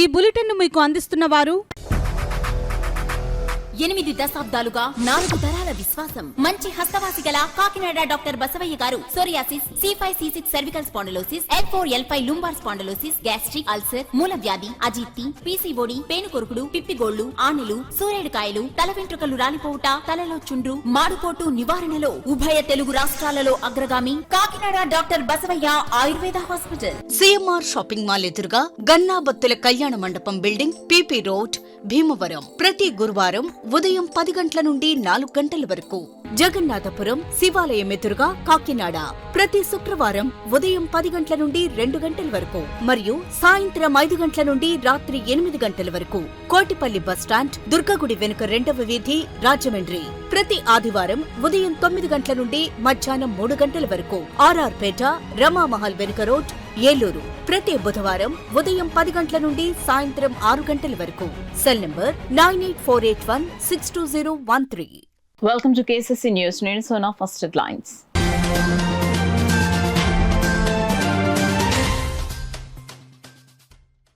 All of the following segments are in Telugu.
ఈ బులెటిన్ను మీకు అందిస్తున్న వారు 8 దశాబ్దాలుగా 4 తరాల విశ్వాసం. మంచి హస్తవాసి గల కాకినాడ డాక్టర్ బసవయ్య గారు psoriasis, C5C6 cervical spondylosis, L4L5 lumbar spondylosis, gastric ulcer, మూల వ్యాధి, అజీర్తి, PCOD, పేనుకొరుకుడు, పిప్పిగోళ్లు, ఆనెలు, సూరేడుకాయలు, తల వెంట్రుకలు రాలిపోవుట, తలలో చుండ్రు, మాడుపోటు నివారణలో ఉభయ తెలుగు రాష్ట్రాలలో అగ్రగామి Kakinada doctor Basavayya Ayurveda hospital. CMR shopping mall ఎదురుగా గన్నాబత్తుల కళ్యాణ మండపం బిల్డింగ్, PP రోడ్, భీమవరం. ప్రతి గురువారం ఉదయం 10 గంటల నుండి 4 గంటల వరకు. జగన్నాథపురం శివాలయం ఎదురుగా కాకినాడ ప్రతి శుక్రవారం ఉదయం 10 గంటల నుండి 2 గంటల వరకు మరియు సాయంత్రం 5 గంటల నుండి రాత్రి 8 గంటల వరకు. కోటిపల్లి బస్టాండ్, దుర్గగుడి వెనుక 2వ వీధి, రాజమండ్రి ప్రతి ఆదివారం ఉదయం 9 గంటల నుండి మధ్యాహ్నం 3 గంటల వరకు. RR పేట, రమామహల్ వెనుక రోడ్, ఏలూరు ప్రతి బుధవారం ఉదయం 10 గంటల నుండి సాయంత్రం 6 గంటల వరకు. Cell number 9848162013. Welcome to KCC News. నేను సోనా. First headlines.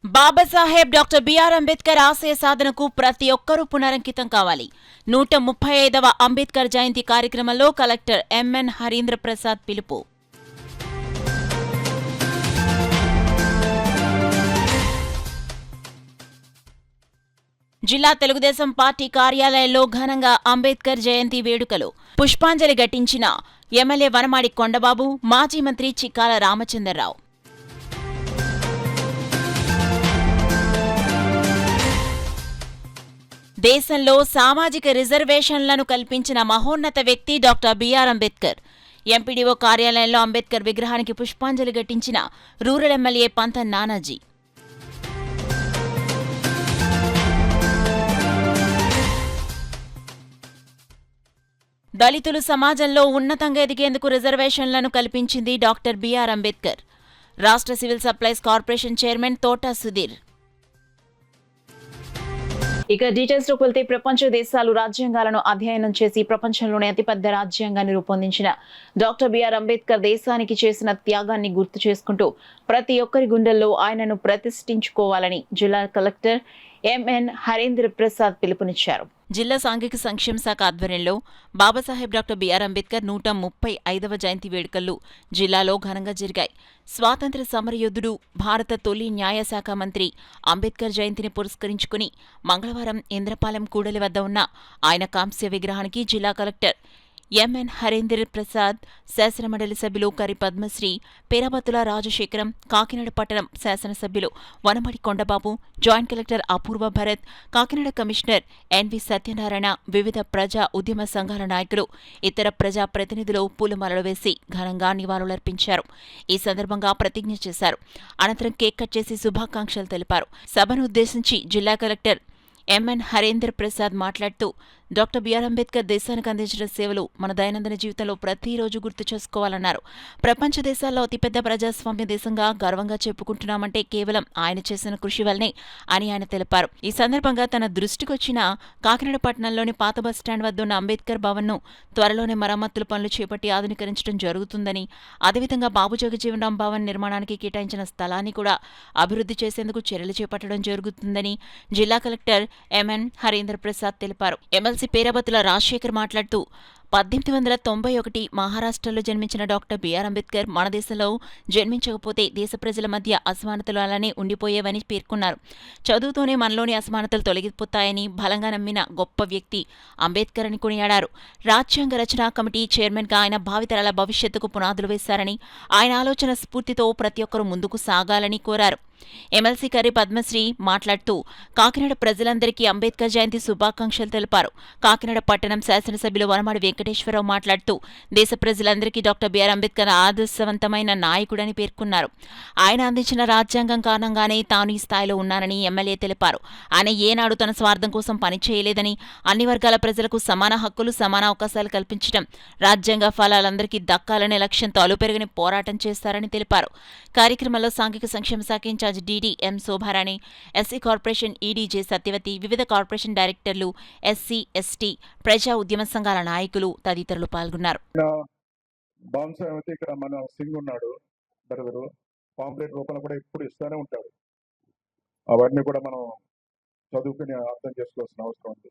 Babasaheb doctor BR Ambedkar ఆశయ సాధనకు ప్రతి ఒక్కరూ పునరంకితం కావాలి. 135వ అంబేద్కర్ జయంతి కార్యక్రమంలో కలెక్టర్ MN హరీంద్ర ప్రసాద్ పిలుపు. జిల్లా తెలుగుదేశం పార్టీ కార్యాలయంలో ఘనంగా అంబేద్కర్ జయంతి వేడుకలు. పుష్పాంజలి ఘటించిన ఎమ్మెల్యే వనమాడి కొండబాబు, మాజీ మంత్రి చిక్కాల రామచంద్రరావు. దేశంలో సామాజిక రిజర్వేషన్లను కల్పించిన మహోన్నత వ్యక్తి డాక్టర్ బిఆర్ అంబేద్కర్. ఎంపీడీఓ కార్యాలయంలో అంబేద్కర్ విగ్రహానికి పుష్పాంజలి ఘటించిన రూరల్ ఎమ్మెల్యే పంతం నానాజీ. దళితులు సమాజంలో ఉన్నతంగా ఎదిగేందుకు రిజర్వేషన్లను కల్పించింది డాక్టర్ బిఆర్ అంబేద్కర్. రాష్ట్ర civil supplies corporation chairman Thota Sudhir. ఇక డీటెయిల్స్ లోకి వెళ్తే, ప్రపంచ దేశాలు రాజ్యాంగాలను అధ్యయనం చేసి ప్రపంచంలోనే అతిపెద్ద రాజ్యాంగాన్ని రూపొందించిన డాక్టర్ బిఆర్ అంబేద్కర్ దేశానికి చేసిన త్యాగాన్ని గుర్తు చేసుకుంటూ ప్రతి ఒక్కరి గుండెల్లో ఆయనను ప్రతిష్ఠించుకోవాలని జిల్లా కలెక్టర్ MN హరీంద్ర ప్రసాద్ పిలుపునిచ్చారు. జిల్లా సాంఘిక సంక్షేమ శాఖ ఆధ్వర్యంలో బాబాసాహెబ్ డాక్టర్ బిఆర్ అంబేద్కర్ 135వ జయంతి వేడుకలు జిల్లాలో ఘనంగా జరిగాయి. స్వాతంత్ర్య సమరయోధుడు, భారత తొలి న్యాయశాఖ మంత్రి అంబేద్కర్ జయంతిని పురస్కరించుకుని మంగళవారం ఇంద్రపాలెం కూడలి వద్ద ఉన్న ఆయన కాంస్య విగ్రహానికి జిల్లా కలెక్టర్ MN హరీంద్ర ప్రసాద్, శాసనమండలి సభ్యులు కరి పద్మశ్రీ, పేరాబత్తుల రాజశేఖరం, కాకినాడ పట్టణం శాసనసభ్యులు వనమడి కొండబాబు, జాయింట్ కలెక్టర్ అపూర్వ భరత్, కాకినాడ కమిషనర్ NV సత్యనారాయణ, వివిధ ప్రజా ఉద్యమ సంఘాల నాయకులు, ఇతర ప్రజా ప్రతినిధులు పూలమాలలు వేసి ఘనంగా నివాళులర్పించారు. ఈ సందర్భంగా ప్రతిజ్ఞ చేశారు. అనంతరం కేక్ కట్ చేసి శుభాకాంక్షలు తెలిపారు. సభను ఉద్దేశించి జిల్లా కలెక్టర్ MN హరీంద్ర ప్రసాద్ మాట్లాడుతూ, డాక్టర్ బిఆర్ అంబేద్కర్ దేశానికి అందించిన సేవలు మన దైనందిన జీవితంలో ప్రతిరోజు గుర్తు చేసుకోవాలన్నారు. ప్రపంచ దేశాల్లో అతిపెద్ద ప్రజాస్వామ్య దేశంగా గర్వంగా చెప్పుకుంటున్నామంటే కేవలం ఆయన చేసిన కృషి వల్లనే అని ఆయన తెలిపారు. ఈ సందర్భంగా తన దృష్టికొచ్చిన కాకినాడ పట్టణంలోని పాత బస్టాండ్ వద్ద ఉన్న అంబేద్కర్ భవన్ను త్వరలోనే మరమ్మతుల పనులు చేపట్టి ఆధునీకరించడం జరుగుతుందని, అదేవిధంగా బాబు జగజీవనరాం భవన్ నిర్మాణానికి కేటాయించిన స్థలాన్ని కూడా అభివృద్ధి చేసేందుకు చర్యలు చేపట్టడం జరుగుతుందని జిల్లా కలెక్టర్ MN హరీంద్ర ప్రసాద్ తెలిపారు. ఎమ్మెల్సీ పేరాబత్తుల రాజశేఖర్ మాట్లాడుతూ, 1891 మహారాష్ట్రలో జన్మించిన డాక్టర్ బిఆర్ అంబేద్కర్ మన దేశంలో జన్మించకపోతే దేశ ప్రజల మధ్య అసమానతలు అలానే ఉండిపోయేవని పేర్కొన్నారు. చదువుతోనే మనలోని అసమానతలు తొలగిపోతాయని బలంగా నమ్మిన గొప్ప వ్యక్తి అంబేద్కర్ అని కొనియాడారు. రాజ్యాంగ రచనా కమిటీ చైర్మన్గా ఆయన భావితరాల భవిష్యత్తుకు పునాదులు వేశారని, ఆయన ఆలోచన స్ఫూర్తితో ప్రతి ఒక్కరూ ముందుకు సాగాలని కోరారు. ఎమ్మెల్సీ కరి పద్మశ్రీ మాట్లాడుతూ, కాకినాడ ప్రజలందరికీ అంబేద్కర్ జయంతి శుభాకాంక్షలు తెలిపారు. కాకినాడ పట్టణం శాసనసభ్యులు వనమాడి వెంకటేశ్వరరావు మాట్లాడుతూ, దేశ ప్రజలందరికీ డాక్టర్ బిఆర్ అంబేద్కర్ ఆదర్శవంతమైన నాయకుడని పేర్కొన్నారు. ఆయన అందించిన రాజ్యాంగం కారణంగానే తాను ఈ స్థాయిలో ఉన్నానని ఎమ్మెల్యే తెలిపారు. ఆయన ఏనాడు తన స్వార్థం కోసం పనిచేయలేదని, అన్ని వర్గాల ప్రజలకు సమాన హక్కులు, సమాన అవకాశాలు కల్పించడం, రాజ్యాంగ ఫలాలందరికీ దక్కాలనే లక్ష్యంతో అలుపెరగని పోరాటం చేస్తారని తెలిపారు. కార్యక్రమంలో సాంఘిక సంక్షేమ శాఖ incharge DD M Shobharani, SC corporation ED J Satyavathi, వివిధ కార్పొరేషన్ డైరెక్టర్లు, SC ST ప్రజా ఉద్యమ సంఘాల నాయకులు తదితరులు పాల్గొన్నారు. ఇక్కడ మన సింగ్ ఉన్నాడు, పాంప్లెట్ రూపంలో కూడా ఎప్పుడు ఇస్తూనే ఉంటాడు. అవన్నీ కూడా మనం చదువుకుని అర్థం చేసుకోవాల్సిన అవసరం ఉంది.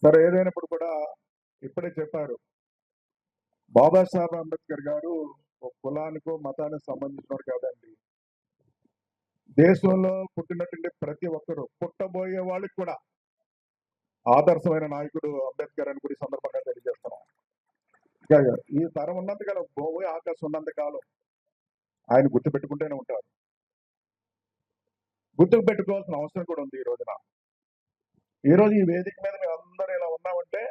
సరే, ఏదైనప్పుడు కూడా ఇప్పుడే చెప్పారు, బాబాసాహెబ్ అంబేద్కర్ గారు ఒక కులానికో మతానికి సంబంధించినవారు కాదండి. దేశంలో పుట్టినటువంటి ప్రతి ఒక్కరు, పుట్టబోయే వాళ్ళకి కూడా ఆదర్శమైన నాయకుడు అంబేద్కర్ అని కూడా ఈ సందర్భంగా తెలియజేస్తున్నాం. ఈ తరం ఉన్నంత కాలం, భూమి ఆకాశం ఉన్నంత కాలం ఆయన గుర్తుపెట్టుకుంటూనే ఉంటారు. గుర్తుకు పెట్టుకోవాల్సిన అవసరం కూడా ఉంది. ఈ రోజు ఈ వేదిక మీద మేము అందరూ ఇలా ఉన్నామంటే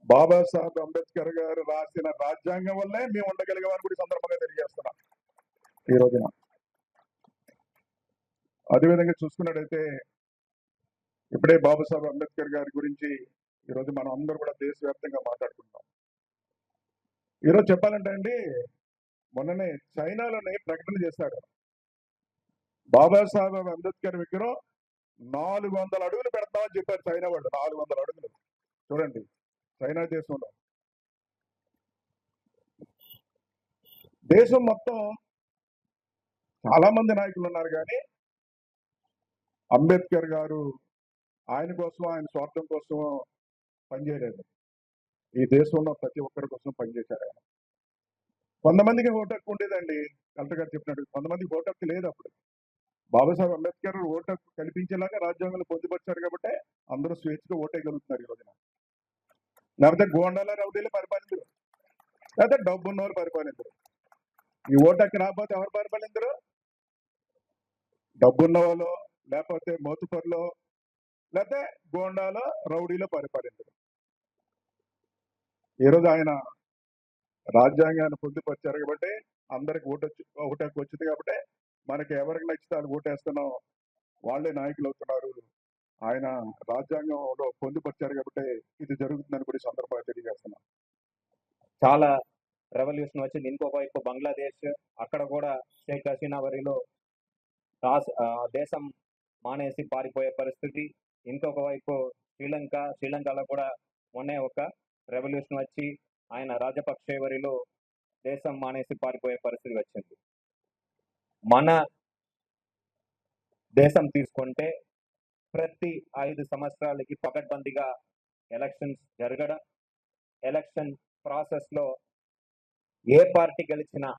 బాబాసాహెబ్ అంబేద్కర్ గారు రాసిన రాజ్యాంగం వల్లే మేము ఉండగలిగామని కూడా ఈ సందర్భంగా తెలియజేస్తున్నాం. ఈ రోజున అదేవిధంగా చూసుకున్నట్టయితే ఇప్పుడే బాబాసాహెబ్ అంబేద్కర్ గారి గురించి ఈరోజు మనం అందరూ కూడా దేశవ్యాప్తంగా మాట్లాడుకుంటున్నాం. ఈరోజు చెప్పాలంటే అండి, మొన్ననే చైనాలోనే ప్రకటన చేశారు, బాబాసాహెబ్ అంబేద్కర్ విగ్రహం 400 అడుగులు పెడతామని చెప్పారు చైనా వాళ్ళు. 400 అడుగులు. చూడండి, చైనా దేశంలో. దేశం మొత్తం చాలా మంది నాయకులు ఉన్నారు, కానీ అంబేద్కర్ గారు ఆయన కోసం, ఆయన స్వార్థం కోసం పనిచేయలేదు. ఈ దేశంలో ప్రతి ఒక్కరి కోసం పనిచేశారు ఆయన. కొంతమందికి ఓటు హక్కు ఉండేదండి, కలెక్టర్ గారు చెప్పినట్టు. కొంతమందికి ఓటు హక్కు లేదు. అప్పుడు బాబాసాహెబ్ అంబేద్కర్ ఓటు హక్కు కల్పించేలాగా రాజ్యాంగంలో పొందుపరిచారు కాబట్టి అందరూ స్వేచ్ఛగా ఓటేయగలుగుతున్నారు ఈ రోజున. లేకపోతే గోండాల రౌడీలు పరిపాలించరు, లేకపోతే డబ్బున్న వాళ్ళు పరిపాలించరు. ఈ ఓటు హక్కు రాకపోతే ఎవరు పరిపాలించరు? డబ్బున్న వాళ్ళు, లేకపోతే మోతుపర్లో, లేకపోతే గోండాలో రౌడీలో పరిపాలించరు. ఈరోజు ఆయన రాజ్యాంగాన్ని పొందుపరిచారు కాబట్టి అందరికి ఓటు హక్కు వచ్చింది కాబట్టి మనకి ఎవరికి నచ్చితే వాళ్ళు ఓటేస్తున్నాం, వాళ్ళే నాయకులు అవుతున్నారు. ఆయన రాజ్యాంగంలో పొందుపరిచారు కాబట్టి ఇది జరుగుతుందని కూడా ఈ సందర్భంగా తెలియజేస్తున్నాం. చాలా రెవల్యూషన్ వచ్చింది. ఇంకొక వైపు బంగ్లాదేశ్, అక్కడ కూడా షేక్ హసీనా వరిలో దేశం మానేసి పారిపోయే పరిస్థితి. ఇంకొక వైపు శ్రీలంకలో కూడా మొన్నే ఒక రెవల్యూషన్ వచ్చి ఆయన రాజపక్షే వరిలో దేశం మానేసి పారిపోయే పరిస్థితి వచ్చింది. మన దేశం తీసుకుంటే ప్రతి 5 సంవత్సరాలకి పకడ్బందీగా ఎలక్షన్స్ జరగడం, ఎలక్షన్ ప్రాసెస్ లో ఏ పార్టీ గెలిచినా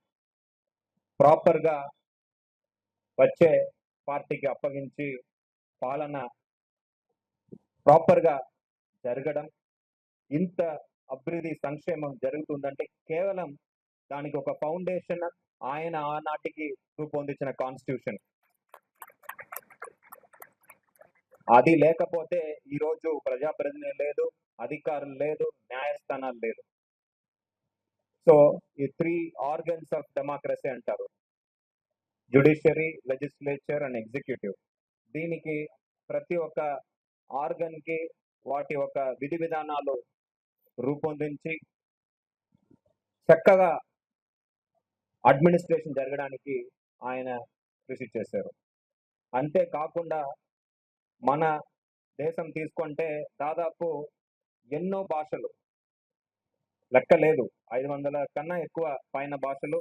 ప్రాపర్గా వచ్చే పార్టీకి అప్పగించి పాలన ప్రాపర్గా జరగడం, ఇంత అభివృద్ధి సంక్షేమం జరుగుతుందంటే కేవలం దానికి ఒక ఫౌండేషన్ ఆయన ఆనాటికి రూపొందించిన కాన్స్టిట్యూషన్. అది లేకపోతే ఈరోజు ప్రజాప్రతినిధులు లేదు, అధికారులు లేదు, న్యాయస్థానాలు లేదు. సో ఈ 3 ఆర్గన్స్ ఆఫ్ డెమోక్రసీ అంటారు, జ్యుడిషియరీ, లెజిస్లేచర్ అండ్ ఎగ్జిక్యూటివ్. దీనికి ప్రతి ఒక్క ఆర్గన్ కి వాటి ఒక విధి విధానాలు రూపొందించి చక్కగా అడ్మినిస్ట్రేషన్ జరగడానికి ఆయన కృషి చేశారు. అంతేకాకుండా మన దేశం తీసుకుంటే దాదాపు ఎన్నో భాషలు, లెక్క లేదు, 500 కన్నా ఎక్కువ పైన భాషలు,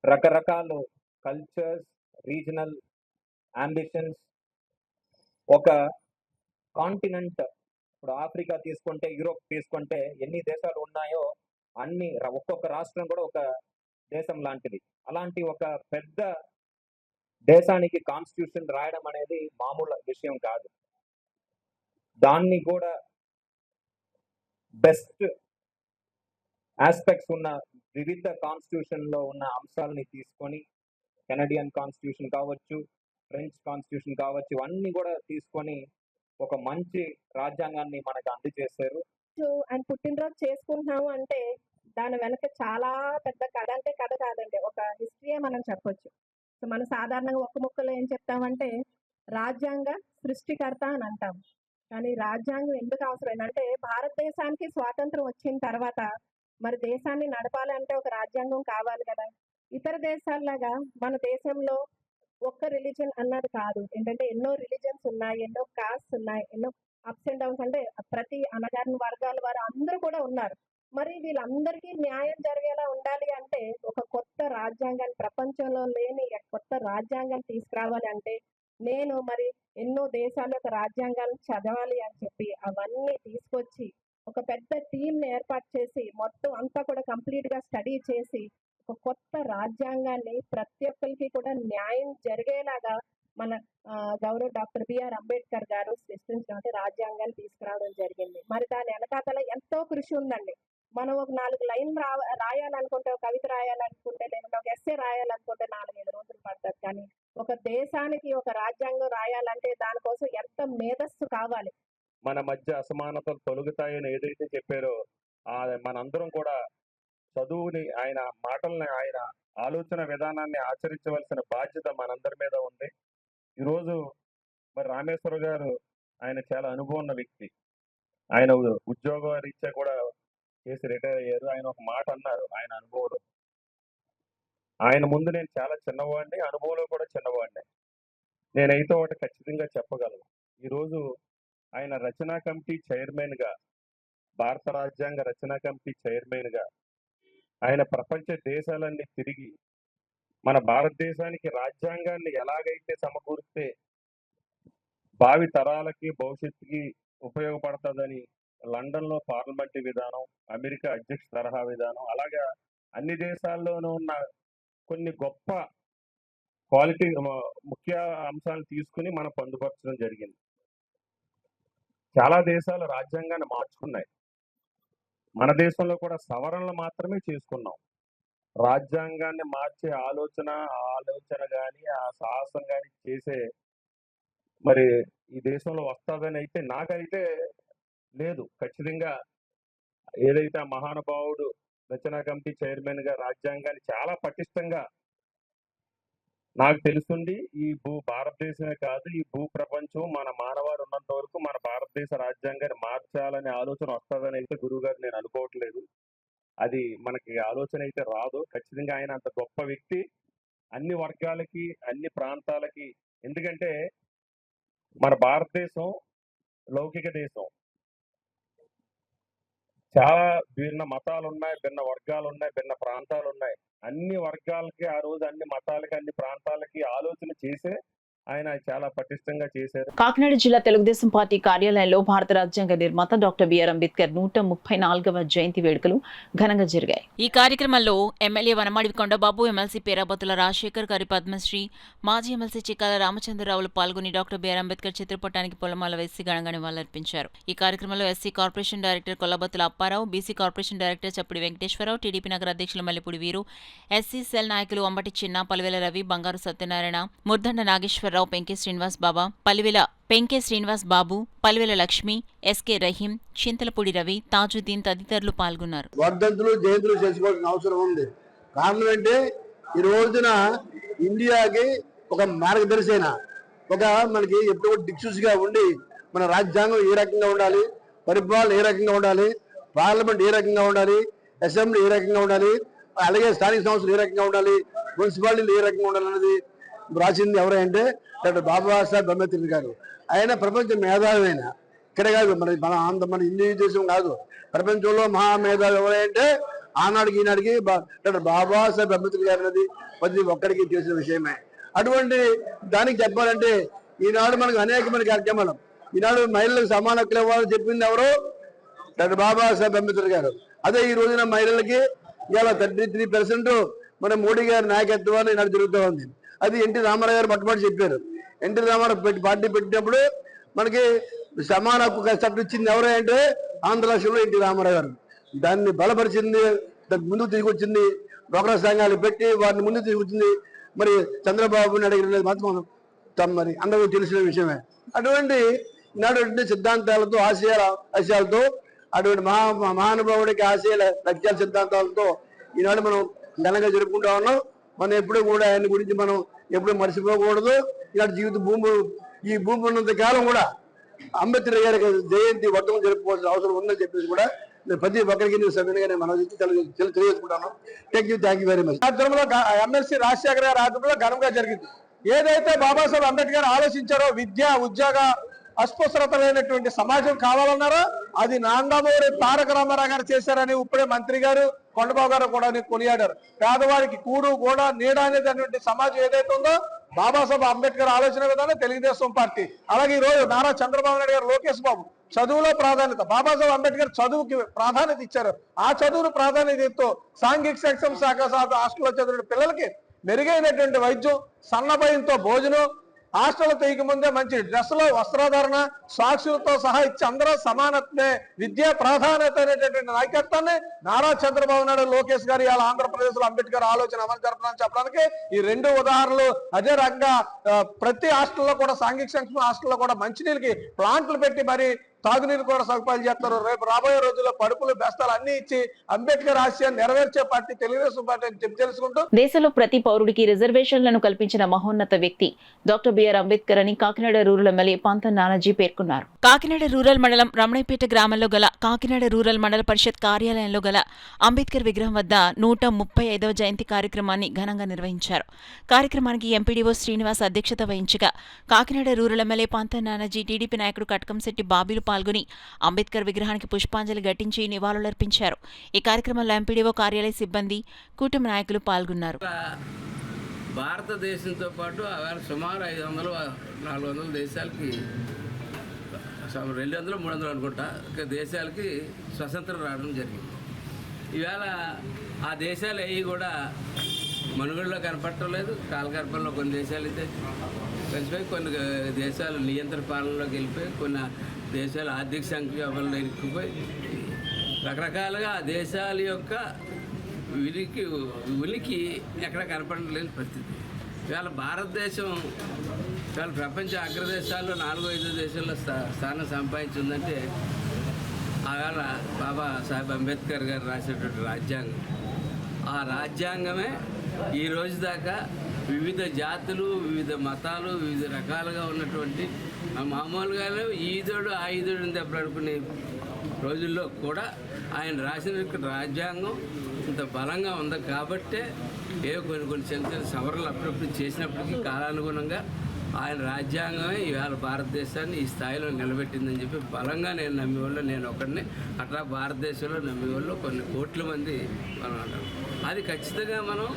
రకరకాల కల్చర్స్, రీజనల్ అంబిషన్స్. ఒక కాంటినెంట్, ఇప్పుడు ఆఫ్రికా తీసుకుంటే, యూరోప్ తీసుకుంటే ఎన్ని దేశాలు ఉన్నాయో అన్ని, ఒక్కొక్క రాష్ట్రం కూడా ఒక దేశం లాంటిది. అలాంటి ఒక పెద్ద దేశానికి కాన్స్టిట్యూషన్ రాయడం అనేది మామూలు విషయం కాదు. దాన్ని కూడా బెస్ట్ ఆస్పెక్ట్స్ ఉన్న వివిధ కాన్స్టిట్యూషన్ లో ఉన్న అంశాలని తీసుకొని, కెనడియన్ కాన్స్టిట్యూషన్ కావచ్చు, ఫ్రెంచ్ కాన్స్టిట్యూషన్ కావచ్చు, ఇవన్నీ కూడా తీసుకొని ఒక మంచి రాజ్యాంగాన్ని మనకు అందజేశారు. ఆయన పుట్టినరోజు చేసుకుంటున్నాము అంటే దాని వెనక చాలా పెద్ద కథ, అంటే కథ కాదండి, ఒక హిస్టరీయే మనం చెప్పొచ్చు. సో మనం సాధారణంగా ఒక్క ముక్కలో ఏం చెప్తామంటే రాజ్యాంగ సృష్టికర్త అని అంటాం. కానీ రాజ్యాంగం ఎందుకు అవసరం అంటే, భారతదేశానికి స్వాతంత్రం వచ్చిన తర్వాత మరి దేశాన్ని నడపాలంటే ఒక రాజ్యాంగం కావాలి కదా. ఇతర దేశాల్లాగా మన దేశంలో ఒక్క రిలీజన్ అన్నది కాదు. ఏంటంటే ఎన్నో రిలీజన్స్ ఉన్నాయి, ఎన్నో కాస్ట్ ఉన్నాయి, ఎన్నో అప్స్ అండ్ డౌన్స్, అంటే ప్రతి అణగారిన వర్గాల వారు అందరూ కూడా ఉన్నారు. మరి వీళ్ళందరికీ న్యాయం జరిగేలా ఉండాలి అంటే ఒక కొత్త రాజ్యాంగాన్ని, ప్రపంచంలో లేని కొత్త రాజ్యాంగాన్ని తీసుకురావాలి అంటే నేను మరి ఎన్నో దేశాల యొక్క రాజ్యాంగాలను చదవాలి అని చెప్పి అవన్నీ తీసుకొచ్చి ఒక పెద్ద టీంని ఏర్పాటు చేసి మొత్తం అంతా కూడా కంప్లీట్గా స్టడీ చేసి ఒక కొత్త రాజ్యాంగాన్ని ప్రతి ఒక్కరికి కూడా న్యాయం జరిగేలాగా మన గౌరవ డాక్టర్ బిఆర్ అంబేద్కర్ గారు సృష్టించిన రాజ్యాంగాన్ని తీసుకురావడం జరిగింది. మరి దాని వెనకాతల ఎంతో కృషి ఉందండి. మనం ఒక 4 లైన్లు రాయాలనుకుంటే, ఒక కవిత రాయాలనుకుంటే, లేదంటే ఒక ఎస్సే రాయాలనుకుంటే 4-5 రోజులు పడుతుంది. కానీ ఒక దేశానికి ఒక రాజ్యాంగం రాయాలంటే దానికోసం ఎంత మేధస్సు కావాలి. మన మధ్య అసమానతలు తొలగుతాయని ఏదైతే చెప్పారో మనందరం కూడా చదువుని, ఆయన మాటల్ని, ఆయన ఆలోచన విధానాన్ని ఆచరించవలసిన బాధ్యత మనందరి మీద ఉంది. ఈరోజు మరి రామేశ్వర గారు ఆయన చాలా అనుభవం ఉన్న వ్యక్తి. ఆయన ఉద్యోగ రీత్యా కూడా చేసి రిటైర్ అయ్యారు. ఆయన ఒక మాట అన్నారు ఆయన అనుభవంలో, ఆయన ముందు నేను చాలా చిన్నవాడిని, అనుభవంలో కూడా చిన్నవాడిని. నేనైతే ఒకటి ఖచ్చితంగా చెప్పగలను, ఈరోజు ఆయన రచనా కమిటీ చైర్మన్గా, భారత రాజ్యాంగ రచనా కమిటీ చైర్మన్గా ఆయన ప్రపంచ దేశాలన్నీ తిరిగి మన భారతదేశానికి రాజ్యాంగాన్ని ఎలాగైతే సమకూరిస్తే భావి తరాలకి, భవిష్యత్తుకి ఉపయోగపడుతుందని లండన్లో పార్లమెంటరీ విధానం, అమెరికా అధ్యక్ష తరహా విధానం, అలాగా అన్ని దేశాల్లోనూ ఉన్న కొన్ని గొప్ప క్వాలిటీ ముఖ్య అంశాలను తీసుకుని మనం పొందుపరచడం జరిగింది. చాలా దేశాలు రాజ్యాంగాన్ని మార్చుకున్నాయి. మన దేశంలో కూడా సవరణలు మాత్రమే చేసుకున్నాం. రాజ్యాంగాన్ని మార్చే ఆలోచన కానీ ఆ సాహసం కానీ చేసే మరి ఈ దేశంలో వస్తుందని అయితే నాకైతే లేదు. ఖచ్చితంగా ఏదైతే ఆ మహానుభావుడు రచనా కమిటీ చైర్మన్గా రాజ్యాంగాన్ని చాలా పటిష్టంగా, నాకు తెలుసుండి ఈ భారతదేశమే కాదు, ఈ భూ ప్రపంచం మన మానవాడు ఉన్నంత వరకు మన భారతదేశ రాజ్యాంగాన్ని మార్చాలనే ఆలోచన వస్తుందని అయితే గురువు గారు నేను అనుకోవట్లేదు. అది మనకి ఆలోచన అయితే రాదు. ఖచ్చితంగా ఆయన అంత గొప్ప వ్యక్తి, అన్ని వర్గాలకి, అన్ని ప్రాంతాలకి. ఎందుకంటే మన భారతదేశం లౌకిక దేశం. చాలా భిన్న మతాలు ఉన్నాయి, భిన్న వర్గాలు ఉన్నాయి, భిన్న ప్రాంతాలు ఉన్నాయి. అన్ని వర్గాలకి ఆ రోజు, అన్ని మతాలకి, అన్ని ప్రాంతాలకి ఆలోచన చేసే ఆయన చాలా పటిష్టంగా చేశారు. కాకినాడ జిల్లా తెలుగుదేశం పార్టీ కార్యాలయంలో భారత రాజ్యాంగ నిర్మాత డాక్టర్ బిఆర్ అంబేద్కర్ 134వ జయంతి వేడుకలు ఘనంగా జరిగాయి. ఈ కార్యక్రమంలో ఎమ్మెల్యే వనమాడి కొండబాబు, ఎమ్మెల్సీ పేరాబత్తుల రాజశేఖర్ గారి పద్మశ్రీ, మాజీ ఎమ్మెల్సీ చిక్కాల రామచంద్రరావులు పాల్గొని డాక్టర్ బిఆర్ అంబేద్కర్ చిత్రపటానికి పూలమాల వేసి ఘనంగా నివాళులర్పించారు. ఈ కార్యక్రమంలో SC corporation director Kollabattula Apparao, BC corporation director Chappidi Venkateswararao, TDP నగర అధ్యక్షులు మల్లెపూడి వీరు, ఎస్సీ సెల్ నాయకులు అంబటి చిన్న, పలివెల రవి, బంగారు సత్యనారాయణ, ముర్దండ నాగేశ్వరరావు, పెంకే శ్రీనివాస్ బాబు, పలివెల లక్ష్మి, ఎస్కే రహీం, చింతలపూడి రవి, తాజుద్దీన్ తదితరులు పాల్గొన్నారు. వర్ధంతులు, జయంతులు చేసుకోవాల్సిన అవసరం ఉంది. కారణం అంటే ఈ రోజున ఇండియాకి ఒక మార్గదర్శన, ఒక మనకి ఎప్పుడు దిక్సూచిగా ఉండి మన రాజ్యాంగం ఏ రకంగా ఉండాలి, పరిపాలన ఏ రకంగా ఉండాలి, పార్లమెంట్ ఏ రకంగా ఉండాలి, అసెంబ్లీ ఏ రకంగా ఉండాలి, అలాగే స్థానిక సంస్థలు ఏ రకంగా ఉండాలి, మున్సిపాలిటీలు ఏ రకంగా ఉండాలి అన్నది రాసింది ఎవరంటే డాక్టర్ బాబాసాహెబ్ అంబేద్కర్ గారు. ఆయన ప్రపంచ మేధావి. అయినా ఇక్కడే కాదు, మన ఇండియా దేశం కాదు, ప్రపంచంలో మహామేధావి ఎవరంటే ఆనాడికి ఈనాడికి డాక్టర్ బాబాసాహెబ్ అంబేద్కర్ గారు అనేది ప్రతి ఒక్కరికి తెలిసిన విషయమే. అటువంటి దానికి చెప్పాలంటే ఈనాడు మనకు అనేకమైన కార్యక్రమాలు, ఈనాడు మహిళలకు సమాన హక్కులు ఇవ్వాలని చెప్పింది ఎవరు? డాక్టర్ బాబాసాహెబ్ అంబేద్కర్ గారు. అదే ఈ రోజున మహిళలకి ఇవాళ 33% మన మోడీ గారి నాయకత్వాన్ని ఈనాడు జరుగుతూ ఉంది. అది ఎన్టీ రామారావు గారు మొట్టమొదటి చెప్పారు. ఎన్టీ రామారావు పార్టీ పెట్టినప్పుడు మనకి సమాన హక్కు చట్టం ఇచ్చింది ఎవరంటే ఆంధ్ర రాష్ట్రంలో ఎన్టీ రామారావు గారు. దాన్ని బలపరిచింది, దాన్ని ముందుకు తీసుకొచ్చింది, డ్వాక్రా సంఘాలు పెట్టి వారిని ముందుకు తీసుకొచ్చింది మరి చంద్రబాబు నాయుడు గారు మాత్రం మరి అందరూ తెలిసిన విషయమే. అటువంటి ఈనాడు సిద్ధాంతాలతో, ఆశయాలతో, అటువంటి మహానుభావుడికి ఆశయాల లక్ష్యాల సిద్ధాంతాలతో ఈనాడు మనం ఘనంగా జరుపుకుంటా ఉన్నాం. మనం ఎప్పుడూ కూడా ఆయన గురించి మనం ఎప్పుడూ మర్చిపోకూడదు. ఇలాంటి ఈ భూమి ఉన్నంత కాలం కూడా అంబేద్కర్ గారి జయంతి వర్ధం జరుపుకోవాల్సిన అవసరం ఉందని చెప్పేసి కూడా నేను ప్రతి ఒక్కరికి సభ్యునిగా మనం తెలియజేసుకుంటాను. Thank you very much. MLC Rajasekhar గారి ఆధ్వర్యంలో ఘనంగా జరిగింది. ఏదైతే బాబాసాహెబ్ అంబేద్కర్ ఆలోచించారో విద్య, ఉద్యోగ అస్పృశ్యతమైనటువంటి సమాజం కావాలన్నారో అది నందమూరి తారక రామారావు గారు చేశారని ఇప్పుడే మంత్రి గారు కొండబాబు గారు కూడా కొనియాడారు. పేదవారికి కూడు కూడా నీడ అనేటువంటి సమాజం ఏదైతే ఉందో బాబాసాహెబ్ అంబేద్కర్ ఆలోచన విధానం తెలుగుదేశం పార్టీ. అలాగే ఈ రోజు నారా చంద్రబాబు నాయుడు గారు, లోకేష్ బాబు చదువులో ప్రాధాన్యత, బాబాసాహెబ్ అంబేద్కర్ చదువుకి ప్రాధాన్యత ఇచ్చారు. ఆ చదువును ప్రాధాన్యతతో సాంఘిక సంక్షేమ శాఖ హాస్టల్లో చదివిన పిల్లలకి మెరుగైనటువంటి వైద్యం, సన్నభయంతో భోజనం, హాస్టల్ తీయక ముందే మంచి డ్రెస్సులో వస్త్రధారణ, సాక్షులతో సహా ఇచ్చి అందరూ సమానత్వమే విద్యా ప్రాధాన్యత అనేటటువంటి నాయకత్వాన్ని నారా చంద్రబాబు నాయుడు, లోకేష్ గారు ఇవాళ ఆంధ్రప్రదేశ్ లో అంబేద్కర్ ఆలోచన అమలు జరపడానికి చెప్పడానికి ఈ రెండు ఉదాహరణలు. అదే రకంగా ప్రతి హాస్టల్లో కూడా సాంఘిక సంక్షేమ హాస్టల్లో కూడా మంచినీళ్ళకి ప్లాంట్లు పెట్టి మరి తాగునీరు కూడా సదుపాయాలు చేస్తారు. రేపు రాబోయే రోజుల్లో పడుపులు బెస్తాలు అన్ని ఇచ్చి అంబేద్కర్ ఆశయాన్ని నెరవేర్చే పార్టీ తెలుగుదేశం పార్టీ అని తెలుసుకుంటూ దేశంలో ప్రతి పౌరుడికి రిజర్వేషన్లను కల్పించిన మహోన్నత వ్యక్తి డాక్టర్ బిఆర్ అంబేద్కర్ అని కాకినాడ రూరల్ ఎమ్మెల్యే పంత నానాజీ పేర్కొన్నారు. కాకినాడ రూరల్ మండలం రమణైపేట గ్రామంలో గల కాకినాడ రూరల్ మండల పరిషత్ కార్యాలయంలో గల అంబేద్కర్ విగ్రహం వద్ద 135వ జయంతి కార్యక్రమాన్ని ఘనంగా నిర్వహించారు. కార్యక్రమానికి ఎంపీడీఓ శ్రీనివాస్ అధ్యక్షత వహించగా కాకినాడ రూరల్ ఎమ్మెల్యే పంత నానాజీ, టీడీపీ నాయకుడు కటకంశెట్టి బాబీలు పాల్గొని అంబేద్కర్ విగ్రహానికి పుష్పాంజలి ఘటించి నివాళులర్పించారు. ఈ కార్యక్రమంలో ఎంపీడీఓ కార్యాలయ సిబ్బంది, కూటమి నాయకులు పాల్గొన్నారు. భారతదేశంతో పాటు సుమారు 500-400 దేశాలకి, 200-300 అనుకుంటా దేశాలకి స్వతంత్రం రావడం జరిగింది. ఈవేళ ఆ దేశాలు అవి కూడా మనుగడలో కనపడటం లేదు. కాలగర్భంలో కొన్ని దేశాలు అయితే కలిసిపోయి, కొన్ని దేశాలు నియంత్రణ పాలనలోకి వెళ్ళిపోయి, కొన్ని దేశాలు ఆర్థిక సంక్షోభంలో ఇరుక్కుపోయి, రకరకాలుగా ఆ దేశాల యొక్క ఉనికి ఎక్కడ కనపడడం లేని పరిస్థితి. ఇవాళ భారతదేశం ఇవాళ ప్రపంచ అగ్రదేశాల్లో 4-5 దేశాల్లో స్థానం సంపాదించిందంటే ఆవేళ బాబాసాహెబ్ అంబేద్కర్ గారు రాసినటువంటి రాజ్యాంగం. ఆ రాజ్యాంగమే ఈ రోజు దాకా వివిధ జాతులు, వివిధ మతాలు, వివిధ రకాలుగా ఉన్నటువంటి మామూలుగా ఈదుడు ఆయుధుడిని దెబ్బలాడుకునే రోజుల్లో కూడా ఆయన రాసిన రాజ్యాంగం ఇంత బలంగా ఉంది కాబట్టే కొన్ని చిన్న సవరణలు అప్పుడప్పుడు చేసినప్పటికీ కాలానుగుణంగా ఆయన రాజ్యాంగమే ఈవేళ భారతదేశాన్ని ఈ స్థాయిలో నిలబెట్టిందని చెప్పి బలంగా నేను నమ్మేవాళ్ళు, నేను ఒకడిని. అట్లా భారతదేశంలో నమ్మేవాళ్ళు కొన్ని కోట్ల మంది మనం అంటాం. అది ఖచ్చితంగా మనం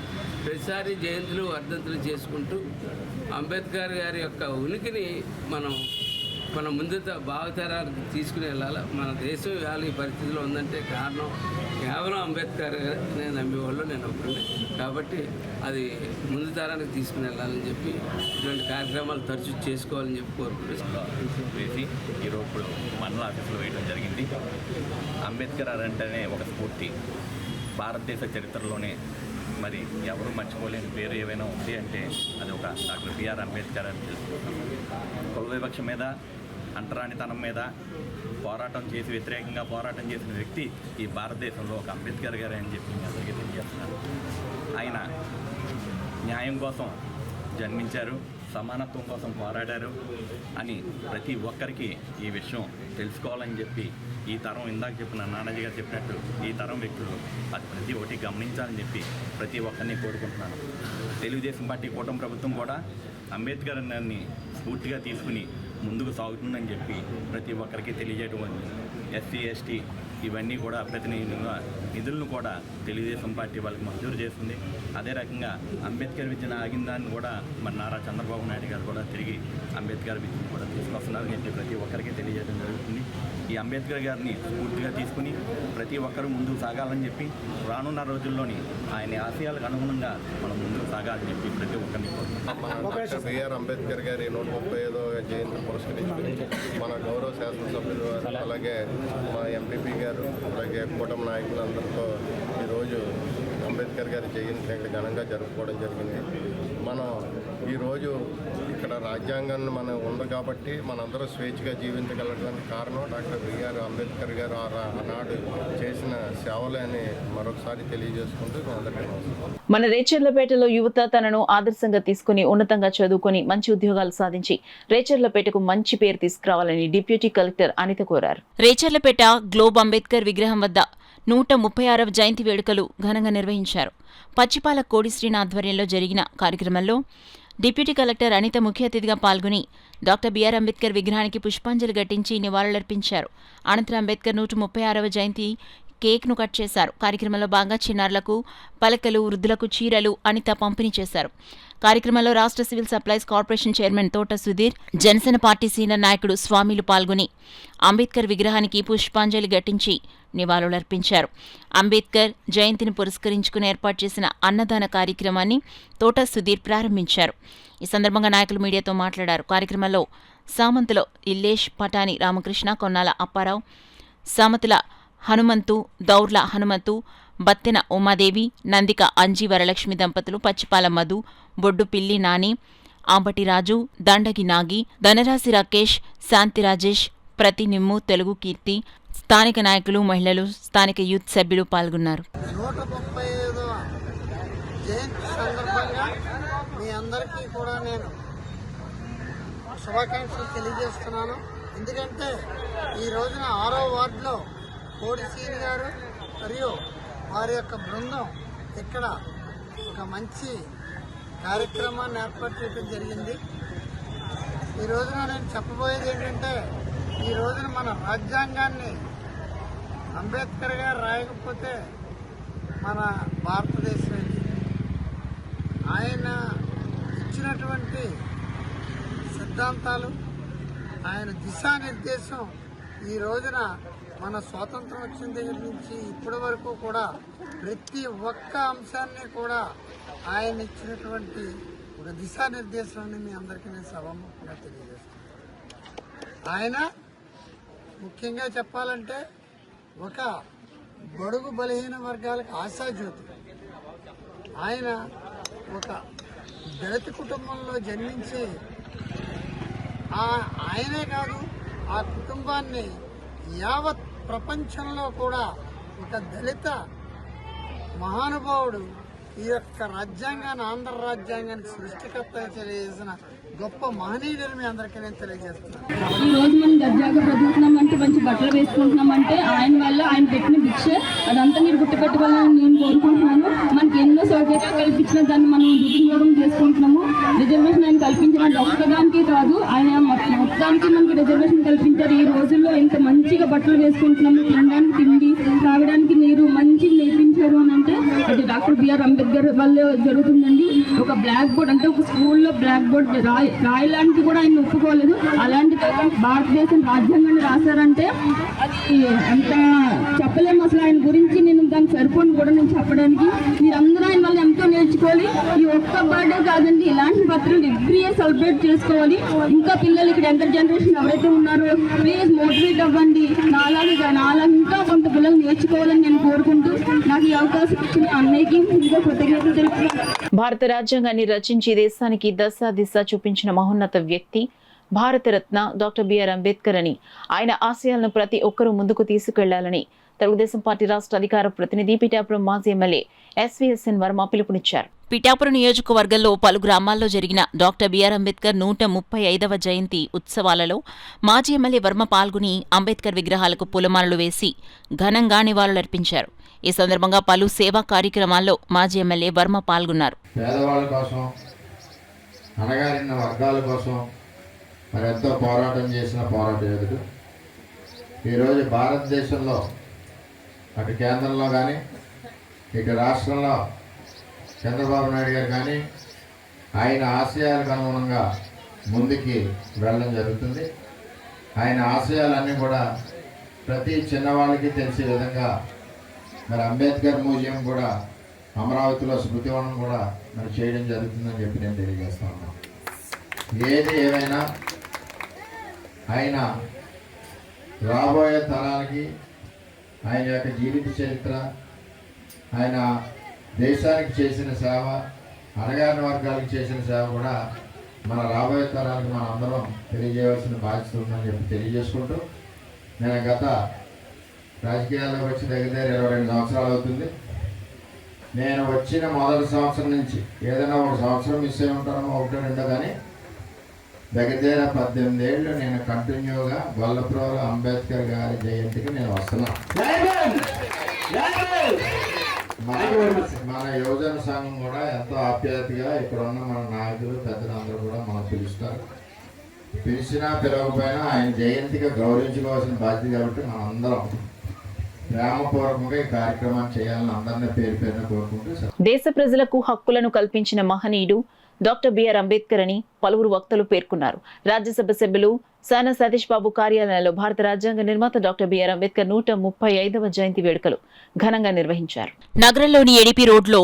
ప్రతిసారి జయంతులు, వర్ధంతులు చేసుకుంటూ అంబేద్కర్ గారి యొక్క ఉనికిని మనం ముందు భావితరాలకు తీసుకుని వెళ్ళాలి. మన దేశం ఇవాళ ఈ పరిస్థితిలో ఉందంటే కారణం కేవలం అంబేద్కర్ గారిని నమ్మేవాళ్ళు నేను ఒకరిని. కాబట్టి అది ముందు తరానికి తీసుకుని వెళ్ళాలని చెప్పి ఇటువంటి కార్యక్రమాలు తరచూ చేసుకోవాలని చెప్పి వేసి ఈరోజు మండల ఆఫీసులో వేయడం జరిగింది. అంబేద్కర్ అంటేనే ఒక స్ఫూర్తి. భారతదేశ చరిత్రలోనే మరి ఎవరు మర్చిపోలేని పేరు ఏమైనా ఉంది అంటే అది ఒక డాక్టర్ బిఆర్ అంబేద్కర్ అని తెలుసుకుంటాం. కుల వివక్ష మీద, అంటరానితనం మీద వ్యతిరేకంగా పోరాటం చేసిన వ్యక్తి ఈ భారతదేశంలో ఒక అంబేద్కర్ గారే అని చెప్పి మీ అందరికీ తెలియజేస్తున్నారు. ఆయన న్యాయం కోసం జన్మించారు, సమానత్వం కోసం పోరాడారు అని ప్రతి ఒక్కరికి ఈ విషయం తెలుసుకోవాలని చెప్పి ఈ తరం ఇందాక చెప్పిన నానాజీ గారు చెప్పినట్టు ఈ తరం వ్యక్తులు అది ప్రతి ఒక్కటి గమనించాలని చెప్పి ప్రతి ఒక్కరిని కోరుకుంటున్నాను. తెలుగుదేశం పార్టీ కూటమి ప్రభుత్వం కూడా అంబేద్కర్ గారిని స్ఫూర్తిగా తీసుకుని ముందుకు సాగుతుందని చెప్పి ప్రతి ఒక్కరికి తెలియజేయడం. ఎస్సీ, ఎస్టీ ఇవన్నీ కూడా నిధులను కూడా తెలుగుదేశం పార్టీ వాళ్ళకి మంజూరు చేస్తుంది. అదే రకంగా అంబేద్కర్ విద్యను ఆగిన దాన్ని కూడా మన నారా చంద్రబాబు నాయుడు గారు కూడా తిరిగి అంబేద్కర్ విద్యను కూడా తీసుకొస్తున్నారని చెప్పి ప్రతి ఒక్కరికి తెలియజేయడం జరుగుతుంది. ఈ అంబేద్కర్ గారిని పూర్తిగా తీసుకుని ప్రతి ఒక్కరూ ముందుకు సాగాలని చెప్పి రానున్న రోజుల్లోని ఆయన ఆశయాలకు అనుగుణంగా మనం ముందుకు సాగాలని చెప్పి ప్రతి ఒక్కరిని డాక్టర్ బిఆర్ అంబేద్కర్ గారి 135వ జయంతి పురస్కరించుకుని మన గౌరవ శాసనసభ్యులు, అలాగే మా ఎంపీపీ గారు, అలాగే కూటమి నాయకులందరితో ఈరోజు అంబేద్కర్ గారి జయంతి ఇక్కడ ఘనంగా జరుపుకోవడం జరిగింది. మనం ఈరోజు ఇక్కడ రాజ్యాంగాన్ని మనం ఉంది కాబట్టి మనందరూ స్వేచ్ఛగా జీవించగలగడానికి కారణం డాక్టర్ బిఆర్ అంబేద్కర్ గారు ఆనాడు చేసిన సేవలని మరొకసారి తెలియజేసుకుంటూ అందరికీ నమస్కారం. మన రేచర్లపేటలో యువత తనను ఆదర్శంగా తీసుకుని ఉన్నతంగా చదువుకొని మంచి ఉద్యోగాలు సాధించి రేచర్లపేటకు మంచి పేరు తీసుకురావాలని డిప్యూటీ కలెక్టర్ అనిత కోరారు. రేచర్లపేట గ్లోబ్ అంబేద్కర్ విగ్రహం వద్ద 136వ జయంతి వేడుకలు ఘనంగా నిర్వహించారు. పచ్చిపాల కోడి శ్రీని ఆధ్వర్యంలో జరిగిన కార్యక్రమంలో డిప్యూటీ కలెక్టర్ అనిత ముఖ్య అతిథిగా పాల్గొని డాక్టర్ బిఆర్ అంబేద్కర్ విగ్రహానికి పుష్పాంజలి ఘటించి నివాళులర్పించారు. అనంతరం అంబేద్కర్ 136వ జయంతి కేక్ను కట్ చేశారు. కార్యక్రమంలో భాగంగా చిన్నారులకు పలకలు, వృద్ధులకు చీరలు అనిత పంపిణీ చేశారు. కార్యక్రమంలో రాష్ట్ర సివిల్ సప్లైస్ కార్పొరేషన్ చైర్మన్ తోట సుధీర్, జనసేన పార్టీ సీనియర్ నాయకుడు స్వామిలు పాల్గొని అంబేద్కర్ విగ్రహానికి పుష్పాంజలి ఘటించి నివాళులర్పించారు. అంబేద్కర్ జయంతిని పురస్కరించుకుని ఏర్పాటు చేసిన అన్నదాన కార్యక్రమాన్ని తోట సుధీర్ ప్రారంభించారు. ఈ సందర్భంగా నాయకులు మీడియాతో మాట్లాడారు. కార్యక్రమంలో సామంతులో ఇల్లేష్, పటాని రామకృష్ణ, కొన్నాల అప్పారావు, సామతుల హనుమంతు, దౌర్ల హనుమంతు, బత్తెన ఉమాదేవి, నందిక అంజీ వరలక్ష్మి దంపతులు, పచ్చిపాల మధు, బొడ్డు పిల్లి నాని, ఆంబటి రాజు, దండగి నాగి, ధనరాశి రాకేష్, శాంతి రాజేష్, ప్రతి నిమ్ము, తెలుగు కీర్తి, స్థానిక నాయకులు, మహిళలు, స్థానిక యూత్ సభ్యులు పాల్గొన్నారు. 135వ జయంతి సందర్భంగా మీ అందరికీ కూడా నేను శుభాకాంక్షలు తెలియజేస్తున్నాను. ఎందుకంటే ఈ రోజున 6వ వార్డులో కోడి సీని గారు మరియు వారి యొక్క బృందం ఇక్కడ ఒక మంచి కార్యక్రమాన్ని ఏర్పాటు చేయడం జరిగింది. ఈ రోజున నేను చెప్పబోయేది ఏంటంటే, ఈ రోజున మన రాజ్యాంగాన్ని అంబేద్కర్ గారు రాయకపోతే మన భారతదేశం ఆయన ఇచ్చినటువంటి సిద్ధాంతాలు, ఆయన దిశానిర్దేశం ఈ రోజున మన స్వాతంత్రం వచ్చిన దగ్గర నుంచి ఇప్పటి వరకు కూడా ప్రతి ఒక్క అంశాన్ని కూడా ఆయన ఇచ్చినటువంటి ఒక దిశానిర్దేశాన్ని మీ అందరికీ నేను సభాముఖంగా తెలియజేస్తున్నాను. ఆయన ముఖ్యంగా చెప్పాలంటే ఒక బడుగు బలహీన వర్గాలకు ఆశాజ్యోతి. ఆయన ఒక దళిత కుటుంబంలో జన్మించి ఆయనే కాదు, ఆ కుటుంబాన్ని యావత్ ప్రపంచంలో కూడా ఒక దళిత మహానుభావుడు ఈ యొక్క రాజ్యాంగాన్ని, ఆంధ్ర రాజ్యాంగాన్ని సృష్టికర్త తెలియజేసిన గొప్ప మహనీయుడిని మీ అందరికీ నేను తెలియజేస్తున్నాను. ఈ రోజు మనం దర్జాగా బ్రతుకుతున్నామంటే, మంచి బట్టలు వేసుకుంటున్నామంటే ఆయన వల్ల, ఆయన పెట్టిన భిక్ష అదంతా మీరు గుర్తుపెట్టుకోవాలని నేను కోరుకుంటున్నాను. మనకి ఎన్నో సౌకర్యాలు కల్పించిన దాన్ని మనం దుర్వినియోగం చేసుకుంటున్నాము. రిజర్వేషన్ ఆయన కల్పించిన ఒక్కదానికి కాదు, ఆయన మొత్తానికి మనకి రిజర్వేషన్ కల్పించారు. ఈ రోజుల్లో ఇంత మంచిగా బట్టలు వేసుకుంటున్నాము, తినడానికి తిండి, తాగడానికి నీరు మంచిగా నేర్పించారు అని అంటే అది డాక్టర్ బిఆర్ అంబేద్కర్ వల్ల జరుగుతుందండి. ఒక బ్లాక్ బోర్డ్ అంటే ఒక స్కూల్లో బ్లాక్ బోర్డ్ రాయలాంటి కూడా ఆయన ఒప్పుకోలేదు. అలాంటి భారతదేశం రాజ్యాంగాన్ని రాశారంటే అది అంత చెప్పలేము అసలు ఆయన గురించి. నేను దానికి సరిపోను కూడా నేను చెప్పడానికి. మీరందరూ ఆయన వల్ల ఎంతో నేర్చుకోవాలి. ఈ ఒక్క బర్త్డే కాదండి, ఇలాంటి బర్త్డేలు ఎవ్రీ ఇయర్ సెలబ్రేట్ చేసుకోవాలి. ఇంకా పిల్లలు ఇక్కడ యంగర్ జనరేషన్ ఎవరైతే ఉన్నారో ప్లీజ్ మోటివేట్ అవ్వండి. నాలా ఇంకా కొంత పిల్లలు నేర్చుకోవాలని నేను కోరుకుంటూ నాకు ఈ అవకాశం ఇచ్చిన అన్నయ్యకి ఇంకా కృతజ్ఞతలు తెలుపుతున్నాను. భారత రాజ్యాంగాన్ని రచించి దేశానికి దశ దిశ చూపించిన మహోన్నత వ్యక్తి భారతరత్న డాక్టర్ బిఆర్ అంబేద్కర్ అని, ఆయన ఆశయాలను ప్రతి ఒక్కరూ ముందుకు తీసుకెళ్లాలని తెలుగుదేశం పార్టీ రాష్ట్ర అధికార ప్రతినిధి పిఠాపురం మాజీ ఎమ్మెల్యే ఎస్వీఎస్ఎన్ వర్మ పిలుపునిచ్చారు. పిఠాపురం నియోజకవర్గంలో పలు గ్రామాల్లో జరిగిన డాక్టర్ బిఆర్ అంబేద్కర్ 135వ జయంతి ఉత్సవాలలో మాజీ ఎమ్మెల్యే వర్మ పాల్గొని అంబేద్కర్ విగ్రహాలకు పూలమాలలు వేసి ఘనంగా నివాళులర్పించారు. ఈ సందర్భంగా పలు సేవా కార్యక్రమాల్లో మాజీ ఎమ్మెల్యే వర్మ పాల్గొన్నారు. పేదవాళ్ళ కోసం, అణగారిన వర్గాల కోసం మరి ఎంతో పోరాటం చేసిన పోరాట యోధుడు. ఈరోజు భారతదేశంలో అటు కేంద్రంలో కానీ ఇటు రాష్ట్రంలో చంద్రబాబు నాయుడు గారు కానీ ఆయన ఆశయాలకు అనుగుణంగా ముందుకి వెళ్ళడం జరుగుతుంది. ఆయన ఆశయాలన్నీ కూడా ప్రతి చిన్నవాళ్ళకి తెలిసే విధంగా మరి అంబేద్కర్ మ్యూజియం కూడా అమరావతిలో స్మృతివనం కూడా మరి చేయడం జరుగుతుందని చెప్పి నేను తెలియజేస్తా ఉన్నాను. ఏది ఏమైనా ఆయన రాబోయే తరాలకి ఆయన యొక్క జీవిత చరిత్ర, ఆయన దేశానికి చేసిన సేవ, అణగారిన వర్గాలకు చేసిన సేవ కూడా మన రాబోయే తరాలకు మనం అందరం తెలియజేయవలసిన బాధ్యత ఉందని చెప్పి తెలియజేసుకుంటూ, నేను గత రాజకీయాల్లోకి వచ్చి దగ్గర 22 సంవత్సరాలు అవుతుంది. నేను వచ్చిన మొదటి సంవత్సరం నుంచి ఏదైనా ఒక సంవత్సరం మిస్ అయి ఉంటానో 1-2, కానీ దగ్గర 18 ఏళ్ళు నేను కంటిన్యూగా గొల్లప్రోలు అంబేద్కర్ గారి జయంతికి నేను వస్తున్నాను. మన యువజన సంఘం కూడా ఎంతో ఆప్యాయతగా ఇక్కడ ఉన్న మన నాయకులు పెద్దలందరూ కూడా మనం పిలుస్తారు. పిలిచినా పిలవకపోయినా ఆయన జయంతిగా గౌరవించుకోవాల్సిన బాధ్యత కాబట్టి మనం అందరం ప్రేమపూర్వకంగా ఈ కార్యక్రమాన్ని చేయాలని అందరినీ పేరు పేరున కోరుకుంటూ దేశ ప్రజలకు హక్కులను కల్పించిన మహనీయుడు డాక్టర్ బిఆర్ అంబేద్కర్ అని పలువురు వక్తలు పేర్కొన్నారు. రాజ్యసభ సభ్యులు సానా సతీష్ బాబు కార్యాలయంలో భారత రాజ్యాంగ నిర్మాత డాక్టర్ బిఆర్ అంబేద్కర్ 135వ జయంతి వేడుకలు ఘనంగా నిర్వహించారు. నగరంలోని ఏడీపీ రోడ్లో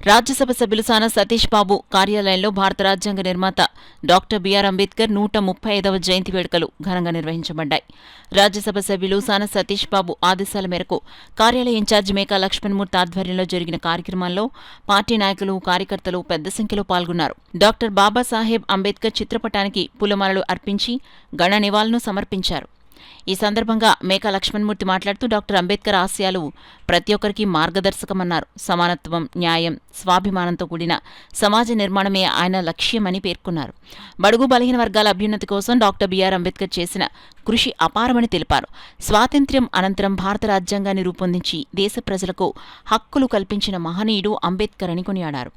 రాజ్యసభ సభ్యులు సానా సతీష్ బాబు కార్యాలయంలో భారత రాజ్యాంగ నిర్మాత డాక్టర్ బిఆర్ అంబేద్కర్ 135వ జయంతి వేడుకలు ఘనంగా నిర్వహించబడ్డాయి. రాజ్యసభ సభ్యులు సానా సతీష్ బాబు ఆదేశాల మేరకు కార్యాలయ ఇన్ఛార్జి మేకా లక్ష్మణమూర్తి ఆధ్వర్యంలో జరిగిన కార్యక్రమాల్లో పార్టీ నాయకులు, కార్యకర్తలు పెద్ద సంఖ్యలో పాల్గొన్నారు. డాక్టర్ బాబాసాహెబ్ అంబేద్కర్ చిత్రపటానికి పూలమాలలు అర్పించి గణ నివాళులను సమర్పించారు. ఈ సందర్భంగా మేకా లక్ష్మణమూర్తి మాట్లాడుతూ డాక్టర్ అంబేద్కర్ ఆశయాలు ప్రతి ఒక్కరికి మార్గదర్శకమన్నారు. సమానత్వం, న్యాయం, స్వాభిమానంతో కూడిన సమాజ నిర్మాణమే ఆయన లక్ష్యమని పేర్కొన్నారు. బడుగు బలహీన వర్గాల అభ్యున్నతి కోసం డాక్టర్ బిఆర్ అంబేద్కర్ చేసిన కృషి అపారమని తెలిపారు. స్వాతంత్ర్యం అనంతరం భారత రాజ్యాంగాన్ని రూపొందించి దేశ ప్రజలకు హక్కులు కల్పించిన మహనీయుడు అంబేద్కర్ అని కొనియాడారు.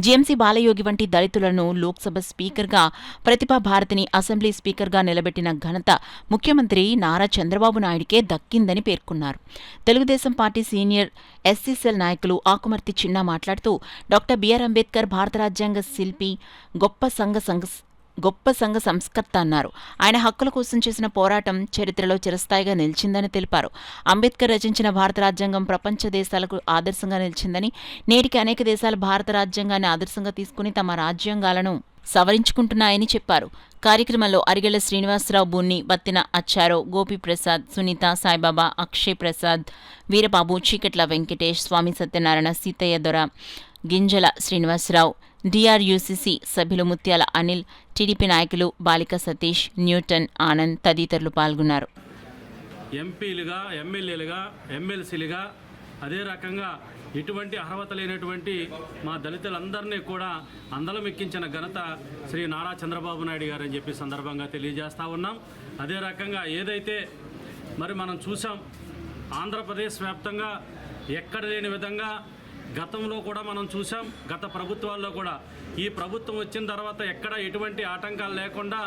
జీఎంసీ బాలయోగి వంటి దళితులను లోక్సభ స్పీకర్గా, ప్రతిభా భారతిని అసెంబ్లీ స్పీకర్గా నిలబెట్టిన ఘనత ముఖ్యమంత్రి నారా చంద్రబాబు నాయుడికే దక్కిందని పేర్కొన్నారు. తెలుగుదేశం పార్టీ సీనియర్ ఎస్సీసెల్ నాయకులు ఆకుమర్తి చిన్న మాట్లాడుతూ డాక్టర్ బిఆర్ అంబేద్కర్ భారత రాజ్యాంగ శిల్పి, గొప్ప సంఘ సంస్కర్త అన్నారు. ఆయన హక్కుల కోసం చేసిన పోరాటం చరిత్రలో చిరస్థాయిగా నిలిచిందని తెలిపారు. అంబేద్కర్ రచించిన భారత రాజ్యాంగం ప్రపంచ దేశాలకు ఆదర్శంగా నిలిచిందని, నేటికి అనేక దేశాలు భారత రాజ్యాంగాన్ని ఆదర్శంగా తీసుకుని తమ రాజ్యాంగాలను సవరించుకుంటున్నాయని చెప్పారు. కార్యక్రమంలో అరిగెళ్ల శ్రీనివాసరావు, బున్ని, బత్తిన అచ్చారో, గోపీప్రసాద్, సునీత, సాయిబాబా, అక్షయ్ ప్రసాద్, వీరబాబు, చీకట్ల వెంకటేష్, స్వామి సత్యనారాయణ, సీతయ్య దొర, గింజల శ్రీనివాసరావు, డిఆర్యూసీసీ సభ్యులు ముత్యాల అనిల్, టీడీపీ నాయకులు బాలిక సతీష్, న్యూటన్, ఆనంద్ తదితరులు పాల్గొన్నారు. ఎంపీలుగా, ఎమ్మెల్యేలుగా, ఎమ్మెల్సీలుగా, అదే రకంగా ఇటువంటి అర్హత లేనటువంటి మా దళితులందరినీ కూడా అందలం ఎక్కించిన ఘనత శ్రీ నారా చంద్రబాబు నాయుడు గారు అని చెప్పి సందర్భంగా తెలియజేస్తూ ఉన్నాం. అదే రకంగా ఏదైతే మరి మనం చూసాం, ఆంధ్రప్రదేశ్ వ్యాప్తంగా ఎక్కడ లేని విధంగా గతంలో కూడా మనం చూసాం. గత ప్రభుత్వాల్లో కూడా ఈ ప్రభుత్వం వచ్చిన తర్వాత ఎక్కడ ఎటువంటి ఆటంకాలు లేకుండా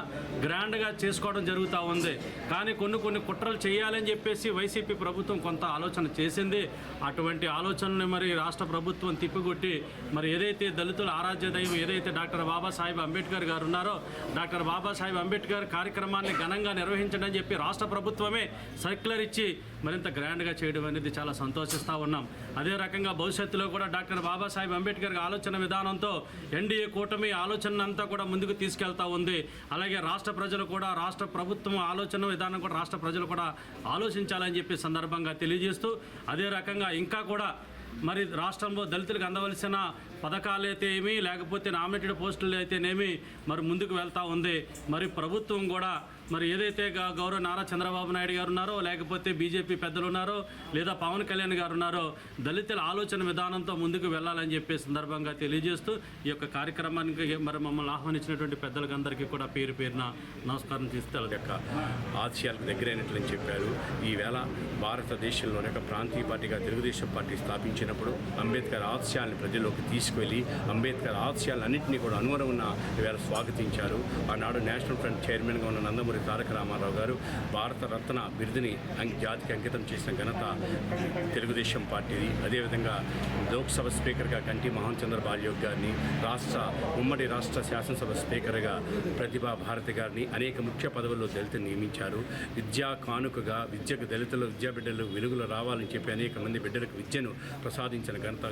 గ్రాండ్గా చేసుకోవడం జరుగుతూ ఉంది. కానీ కొన్ని కుట్రలు చేయాలని చెప్పేసి వైసీపీ ప్రభుత్వం కొంత ఆలోచన చేసింది. అటువంటి ఆలోచనని మరి రాష్ట్ర ప్రభుత్వం తిప్పికొట్టి మరి ఏదైతే దళితుల ఆరాధ్య దైవం ఏదైతే డాక్టర్ బాబాసాహెబ్ అంబేద్కర్ గారు ఉన్నారో, డాక్టర్ బాబాసాహెబ్ అంబేద్కర్ కార్యక్రమాన్ని ఘనంగా నిర్వహించడం అని చెప్పి రాష్ట్ర ప్రభుత్వమే సర్క్యులర్ ఇచ్చి మరింత గ్రాండ్గా చేయడం అనేది చాలా సంతోషిస్తూ ఉన్నాం. అదే రకంగా భవిష్యత్తులో కూడా డాక్టర్ బాబాసాహెబ్ అంబేద్కర్ ఆలోచన విధానంతో ఎన్డీఏ కూటమి ఆలోచన అంతా కూడా ముందుకు తీసుకెళ్తా ఉంది. అలాగే రాష్ట్ర ప్రజలు కూడా, రాష్ట్ర ప్రభుత్వం ఆలోచన విధానం కూడా రాష్ట్ర ప్రజలు కూడా ఆలోచించాలని చెప్పి సందర్భంగా తెలియజేస్తూ, అదే రకంగా ఇంకా కూడా మరి రాష్ట్రంలో దళితులకు అందవలసిన పథకాలు అయితే ఏమి, లేకపోతే నామినేటెడ్ పోస్టులు అయితేనేమి మరి ముందుకు వెళ్తూ ఉంది. మరి ప్రభుత్వం కూడా మరి ఏదైతే గౌరవ నారా చంద్రబాబు నాయుడు గారు ఉన్నారో, లేకపోతే బీజేపీ పెద్దలు ఉన్నారో, లేదా పవన్ కళ్యాణ్ గారు ఉన్నారో, దళితుల ఆలోచన విధానంతో ముందుకు వెళ్ళాలని చెప్పే సందర్భంగా తెలియజేస్తూ ఈ యొక్క కార్యక్రమానికి మరి మమ్మల్ని ఆహ్వానించినటువంటి పెద్దలకు అందరికీ కూడా పేరు పేరున నమస్కారం చేస్తే యొక్క ఆశయాలకు దగ్గరైనట్లని చెప్పారు. ఈవేళ భారతదేశంలోనే ఒక ప్రాంతీయ పార్టీగా తెలుగుదేశం పార్టీ స్థాపించినప్పుడు అంబేద్కర్ ఆశయాలను ప్రజల్లోకి తీసుకువెళ్ళి అంబేద్కర్ ఆశయాలన్నింటినీ కూడా అనుగుణంగా ఈవేళ స్వాగతించారు. ఆనాడు నేషనల్ ఫ్రంట్ చైర్మన్గా ఉన్న నందమూరి తారక రామారావు గారు భారత రత్న బిరుదుని జాతికి అంకితం చేసిన ఘనత తెలుగుదేశం పార్టీది. అదేవిధంగా లోక్సభ స్పీకర్గా గంటి మోహన్ చంద్ర బాలయోగి గారిని, ఉమ్మడి రాష్ట్ర శాసనసభ స్పీకర్గా ప్రతిభా భారతి గారిని అనేక ముఖ్య పదవుల్లో దళితులు నియమించారు. విద్యా కానుకగా విద్యకు దళితులు విద్యాబిడ్డలు వెలుగులు రావాలని చెప్పి అనేక మంది బిడ్డలకు విద్యను ప్రసాదించిన ఘనత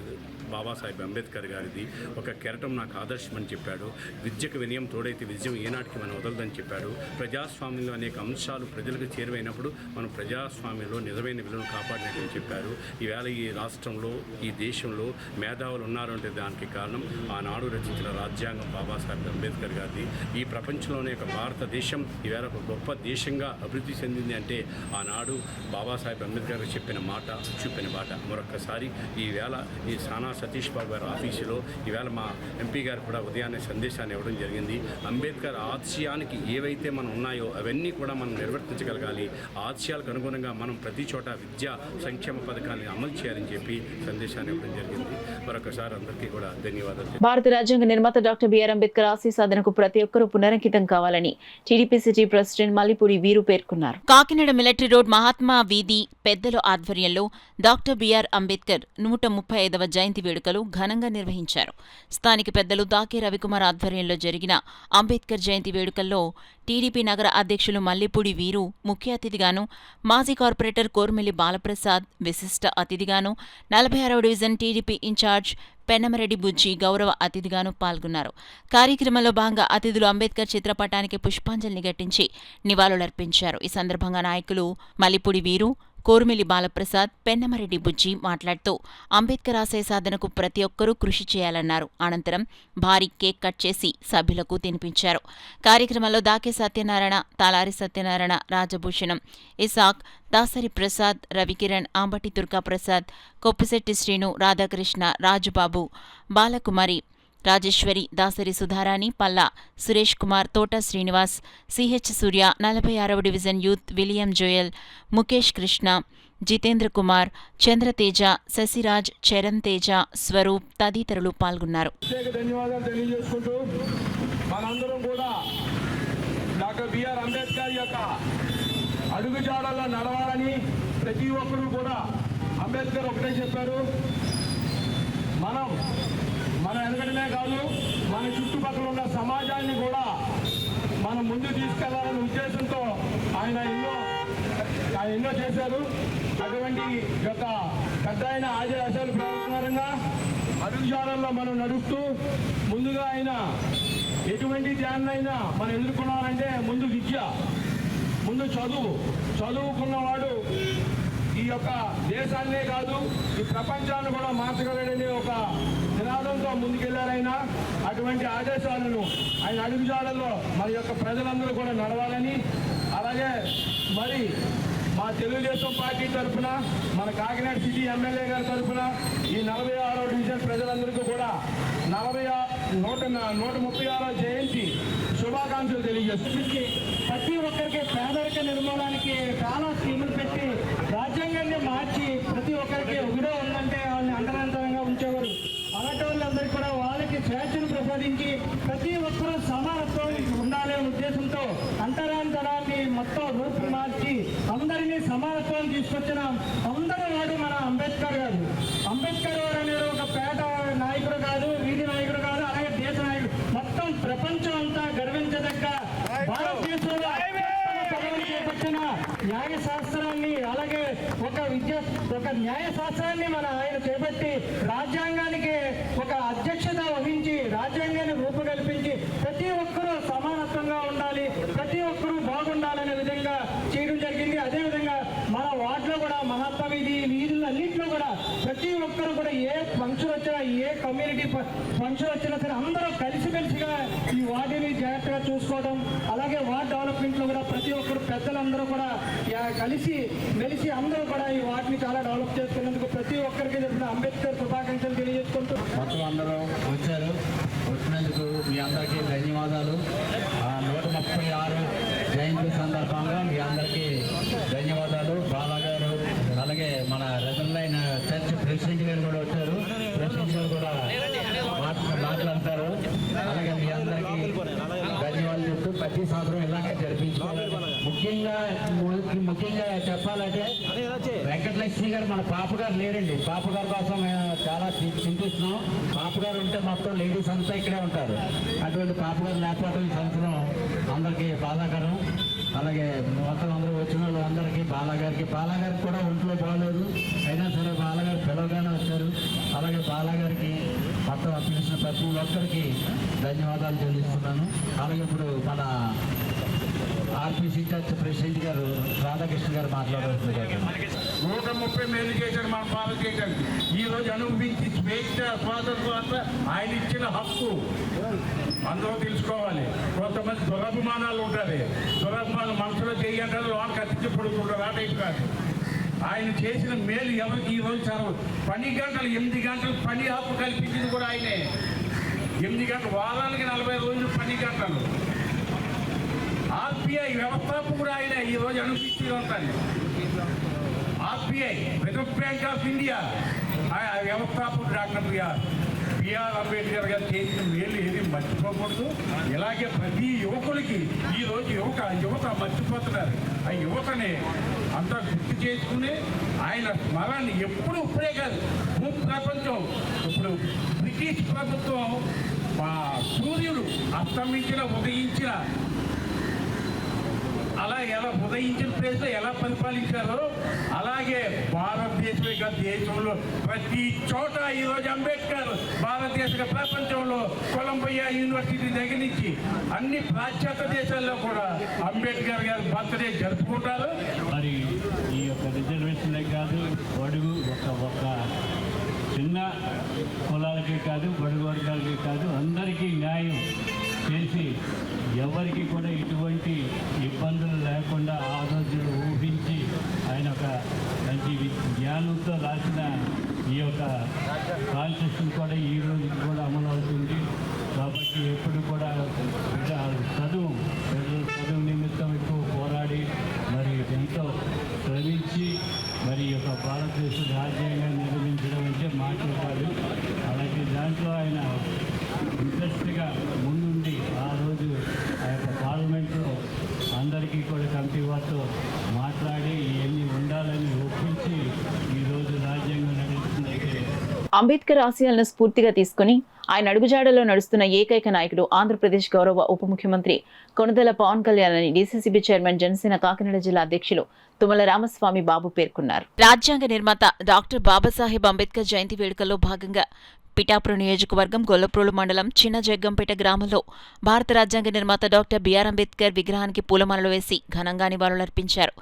బాబాసాహెబ్ అంబేద్కర్ గారిది. ఒక కెరటం నాకు ఆదర్శమని చెప్పాడు. విద్యకు వినయం తోడైతే విజయం ఏనాటికి మనం వదలదని చెప్పాడు. ప్రజాస్వామ్యంలో అనేక అంశాలు ప్రజలకు చేరువైనప్పుడు మనం ప్రజాస్వామ్యంలో నిజమైన విలువను కాపాడినట్టు చెప్పారు. ఈవేళ ఈ రాష్ట్రంలో, ఈ దేశంలో మేధావులు ఉన్నారంటే దానికి కారణం ఆనాడు రచించిన రాజ్యాంగం బాబాసాహెబ్ అంబేద్కర్ గారిది. ఈ ప్రపంచంలోనే ఒక భారతదేశం ఈవేళ ఒక గొప్ప దేశంగా అభివృద్ధి చెందింది అంటే ఆనాడు బాబాసాహెబ్ అంబేద్కర్ చెప్పిన మాట, చూపిన బాట. మరొక్కసారి ఈవేళ ఈ సానా సతీష్ బాబు గారి ఆఫీస్ దిశలో ఈవేళ మా ఎంపీ గారు కూడా ఉదయాన్నే సందేశాన్ని ఇవ్వడం జరిగింది. అంబేద్కర్ ఆశయానికి ఏవైతే మనం ఉన్నాయో అవన్నీ కూడా మనం నిర్వర్తించగలగాలి. ఆశయాలకు అనుగుణంగా మనం ప్రతి చోట విద్యా సంక్షేమ పథకాన్ని అమలు చేయాలని చెప్పి సందేశాన్ని ఇవ్వడం జరిగింది. మరొకసారి అందరికీ కూడా ధన్యవాదాలు. భారత రాజ్యాంగ నిర్మాత డాక్టర్ బిఆర్ అంబేద్కర్ ఆశయ సాధనకు ప్రతి ఒక్కరూ పునరంకితం కావాలని టీడీపీ సిటీ ప్రెసిడెంట్ మల్లిపూడి వీరు పేర్కొన్నారు. కాకినాడ మిలిటరీ రోడ్ మహాత్మా వీధి పెద్దల ఆధ్వర్యంలో డాక్టర్ బిఆర్ అంబేద్కర్ 135వ జయంతి వేడుకలు ఘనంగా నిర్వహించారు. స్థానిక పెద్దలు దాకే రవికుమార్ ఆధ్వర్యంలో జరిగిన అంబేద్కర్ జయంతి వేడుకల్లో టీడీపీ నగర అధ్యక్షులు మల్లిపూడి వీరు ముఖ్య అతిథిగాను, మాజీ కార్పొరేటర్ కోర్మిల్లి బాలప్రసాద్ విశిష్ట అతిథిగాను, 46వ డివిజన్ టీడీపీ ఇన్ఛార్జ్ పెన్నమరెడ్డి బుజ్జి గౌరవ అతిథిగాను పాల్గొన్నారు. కార్యక్రమంలో భాగంగా అతిథులు అంబేద్కర్ చిత్రపటానికి పుష్పాంజలి ఘటించి నివాళులర్పించారు. ఈ సందర్భంగా నాయకులు మల్లిపూడి వీరు, కోరుమిల్లి బాలప్రసాద్, పెన్నమరెడ్డి బుజ్జి మాట్లాడుతూ అంబేద్కర్ ఆశయ సాధనకు ప్రతి ఒక్కరూ కృషి చేయాలన్నారు. అనంతరం భారీ కేక్ కట్ చేసి సభ్యులకు తినిపించారు. కార్యక్రమంలో దాకే సత్యనారాయణ, తాలారి సత్యనారాయణ, రాజభూషణం, ఇసాక్, దాసరి ప్రసాద్, రవికిరణ్, ఆంబటి దుర్గాప్రసాద్, కొప్పిశెట్టి శ్రీను, రాధాకృష్ణ, రాజుబాబు, బాలకుమారి, రాజేశ్వరి, దాసరి సుధారాణి, పల్లా సురేష్ కుమార్, తోట శ్రీనివాస్, సిహెచ్ సూర్య, 46వ division youth William Joel, Mukesh Krishna, Jitendra Kumar, Chandrateja, Sasiraj, Charan Teja, Swaroop తదితరులు పాల్గొన్నారు. ధన్యవాదాలు తెలియజేసుకుంటూ మనందరం కూడా డాక్టర్ బిఆర్ అంబేద్కర్ యొక్క అడుగుజాడల్లో నడవాలని ప్రతి ఒక్కరూ కూడా అంబేద్కర్ ఒకటే చెప్పారు. మన వెనకడమే కాదు, మన చుట్టుపక్కల ఉన్న సమాజాన్ని కూడా మనం ముందు తీసుకెళ్లాలనే ఉద్దేశంతో ఆయన ఎన్నో చేశారు. అటువంటి యొక్క పెద్ద ఆయన ఆశయాలు ప్రకారంగా అడుగుజాడల్లో మనం నడుస్తూ ముందుగా ఆయన ఎటువంటి ధ్యానైనా మనం ఎదుర్కొనాలంటే ముందు విద్య, ముందు చదువుకున్నవాడు ఈ యొక్క దేశాన్నే కాదు ఈ ప్రపంచాన్ని కూడా మార్చగలడనే ఒక నినాదంతో ముందుకెళ్లారైనా. అటువంటి ఆదేశాలను ఆయన అడుగుజాడల్లో మన యొక్క ప్రజలందరూ కూడా నడవాలని, అలాగే మరి మా తెలుగుదేశం పార్టీ తరఫున, మన కాకినాడ సిటీ ఎమ్మెల్యే గారి తరఫున ఈ 46వ డివిజన్ ప్రజలందరికీ కూడా 136వ జయంతి శుభాకాంక్షలు తెలియజేస్తుంది. ప్రతి ఒక్కరికి పేదరిక నిర్మూలనానికి చాలా స్కీములు పెట్టి రాజ్యాంగాన్ని మార్చి ప్రతి ఒక్కరికి ఒకటో ఉందంటే వాళ్ళని అండరంతరంగా ఉంచేవారు. అలాంటి వాళ్ళందరికీ కూడా వాళ్ళకి స్వేచ్ఛను ప్రసాదించి ప్రతి ఒక్కరూ సమానత్వం ఉండాలనే ఉద్దేశంతో అంతరాంతరాన్ని మొత్తం రూపు మార్చి అందరినీ సమానత్వం తీసుకొచ్చిన అందరూ వాడు మన అంబేద్కర్ గారు. అంబేద్కర్ గారు అనేది ఒక పేద నాయకుడు కాదు, వీధి నాయకుడు కాదు, అలాగే దేశ నాయకుడు. మొత్తం ప్రపంచం అంతా గర్వించదగ్గ భారతదేశంలో చేపట్టిన న్యాయశాస్త్రాన్ని, అలాగే ఒక న్యాయశాస్త్రాన్ని ఆయన చేపట్టి రాజ్యాంగానికి ఒక అధ్యక్షత వహించి రాజ్యాంగాన్ని రూపకల్పించి ప్రతి ఒక్కరూ సమానత్వంగా ఉండాలి, ప్రతి ఒక్కరూ బాగుండాలనే విధంగా చేయడం జరిగింది. అదేవిధంగా మన వార్డులో కూడా మహాత్మా వీధులన్నింటిలో కూడా ప్రతి ఒక్కరు కూడా ఏ ఫంక్షన్ వచ్చినా, ఏ కమ్యూనిటీ ఫంక్షన్ వచ్చినా సరే అందరూ కలిసిమెలిసిగా ఈ వార్డుని జాగ్రత్తగా చూసుకోవడం, అలాగే వార్డ్ డెవలప్మెంట్ లో కూడా ప్రతి ఒక్కరు పెద్దలందరూ కూడా కలిసి మెలిసి అందరూ కూడా ఈ వార్డుని చాలా డెవలప్ చేసుకున్నందుకు ప్రతి ఒక్కరికి చెప్పిన అంబేద్కర్ శుభాకాంక్షలు తెలియజేసుకుంటూ మొత్తం అందరూ వచ్చారు. వచ్చినందుకు మీ అందరికీ ధన్యవాదాలు. 136 జయంతి సందర్భంగా మీ అందరికీ ధన్యవాదాలు. బాలా గారు, అలాగే మన రెజర్లైన్ చర్చ్ ప్రెసిడెంట్ గారు కూడా వచ్చారు. ప్రెసిడెంట్ గారు కూడా మాట్లాడతారు. అలాగే మీ అందరికీ ధన్యవాదాలు చెప్తూ ప్రతి సంవత్సరం ఇలాగే జరిపించుకోవాలి. ముఖ్యంగా చెప్పాలంటే వెంకటలక్ష్మి గారు మన పాపగారు లేరండి. పాపగారి కోసం చాలా చింతిస్తున్నాం. పాపగారు ఉంటే మొత్తం లేడీస్ అంతా ఇక్కడే ఉంటారు. అటువంటి పాపగారు లేకపోవడం ఈ సంవత్సరం అందరికీ బాధాకరం. అలాగే మొత్తం అందరూ వచ్చిన వాళ్ళు అందరికీ బాలాగారికి కూడా ఒంట్లో బాగలేదు, అయినా సరే బాలాగారు పిలవగానే వచ్చారు. అలాగే బాలాగారికి మొత్తం పిలిచిన ప్రతి ఒక్కరికి ధన్యవాదాలు చెల్లిస్తున్నాను. అలాగే ఇప్పుడు మన ఆర్పీసీ చర్చ్ ప్రెసిడెంట్ గారు రాధాకృష్ణ గారు మాట్లాడుతున్నారు. 130 మేలు చేశారు మన భారతదేశానికి. ఈ రోజు అనుభవించి స్వేచ్ఛ స్వాతంత్రం ఆయన ఇచ్చిన హక్కు అందరూ తెలుసుకోవాలి. కొంతమంది దురభిమానాలు ఉంటారు. దురభిమానం మనసులో చేయంటారు, వాళ్ళు కత్తించి పడుతుంటారు. ఆ టైప్ కాదు. ఆయన చేసిన మేలు ఎవరికి ఈరోజు చదవదు. 8 గంటలు పని హక్కు కల్పించింది కూడా ఆయనే. 8 గంటలు, వారానికి 40 రోజులు పని గంటలు. ఆర్బీఐ వ్యవస్థాపకుడు ఆయన ఈరోజు అనిపిస్తూ ఉంటాను. RBI reserve bank of India వ్యవస్థాపకుడు డాక్టర్ బిఆర్ అంబేద్కర్ గారు చేసిన మేలు ఏది మర్చిపోకూడదు. ఇలాగే ప్రతి యువకులకి ఈరోజు యువత మర్చిపోతున్నారు. ఆ యువతని అంతా గుర్తు చేసుకుని ఆయన స్మరణని ఎప్పుడు ఇప్పుడే కాదు, ప్రపంచం ఇప్పుడు బ్రిటిష్ ప్రభుత్వం సూర్యుడు అస్తమించిన ఉదయించిన అలా ఎలా ఉదయించిన ప్లేస్లో ఎలా పరిపాలించారో అలాగే భారతదేశ దేశంలో ప్రతి చోట ఈరోజు అంబేద్కర్ భారతదేశ ప్రపంచంలో కొలంబియా యూనివర్సిటీ దగ్గర నుంచి అన్ని పాశ్చాత్య దేశాల్లో కూడా అంబేద్కర్ గారి బర్త్డే జరుపుకుంటారు. మరి ఈ యొక్క రిజర్వేషన్లే కాదు, బడుగు ఒక చిన్న కులాలకే కాదు, బడుగు వర్గాలకే కాదు, అందరికీ న్యాయం చేసి ఎవరికి కూడా ఇటువంటి ఇబ్బందులు లేకుండా ఆ రోజులు ఊహించి ఆయన ఒక మంచి జ్ఞానంతో రాసిన ఈ యొక్క కాన్స్టిట్యూషన్ కూడా ఈ రోజు కూడా అమలు అవుతుంది. కాబట్టి ఎప్పుడు కూడా చదువు నిమిత్తం ఎక్కువ పోరాడి మరి ఎంతో శ్రమించి మరి ఈ యొక్క భారతదేశ రాజ్యాంగాన్ని నిర్మించడం అంటే మాట్లాడాలి. అలాగే దాంట్లో ఆయన ఇంట్రెస్ట్గా ముందుండి ఆ రోజు ఆ యొక్క పార్లమెంట్లో అందరికీ కూడా కమిటీ వారితో మాట్లాడి ఇవన్నీ ఉండాలని ఒప్పించి ఈరోజు రాజ్యాంగం నడుస్తుందంటే అంబేద్కర్ ఆశయాలను స్ఫూర్తిగా తీసుకుని ఆయన అడుగుజాడలో నడుస్తున్న ఏకైక నాయకుడు ఆంధ్రప్రదేశ్ గౌరవ ఉప ముఖ్యమంత్రి కొణిదెల పవన్ కళ్యాణ్ అని డీసీసీబీ చైర్మన్ జనసేన కాకినాడ జిల్లా అధ్యక్షులు తుమ్మల రామస్వామి బాబు పేర్కొన్నారు. రాజ్యాంగ నిర్మాత డాక్టర్ బాబాసాహెబ్ అంబేద్కర్ జయంతి వేడుకల్లో భాగంగా పిఠాపురం నియోజకవర్గం గొల్లప్రోలు మండలం చిన్న జగ్గంపేట గ్రామంలో భారత రాజ్యాంగ నిర్మాత డాక్టర్ బిఆర్ అంబేద్కర్ విగ్రహానికి పూలమాలలు వేసి ఘనంగా నివాళులర్పించారు.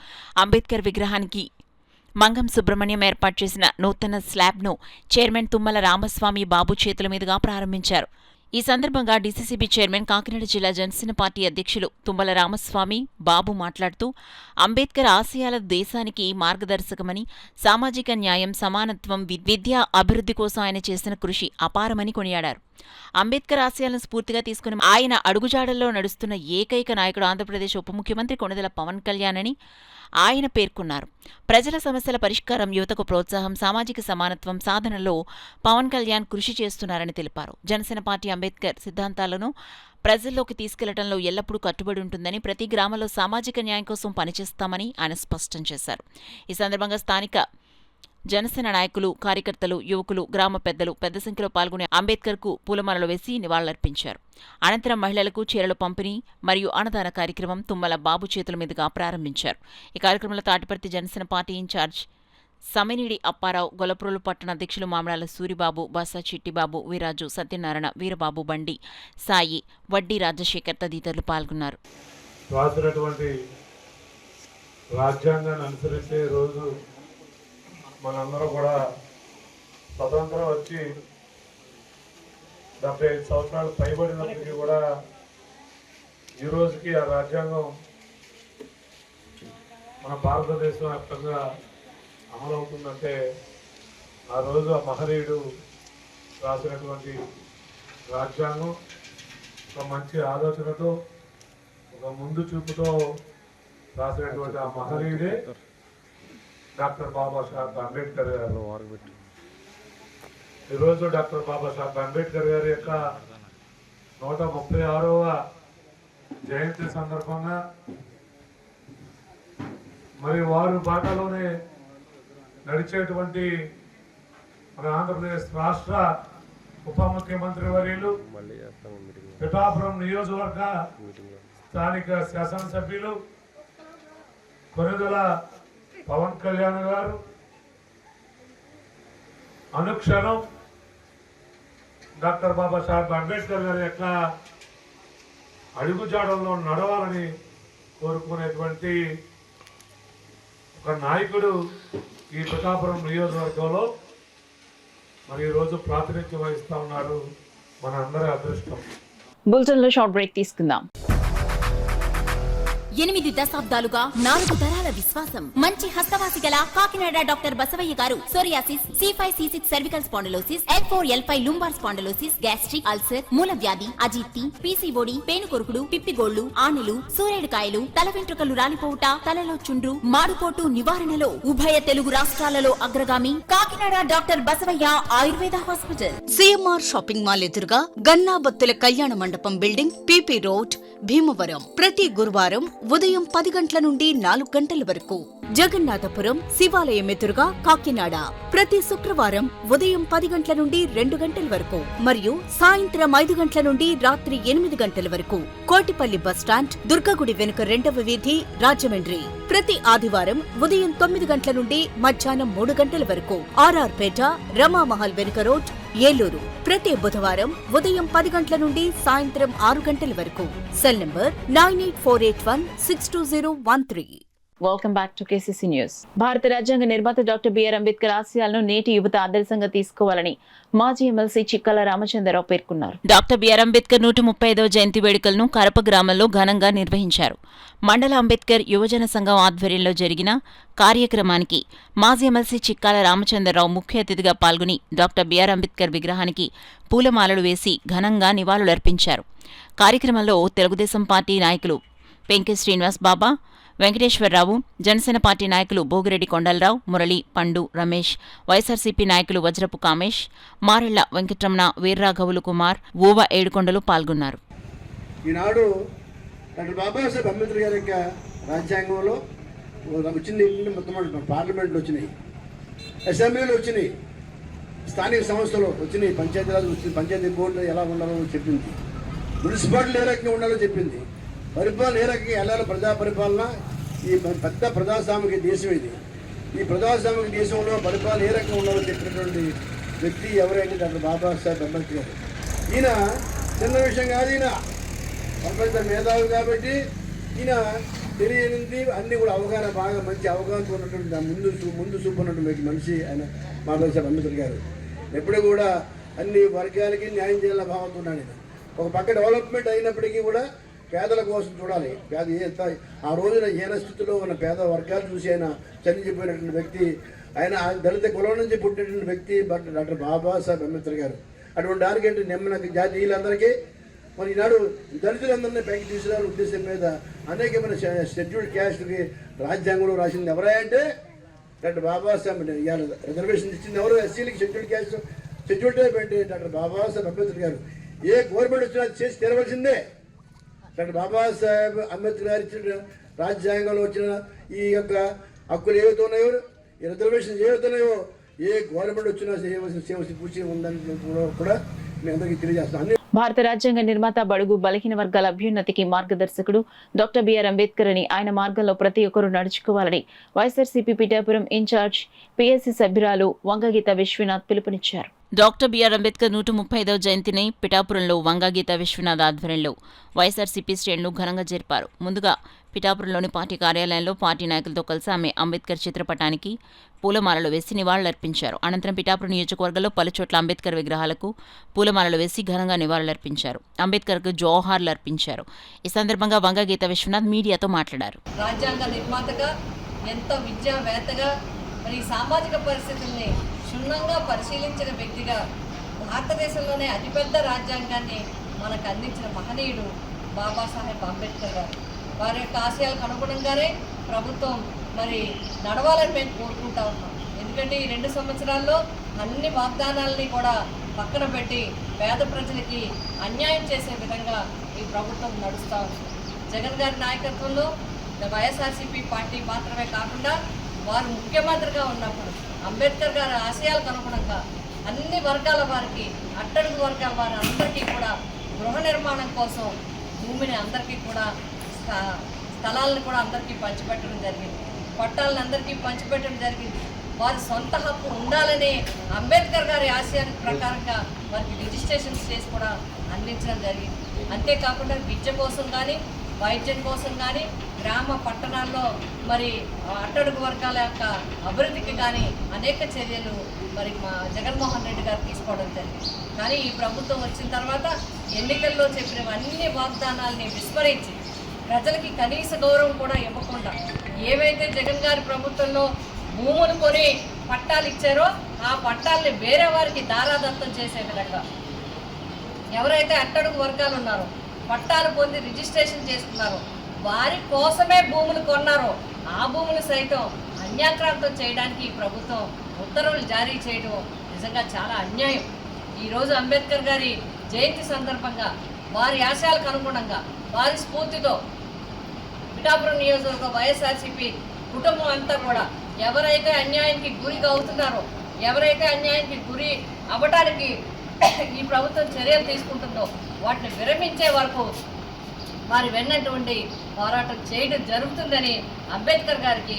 అంబేద్కర్ విగ్రహానికి మంగం సుబ్రహ్మణ్యం ఏర్పాటు చేసిన నూతన స్లాబ్ను చైర్మన్ తుమ్మల రామస్వామి బాబు చేతుల మీదుగా ప్రారంభించారు. ఈ సందర్భంగా డీసీసీబీ చైర్మన్ కాకినాడ జిల్లా జనసేన పార్టీ అధ్యక్షులు తుమ్మల రామస్వామి బాబు మాట్లాడుతూ అంబేద్కర్ ఆశయాల దేశానికి మార్గదర్శకమని, సామాజిక న్యాయం, సమానత్వం, విద్యా అభివృద్ధి కోసం ఆయన చేసిన కృషి అపారమని కొనియాడారు. అంబేద్కర్ ఆశయాలను స్ఫూర్తిగా తీసుకుని ఆయన అడుగుజాడల్లో నడుస్తున్న ఏకైక నాయకుడు ఆంధ్రప్రదేశ్ ఉప ముఖ్యమంత్రి కొణిదెల పవన్ కళ్యాణ్ అని ఆయన పేర్కొన్నారు. ప్రజల సమస్యల పరిష్కారం, యువతకు ప్రోత్సాహం, సామాజిక సమానత్వం సాధనలో పవన్ కళ్యాణ్ కృషి చేస్తున్నారని తెలిపారు. జనసేన పార్టీ అంబేద్కర్ సిద్ధాంతాలను ప్రజల్లోకి తీసుకెళ్లడంలో ఎల్లప్పుడూ కట్టుబడి ఉంటుందని, ప్రతి గ్రామంలో సామాజిక న్యాయం కోసం పనిచేస్తామని ఆయన స్పష్టం చేశారు. ఈ సందర్భంగా స్థానిక జనసేన నాయకులు, కార్యకర్తలు, యువకులు, గ్రామ పెద్దలు పెద్ద సంఖ్యలో పాల్గొనే అంబేద్కర్కు పూలమాలలు వేసి నివాళులర్పించారు. అనంతరం మహిళలకు చీరల పంపిణీ మరియు అన్నదాన కార్యక్రమం తుమ్మల బాబు చేతుల మీదుగా ప్రారంభించారు. ఈ కార్యక్రమంలో తాటిపర్తి జనసేన పార్టీ ఇన్ఛార్జ్ సమనిడి అప్పారావు, గొల్లప్రోలు పట్టణ అధ్యక్షులు మామిడాల సూరిబాబు, బాసా చిట్టిబాబు, వీరాజు, సత్యనారాయణ, వీరబాబు, బండి సాయి, వడ్డీ రాజశేఖర్ తదితరులు పాల్గొన్నారు. రాజ్యాంగాన్ని అనుసరించే రోజు మనందరూ కూడా స్వతంత్రం వచ్చి 75 సంవత్సరాలు పైబడినప్పటికీ కూడా ఈ రోజుకి ఆ రాజ్యాంగం మన భారతదేశం వ్యాప్తంగా అమలవుతుందంటే ఆ రోజు ఆ మహనీయుడు రాసినటువంటి రాజ్యాంగం ఒక మంచి ఆలోచనతో, ఒక ముందు చూపుతో రాసినటువంటి ఆ మహనీయుడే డాక్టర్ బాబాసాహెబ్ అంబేద్కర్ గారు. ఈరోజు డాక్టర్ బాబాసాహెబ్ అంబేద్కర్ గారి యొక్క 136వ జయంతి సందర్భంగా మరి వారు బాటలోనే నడిచేటువంటి మన ఆంధ్రప్రదేశ్ రాష్ట్ర ఉప ముఖ్యమంత్రి వర్యులు, పిఠాపురం నియోజకవర్గ స్థానిక శాసనసభ్యులు కొణిదెల పవన్ కళ్యాణ్ గారు అనుక్షణం డాక్టర్ బాబాసాహెబ్ అంబేద్కర్ గారి యొక్క అడుగుజాడల్లో నడవాలని కోరుకునేటువంటి ఒక నాయకుడు ఈ పిఠాపురం నియోజకవర్గంలో మరి ఈరోజు ప్రాతినిధ్యం వహిస్తూ ఉన్నారు. మన అందరి అదృష్టం. బులెటిన్లో షార్ట్ బ్రేక్ తీసుకుందాం. 8 దశాబ్దాలుగా 4 తరాల విశ్వాసం. మంచి హస్తవాసి గల కాకినాడ డాక్టర్ బసవయ్య గారు psoriasis, C5C6 cervical spondylosis, L4L5 lumbar spondylosis, gastric ulcer, మూలవ్యాధి, అజీర్తి, PCOD, పేనుకొరుకుడు, పిప్పిగోళ్లు, ఆనెలు, సూరేడుకాయలు, తల వెంట్రుకలు రాలిపోవుట, తలలో చుండ్రు, మాడుకోటు నివారణలో ఉభయ తెలుగు రాష్ట్రాలలో అగ్రగామి Kakinada doctor Basavayya Ayurveda hospital. CMR shopping mall ఎదురుగా గన్నాబత్తుల కళ్యాణ మండపం బిల్డింగ్, PP రోడ్, భీమవరం. ప్రతి గురువారం ఉదయం 10 గంటల నుండి 4 గంటల వరకు. జగన్నాథపురం శివాలయం ఎదురుగా కాకినాడ ప్రతి శుక్రవారం ఉదయం 10 గంటల నుండి 2 గంటల వరకు మరియు సాయంత్రం 5 గంటల నుండి రాత్రి 8 గంటల వరకు. కోటిపల్లి బస్టాండ్, దుర్గగుడి వెనుక 2వ వీధి, రాజమండ్రి. ప్రతి ఆదివారం ఉదయం 9 గంటల నుండి మధ్యాహ్నం 3 గంటల వరకు. RR పేట, రమామహల్ వెనుక రోడ్, ఏలూరు. ప్రతి బుధవారం ఉదయం 10 గంటల నుండి సాయంత్రం 6 గంటల వరకు. Cell number 9848162013. Welcome back to KCC news. భారత రాజ్యాంగ నిర్మాత డాక్టర్ బిఆర్ అంబేద్కర్ ఆశయాలను నేటి యువత ఆదర్శంగా తీసుకోవాలని మాజీ ఎమ్మెల్సీ చిక్కల రామచంద్రరావు పేర్కొన్నారు. డాక్టర్ బిఆర్ అంబేద్కర్ 135వ జయంతి వేడుకలను కరప గ్రామంలో ఘనంగా నిర్వహించారు. మండల అంబేద్కర్ యువజన సంఘం ఆధ్వర్యంలో జరిగిన కార్యక్రమానికి మాజీ ఎమ్మెల్సీ చిక్కాల రామచంద్రరావు ముఖ్య అతిథిగా పాల్గొని డాక్టర్ బిఆర్ అంబేద్కర్ విగ్రహానికి పూలమాలలు వేసి ఘనంగా నివాళులర్పించారు. కార్యక్రమంలో తెలుగుదేశం పార్టీ నాయకులు పెంకి శ్రీనివాస్ బాబా, వెంకటేశ్వరరావు, జనసేన పార్టీ నాయకులు భోగిరెడ్డి కొండలరావు, మురళి, పండు, రమేష్, వైఎస్ఆర్సీపీ నాయకులు వజ్రపు కామేష్, మారెళ్ల వెంకటరమణ, వీర్రాఘవులు కుమార్, ఊవ ఏడుకొండలు పాల్గొన్నారు. ఈనాడు డాక్టర్ బాబాసాహెబ్ అంబేద్కర్ గారి యొక్క రాజ్యాంగంలో వచ్చింది మొత్తం పార్లమెంట్లు వచ్చినాయి, అసెంబ్లీలు వచ్చినాయి, స్థానిక సంస్థలు వచ్చినాయి, పంచాయతీరాజ్ వచ్చింది, పంచాయతీ బోర్డులు ఎలా ఉండాలో చెప్పింది, మున్సిపాలిటీలు ఏ రకంగా ఉండాలో చెప్పింది, పరిపాలన ఏ రకంగా వెళ్ళాలో, ప్రజా పరిపాలన. ఈ పెద్ద ప్రజాస్వామిక దేశం ఇది. ఈ ప్రజాస్వామిక దేశంలో పరిపాలన ఏ రకంగా ఉండాలో చెప్పినటువంటి వ్యక్తి ఎవరైనా డాక్టర్ బాబాసాహెబ్ అంబేద్కర్ గారు. ఈయన చిన్న విషయం కాదు, ఈయన ప్రపంచ మేధావి కాబట్టి ఈయన తెలియనిది అన్నీ కూడా అవగాహన, బాగా మంచి అవగాహన ఉన్నటువంటి ముందు చూపు ఉన్నటువంటి మనిషి ఆయన బాబాసాహెబ్ అంబేద్కర్ గారు. ఎప్పుడు కూడా అన్ని వర్గాలకి న్యాయం చేయాలని భావంతో ఉన్నాడు ఆయన. ఒక పక్క డెవలప్మెంట్ అయినప్పటికీ కూడా పేదల కోసం చూడాలి. ఆ రోజున హీన స్థితిలో ఉన్న పేద వర్గాలు చూసి ఆయన చనిపోయినటువంటి వ్యక్తి. ఆయన దళిత కులం నుంచి పుట్టినటువంటి వ్యక్తి డాక్టర్ బాబాసాహెబ్ అంబేద్కర్ గారు. అటువంటి దానికంటే నిమ్మన జాతీయులందరికీ మరి ఈనాడు దళితులందరినీ పైకి తీసుకురావాలని ఉద్దేశం మీద అనేకమైన షెడ్యూల్డ్ క్యాస్ట్కి రాజ్యాంగంలో రాసింది ఎవరంటే డాక్టర్ బాబాసాహెబ్. ఇవాళ రిజర్వేషన్ ఇచ్చింది ఎవరు? ఎస్సీలకి షెడ్యూల్డ్ క్యాస్ట్, షెడ్యూల్డ్ టైప్ అంటే డాక్టర్ బాబాసాహెబ్ అంబేద్కర్ గారు. ఏ గవర్నమెంట్ వచ్చినా చేసి తెరవలసిందే. డాక్టర్ బాబాసాహెబ్ అంబేద్కర్ గారు ఇచ్చిన రాజ్యాంగంలో వచ్చిన ఈ యొక్క హక్కులు ఏవైతే ఉన్నాయో, ఈ రిజర్వేషన్స్ ఏవైతే ఉన్నాయో, ఏ గవర్నమెంట్ వచ్చినా చేయవలసిన పూర్తి ఉందని కూడా మీ అందరికీ తెలియజేస్తాను. భారత రాజ్యాంగ నిర్మాత, బడుగు బలహీన వర్గాల అభ్యున్నతికి మార్గదర్శకుడు డాక్టర్ బిఆర్ అంబేద్కర్ అని, ఆయన మార్గంలో ప్రతి ఒక్కరూ నడుచుకోవాలని వైఎస్ఆర్సీపీ పిఠాపురం ఇన్ఛార్జ్ PSC సభ్యురాలు వంగగీత విశ్వనాథ్ పిలుపునిచ్చారు. డాక్టర్ బిఆర్ అంబేద్కర్ 135వ జయంతిని పిఠాపురంలో వంగగీత విశ్వనాథ్ ఆధ్వర్యంలో వైఎస్ఆర్సీపీ శ్రేణులు ఘనంగా జరిపారు. ముందుగా పిఠాపురంలోని పార్టీ కార్యాలయంలో పార్టీ నాయకులతో కలిసి ఆమె అంబేద్కర్ చిత్రపటానికి పూలమాలలు వేసి నివాళులర్పించారు. అనంతరం పిఠాపురం నియోజకవర్గంలో పలుచోట్ల అంబేద్కర్ విగ్రహాలకు పూలమాలలు వేసి ఘనంగా నివాళులర్పించారు. అంబేద్కర్కు జోహార్లు అర్పించారు. ఈ సందర్భంగా వంగగీత విశ్వనాథ్ మీడియాతో మాట్లాడారు. రాజ్యాంగ నిర్మాతగా, ఎంతో విద్యావేత్తగా, మరి సామాజిక పరిస్థితుల్ని క్షుణ్ణంగా పరిశీలించిన వ్యక్తిగా, భారతదేశంలోనే అతిపెద్ద రాజ్యాంగాన్ని మనకు అందించిన మహనీయుడు బాబాసాహెబ్ అంబేద్కర్ గారు. వారి యొక్క ఆశయాలకు అనుగుణంగానే ప్రభుత్వం మరి నడవాలని మేము కోరుకుంటా ఉన్నాం. ఎందుకంటే ఈ 2 సంవత్సరాల్లో అన్ని వాగ్దానాలని కూడా పక్కన పెట్టి పేద ప్రజలకి అన్యాయం చేసే విధంగా ఈ ప్రభుత్వం నడుస్తూ ఉంది. జగన్ గారి నాయకత్వంలో వైఎస్ఆర్సీపీ పార్టీ మాత్రమే కాకుండా వారు ముఖ్యమంత్రిగా ఉన్నప్పుడు అంబేద్కర్ గారి ఆశయాలకు అనుగుణంగా అన్ని వర్గాల వారికి, అట్టడుగు వర్గాల వారి అందరికీ కూడా గృహ నిర్మాణం కోసం భూమిని అందరికీ కూడా స్థలాలను కూడా అందరికీ పంచిపెట్టడం జరిగింది. పట్టాలను అందరికీ పంచిపెట్టడం జరిగింది. వారి సొంత హక్కు ఉండాలని అంబేద్కర్ గారి ఆశయానికి ప్రకారంగా వారికి రిజిస్ట్రేషన్స్ చేసి కూడా అందించడం జరిగింది. అంతేకాకుండా విద్య కోసం కానీ, వైద్యం కోసం కానీ, గ్రామ పట్టణాల్లో మరి అట్టడుగు వర్గాల యొక్క అభివృద్ధికి కానీ అనేక చర్యలు మరి మా జగన్మోహన్ రెడ్డి గారు తీసుకోవడం జరిగింది. కానీ ఈ ప్రభుత్వం వచ్చిన తర్వాత ఎన్నికల్లో చెప్పినవన్నీ వాగ్దానాలని విస్మరించి ప్రజలకి కనీస గౌరవం కూడా ఇవ్వకుండా ఏవైతే జగన్ గారి ప్రభుత్వంలో భూములు కొని పట్టాలు ఇచ్చారో ఆ పట్టాలని వేరే వారికి దారాదత్తం చేసే విధంగా ఎవరైతే అట్టడుగు వర్గాలు ఉన్నారో పట్టాలు పొంది రిజిస్ట్రేషన్ చేసుకున్నారో వారి కోసమే భూములు కొన్నారో ఆ భూములు సైతం అన్యాక్రాంతం చేయడానికి ఈ ప్రభుత్వం ఉత్తర్వులు జారీ చేయడం నిజంగా చాలా అన్యాయం. ఈరోజు అంబేద్కర్ గారి జయంతి సందర్భంగా వారి ఆశయాలకు అనుగుణంగా వారి స్ఫూర్తితో పిఠాపురం నియోజకవర్గ వైఎస్ఆర్సీపీ కుటుంబం అంతా కూడా ఎవరైతే అన్యాయానికి గురిగా అవుతున్నారో ఎవరైతే అన్యాయానికి గురి అవ్వడానికి ఈ ప్రభుత్వం చర్యలు తీసుకుంటుందో వాటిని విరమించే వరకు వారి వెన్నటువంటి పోరాటం చేయడం జరుగుతుందని అంబేద్కర్ గారికి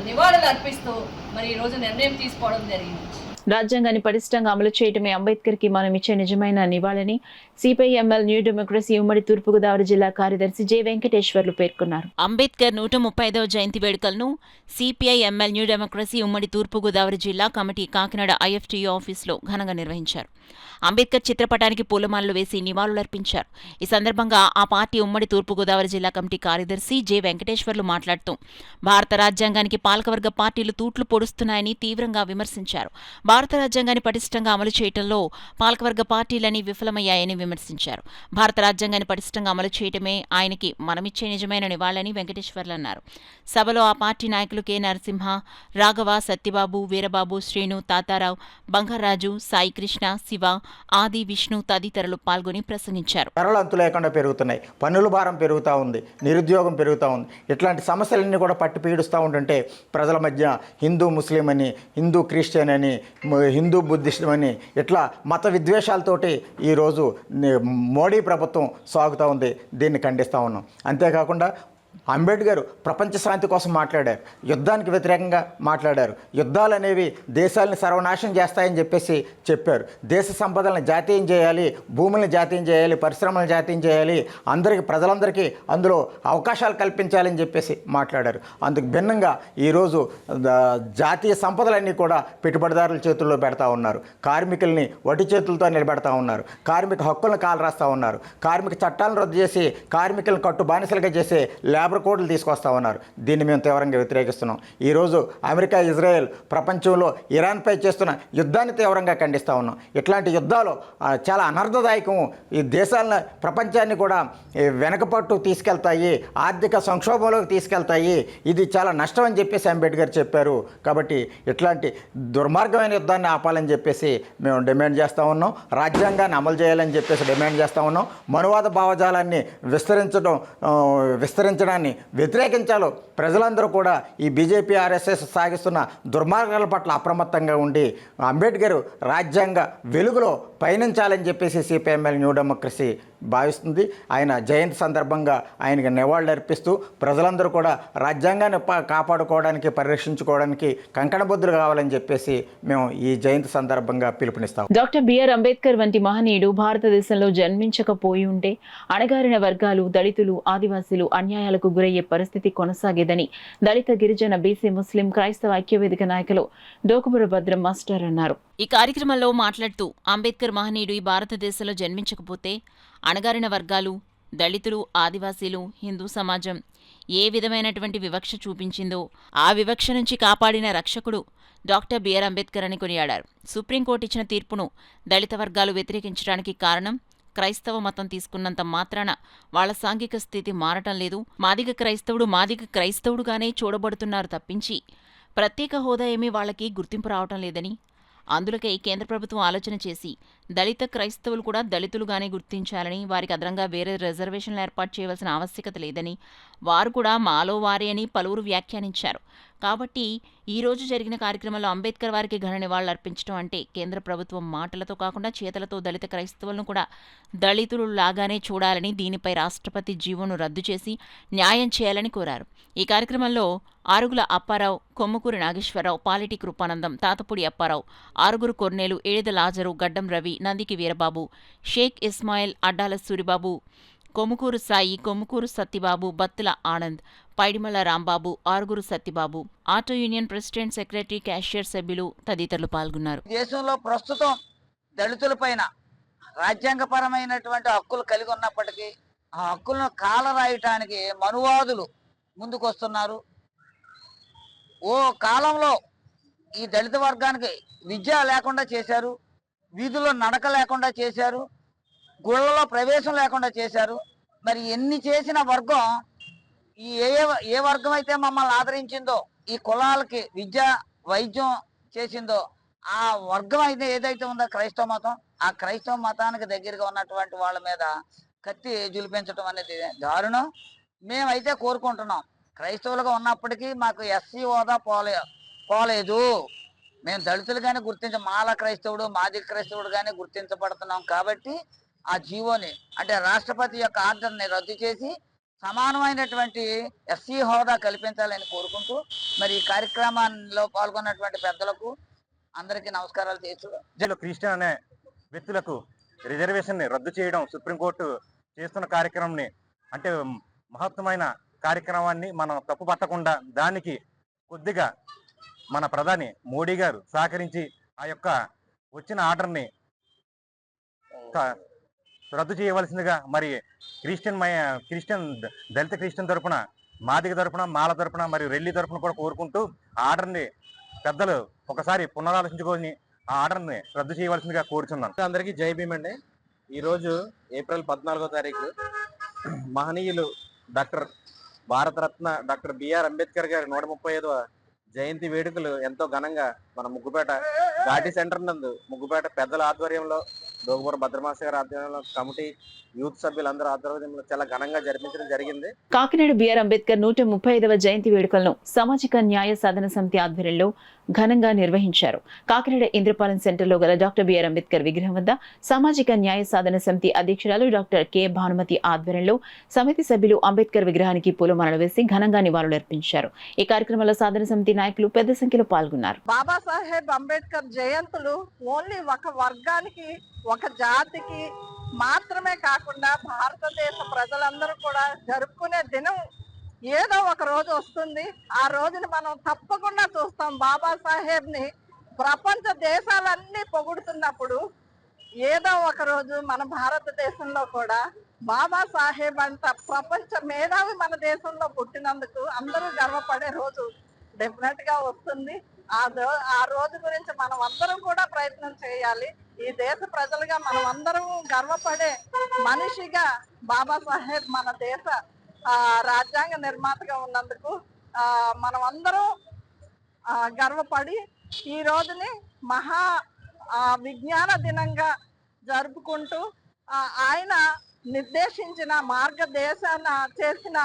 నివాళులు అర్పిస్తూ మరి ఈరోజు నిర్ణయం తీసుకోవడం జరిగింది. రాజ్యాంగాన్ని పటిష్టంగా అమలు చేయడమే అంబేద్కర్ కి మనం ఇచ్చే నిజమైన నివాళని సిపిఐఎంఎల్ న్యూ డెమోక్రసీ ఉమ్మడి తూర్పుగోదావరి జిల్లా కార్యదర్శి జె వెంకటేశ్వర్లు పేర్కొన్నారు. అంబేద్కర్ 135వ జయంతి వేడుకలను సిపిఐఎంఎల్ న్యూ డెమోక్రసీ ఉమ్మడి తూర్పుగోదావరి జిల్లా కమిటీ కాకినాడ ఐఎఫ్టీయూ ఆఫీసులో ఘనంగా నిర్వహించారు. అంబేద్కర్ చిత్రపటానికి పూలమాలలు వేసి నివాళులర్పించారు. ఈ సందర్భంగా ఆ పార్టీ ఉమ్మడి తూర్పుగోదావరి జిల్లా కమిటీ కార్యదర్శి జె వెంకటేశ్వర్లు మాట్లాడుతూ భారత రాజ్యాంగానికి పాలకవర్గ పార్టీలు తూట్లు పొడుస్తున్నాయని తీవ్రంగా విమర్శించారు. భారత రాజ్యాంగాన్ని పటిష్టంగా అమలు చేయడంలో పాలకవర్గ పార్టీలని విఫలమయ్యాయని విమర్శించారు. భారత రాజ్యాంగాన్ని పటిష్టంగా అమలు చేయటమే ఆయనకి మనమిచ్చే నిజమైన నివాళని వెంకటేశ్వర్లు అన్నారు. సభలో ఆ పార్టీ నాయకులు కె నరసింహ, రాఘవ, సత్యబాబు, వీరబాబు, శ్రీను, తాతారావు, బంగారాజు, సాయి కృష్ణ, శివ, ఆది, విష్ణు తదితరులు పాల్గొని ప్రసంగించారు. ధరలు అంతు లేకుండా పెరుగుతున్నాయి, పన్నుల భారం పెరుగుతూ ఉంది, నిరుద్యోగం పెరుగుతూ ఉంది. ఇట్లాంటి సమస్యలన్నీ కూడా పట్టి పీడిస్తూ ఉంటుంటే ప్రజల మధ్య హిందూ ముస్లిం అని, హిందూ క్రిస్టియన్ అని, హిందూ బుద్ధిస్టు అని ఇట్లా మత విద్వేషాలతోటి ఈరోజు మోడీ ప్రభుత్వం సాగుతూ ఉంది. దీన్ని ఖండిస్తూ ఉన్నాం. అంతేకాకుండా అంబేద్కర్ ప్రపంచ శాంతి కోసం మాట్లాడారు, యుద్ధానికి వ్యతిరేకంగా మాట్లాడారు. యుద్ధాలు అనేవి దేశాలని సర్వనాశనం చేస్తాయని చెప్పారు. దేశ సంపదలను జాతీయం చేయాలి, భూములను జాతీయం చేయాలి, పరిశ్రమలను జాతీయం చేయాలి, ప్రజలందరికీ అందులో అవకాశాలు కల్పించాలని మాట్లాడారు. అందుకు భిన్నంగా ఈరోజు జాతీయ సంపదలన్నీ కూడా పెట్టుబడిదారుల చేతుల్లో పెడతా ఉన్నారు. కార్మికుల్ని వటి చేతులతో నిలబెడతా ఉన్నారు. కార్మిక హక్కులను కాలరాస్తూ ఉన్నారు. కార్మిక చట్టాలను రద్దు చేసి కార్మికులను కట్టు బానిసలుగా చేసే లేబర్ కోడ్లు తీసుకొస్తా ఉన్నారు. దీన్ని మేము తీవ్రంగా వ్యతిరేకిస్తున్నాం. ఈరోజు అమెరికా, ఇజ్రాయెల్ ప్రపంచంలో ఇరాన్పై చేస్తున్న యుద్ధాన్ని తీవ్రంగా ఖండిస్తూ ఉన్నాం. ఇట్లాంటి యుద్ధాలు చాలా అనర్థదాయకం. ఈ దేశాలను, ప్రపంచాన్ని కూడా వెనకపట్టు తీసుకెళ్తాయి, ఆర్థిక సంక్షోభంలోకి తీసుకెళ్తాయి. ఇది చాలా నష్టం అని అంబేద్కర్ చెప్పారు. కాబట్టి ఇట్లాంటి దుర్మార్గమైన యుద్ధాన్ని ఆపాలని మేము డిమాండ్ చేస్తూ ఉన్నాం. రాజ్యాంగాన్ని అమలు చేయాలని డిమాండ్ చేస్తూ ఉన్నాం. మనువాద భావజాలాన్ని విస్తరించడాన్ని వ్యతిరేకించాలో. ప్రజలందరూ కూడా ఈ బీజేపీ, ఆర్ఎస్ఎస్ సాగిస్తున్న దుర్మార్గాల పట్ల అప్రమత్తంగా ఉండి అంబేద్కర్ రాజ్యాంగ వెలుగులో పయనించాలని సిపిఐఎంఎల్ న్యూ డెమోక్రసీ భావిస్తుంది. ఆయన జయంతి సందర్భంగా ఆయనకి నివాళులు అర్పిస్తూ ప్రజలందరూ కూడా రాజ్యాంగాన్ని కాపాడుకోవడానికి, పరిరక్షించుకోవడానికి కంకణబద్దులు కావాలని మేము ఈ జయంతి సందర్భంగా పిలుపునిస్తాం. డాక్టర్ బిఆర్ అంబేద్కర్ వంటి మహనీయుడు భారతదేశంలో జన్మించకపోయి ఉంటే అణగారిన వర్గాలు, దళితులు, ఆదివాసీలు అన్యాయాలకు గురయ్యే పరిస్థితి కొనసాగేదని దళిత, గిరిజన, బీసీ, ముస్లిం, క్రైస్తవ ఐక్యవేదిక నాయకులు డోకుబుర భద్రం మాస్టర్ అన్నారు. ఈ కార్యక్రమంలో మాట్లాడుతూ అంబేద్కర్ మహనీయుడు ఈ భారతదేశంలో జన్మించకపోతే అణగారిన వర్గాలు, దళితులు, ఆదివాసీలు, హిందూ సమాజం ఏ విధమైనటువంటి వివక్ష చూపించిందో ఆ వివక్ష నుంచి కాపాడిన రక్షకుడు డాక్టర్ బిఆర్ అంబేద్కర్ అని కొనియాడారు. సుప్రీంకోర్టు ఇచ్చిన తీర్పును దళిత వర్గాలు వ్యతిరేకించడానికి కారణం క్రైస్తవ మతం తీసుకున్నంత మాత్రాన వాళ్ల సాంఘిక స్థితి మారటం లేదు. మాదిగ క్రైస్తవుడుగానే చూడబడుతున్నారు తప్పించి ప్రత్యేక హోదా ఏమీ వాళ్లకి గుర్తింపు రావటం లేదని, అందులకై కేంద్ర ప్రభుత్వం ఆలోచన చేసి దళిత క్రైస్తవులు కూడా దళితులుగానే గుర్తించాలని, వారికి అదనంగా వేరే రిజర్వేషన్లు ఏర్పాటు చేయవలసిన ఆవశ్యకత లేదని, వారు కూడా మాలో వారే అని పలువురు వ్యాఖ్యానించారు. కాబట్టి ఈ రోజు జరిగిన కార్యక్రమంలో అంబేద్కర్ వారికి ఘన నివాళులు అర్పించడం అంటే కేంద్ర ప్రభుత్వం మాటలతో కాకుండా చేతలతో దళిత క్రైస్తవులను కూడా దళితులు లాగానే చూడాలని, దీనిపై రాష్ట్రపతి జీవోను రద్దు చేసి న్యాయం చేయాలని కోరారు. ఈ కార్యక్రమంలో ఆరుగుల అప్పారావు, కొమ్ముకూరి నాగేశ్వరరావు, పాలిటి కృపానందం, తాతపూడి అప్పారావు, ఆరుగురు కొర్నేలు, ఏడిద లాజరు, గడ్డం రవి, నందికి వీరబాబు, షేక్ ఇస్మాయిల్, అడ్డాల సూరిబాబు, కొమ్ముకూరు సాయి, కొమ్ముకూరు సత్యబాబు, బత్తుల ఆనంద్, పైడిమల్ల రాంబాబు, ఆరుగురు Satyababu, auto union president, secretary, cashier సభ్యులు తదితరులు పాల్గొన్నారు. దేశంలో ప్రస్తుతం దళితుల పైన రాజ్యాంగపరమైనటువంటి హక్కులు కలిగి ఉన్నప్పటికీ ఆ హక్కులను కాలరాయటానికి మనువాదులు ముందుకొస్తున్నారు. ఓ కాలంలో ఈ దళిత వర్గానికి విద్య లేకుండా చేశారు, వీధుల్లో నడక లేకుండా చేశారు, గుళ్ళలో ప్రవేశం లేకుండా చేశారు. మరి ఎన్ని చేసిన వర్గం ఈ ఏ వర్గం అయితే మమ్మల్ని ఆదరించిందో, ఈ కులాలకి విద్య వైద్యం చేసిందో ఆ వర్గం అయితే ఏదైతే ఉందో క్రైస్తవ మతం, ఆ క్రైస్తవ మతానికి దగ్గరగా ఉన్నటువంటి వాళ్ళ మీద కత్తి జులిపించడం అనేది దారుణం. మేమైతే కోరుకుంటున్నాం, క్రైస్తవులుగా ఉన్నప్పటికీ మాకు ఎస్సీ హోదా పోలేదు. మేము దళితులుగానే మాల క్రైస్తవుడు మాదిగ క్రైస్తవుడు గానే గుర్తించబడుతున్నాం. కాబట్టి ఆ జీవోని అంటే రాష్ట్రపతి యొక్క ఆర్డర్ని రద్దు చేసి సమానమైనటువంటి ఎస్సీ హోదా కల్పించాలని కోరుకుంటూ మరి ఈ కార్యక్రమాల్లో పాల్గొన్నటువంటి పెద్దలకు అందరికీ నమస్కారాలు చేస్తూ క్రిస్టియన్ అనే వ్యక్తులకు రిజర్వేషన్ ని రద్దు చేయడం సుప్రీంకోర్టు చేస్తున్న కార్యక్రమాన్ని అంటే మహత్తమైన కార్యక్రమాన్ని మనం తప్పు పట్టకుండా దానికి కొద్దిగా మన ప్రధాని మోడీ గారు సహకరించి ఆ యొక్క వచ్చిన ఆర్డర్ని రద్దు చేయవలసిందిగా మరి క్రిస్టియన్ దళిత క్రిస్టియన్ తరపున, మాదిగ తరపున, మాల తరపున మరియు రెల్లి తరపున కూడా కోరుకుంటూ ఆ ఆర్డర్ని పెద్దలు ఒకసారి పునరాలోచించుకొని ఆ ఆర్డర్ని రద్దు చేయవలసిందిగా కోరుచున్నాను. అందరికీ జై భీమ్ అండి. ఈరోజు ఏప్రిల్ 14వ తారీఖు మహనీయులు భారతరత్న డాక్టర్ బిఆర్ అంబేద్కర్ గారి 135వ జయంతి వేడుకలు ఎంతో ఘనంగా మన ముగ్గుపేట ఘాటీ సెంటర్ నందు ముగ్గుపేట పెద్దల ఆధ్వర్యంలో, దోగుబూర భద్రమాస గారి ఆధ్వర్యంలో, కమిటీ యూత్ సభ్యులందరూ ఆధ్వర్యంలో చాలా ఘనంగా జరిపించడం జరిగింది. కాకినాడ బిఆర్ అంబేద్కర్ 135వ జయంతి వేడుకలను సామాజిక న్యాయ సాధన సమితి ఆధ్వర్యంలో ఘనంగా నిర్వహించారు. కాకినాడ ఇంద్రపాలెం సెంటర్లో గల డాక్టర్ బిఆర్ అంబేద్కర్ విగ్రహం వద్ద సామాజిక న్యాయ సాధన సమితి అధ్యక్షురాలు డాక్టర్ కె భానుమతి ఆధ్వర్యంలో సమితి సభ్యులు అంబేద్కర్ విగ్రహానికి పూలమాలలు వేసి ఘనంగా నివాళులర్పించారు. ఈ కార్యక్రమంలో సాధన సమితి నాయకులు పెద్ద సంఖ్యలో పాల్గొన్నారు. బాబాసాహెబ్ అంబేద్కర్ జయంతులు ఓన్లీ ఒక వర్గానికి, ఒక జాతికి మాత్రమే కాకుండా భారతదేశ ప్రజలందరూ కూడా జరుపుకునే దినం ఏదో ఒక రోజు వస్తుంది. ఆ రోజుని మనం తప్పకుండా చూస్తాం. బాబాసాహెబ్ ని ప్రపంచ దేశాలన్నీ పొగుడుతున్నప్పుడు ఏదో ఒక రోజు మన భారతదేశంలో కూడా బాబాసాహెబ్ అంత ప్రపంచ మేధావి మన దేశంలో పుట్టినందుకు అందరూ గర్వపడే రోజు డెఫినెట్ గా వస్తుంది. ఆ రోజు గురించి మనం అందరం కూడా ప్రయత్నం చేయాలి. ఈ దేశ ప్రజలుగా మనం అందరం గర్వపడే మనిషిగా బాబాసాహెబ్ మన దేశ రాజ్యాంగ నిర్మాతగా ఉన్నందుకు మనం అందరం గర్వపడి ఈ రోజుని మహా విజ్ఞాన దినంగా జరుపుకుంటూ ఆయన నిర్దేశించిన మార్గదేశాన చేసిన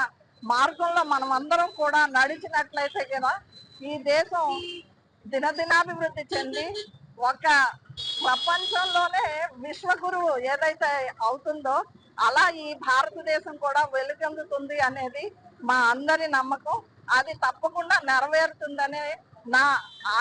మార్గంలో మనం అందరం కూడా నడిచినట్లయితే కదా ఈ దేశం దినదినాభివృద్ధి చెంది ఒక ప్రపంచంలోనే విశ్వగురువు ఏదైతే అవుతుందో అలా ఈ భారతదేశం కూడా వెలుగొందుతుంది అనేది మా అందరి నమ్మకం. అది తప్పకుండా నెరవేరుతుందనే నా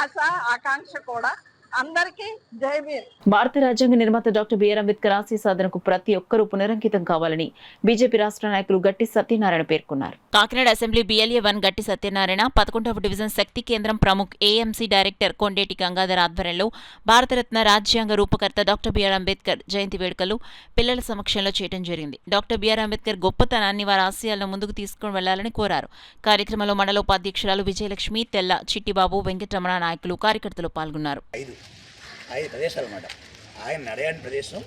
ఆశ, ఆకాంక్ష కూడా. అందరికీ జై భీమ్. భారత రాజ్యాంగ నిర్మాత డాక్టర్ బిఆర్ అంబేద్కర్ ఆశయ సాధనకు ప్రతి ఒక్కరూ పునరంకితం కావాలని బీజేపీ రాష్ట్ర నాయకులు గట్టి సత్యనారాయణ పేర్కొన్నారు. కాకినాడ అసెంబ్లీ BLA 1 గట్టి సత్యనారాయణ 11వ డివిజన్ శక్తి కేంద్రం ప్రముఖ్ AMC డైరెక్టర్ కొండేటి గంగాధర్ ఆధ్వర్యంలో భారతరత్న రాజ్యాంగ రూపకర్త డాక్టర్ బిఆర్ అంబేద్కర్ జయంతి వేడుకలు పిల్లల సమక్షంలో చేయడం జరిగింది. డాక్టర్ బిఆర్ అంబేద్కర్ గొప్పతనాన్ని, వారి ఆశయాలను ముందుకు తీసుకుని వెళ్లాలని కోరారు. కార్యక్రమంలో మండల ఉపాధ్యక్షురాలు విజయలక్ష్మి, తెల్ల, చిట్టిబాబు, వెంకటరమణ నాయకులు, కార్యకర్తలు పాల్గొన్నారు. 5 ప్రదేశాలు అన్నమాట. ఆయన నడయాని ప్రదేశం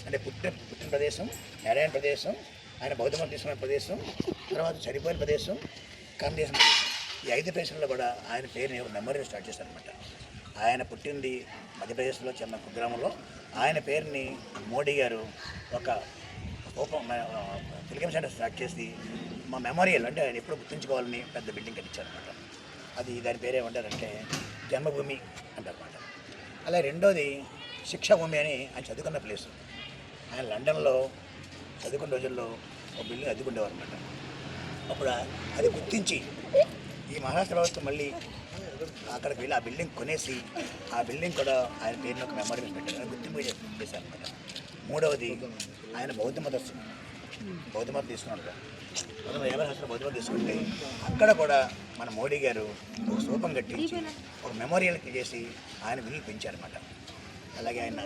అంటే పుట్టిన ప్రదేశం, నడయాని ప్రదేశం, ఆయన బౌద్ధమతం తీసుకున్న ప్రదేశం, తర్వాత చనిపోయిన ప్రదేశం, కర్మదేశం ప్రదేశం. ఈ 5 ప్రదేశాల్లో కూడా ఆయన పేరుని ఒక మెమోరియల్ స్టార్ట్ చేశారనమాట. ఆయన పుట్టింది మధ్యప్రదేశ్లో చిన్న కుగ్రామంలో. ఆయన పేరుని మోడీ గారు ఒక ఫిలిం సెంటర్ స్టార్ట్ చేసి మా మెమోరియల్ అంటే ఆయన ఎప్పుడు గుర్తుంచుకోవాలని పెద్ద బిల్డింగ్ కట్టించారనమాట. అది దాని పేరేమంటారంటే జన్మభూమి అంటారన్నమాట. అలా రెండోది శిక్షాభూమి అని ఆయన చదువుకున్న ప్లేస్. ఆయన లండన్లో చదువుకున్న రోజుల్లో ఒక బిల్డింగ్ అద్దుకుండేవారు అనమాట. అప్పుడు అది గుర్తించి ఈ మహారాష్ట్ర ప్రభుత్వం మళ్ళీ అక్కడికి వెళ్ళి ఆ బిల్డింగ్ కొనేసి ఆ బిల్డింగ్ కూడా ఆయన పేరుని ఒక మెమోరియల్ పెట్టారు. అది గుర్తింపు చేశారు అనమాట. మూడవది ఆయన బౌద్ధ మతం తీసుకున్నారు కదా, 1950 బౌద్ధ మతం తీసుకుంటే అక్కడ కూడా మన మోడీ గారు ఒక స్థూపం కట్టించి ఒక మెమోరియల్ చేసి ఆయన విలువ పెంచారన్నమాట. అలాగే ఆయన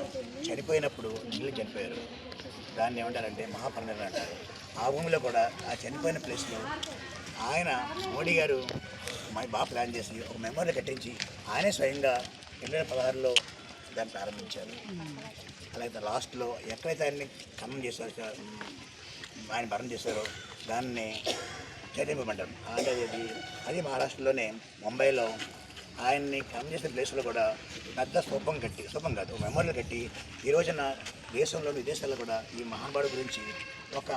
చనిపోయినప్పుడు చనిపోయారు. దాన్ని ఏమంటారంటే మహాపరినిర్వాణం అంటారు. ఆ భూమిలో కూడా ఆ చనిపోయిన ప్లేస్లో ఆయన మోడీ గారు బాగా ప్లాన్ చేసి ఒక మెమోరియల్ కట్టించి ఆయనే స్వయంగా 2016లో దాన్ని ప్రారంభించారు. అలాగే లాస్ట్లో ఎక్కడైతే ఆయన్ని ఖననం చేశారో, ఆయన భరణం చేశారో దాన్ని చైతన్యమంటారు. అంటే అది మహారాష్ట్రలోనే ముంబైలో ఆయన్ని ఖననం చేసిన ప్లేస్లో కూడా పెద్ద స్థూపం కాదు మెమోరియల్ కట్టి ఈ రోజున దేశంలో విదేశాల్లో కూడా ఈ మహానుభావుడి గురించి ఒక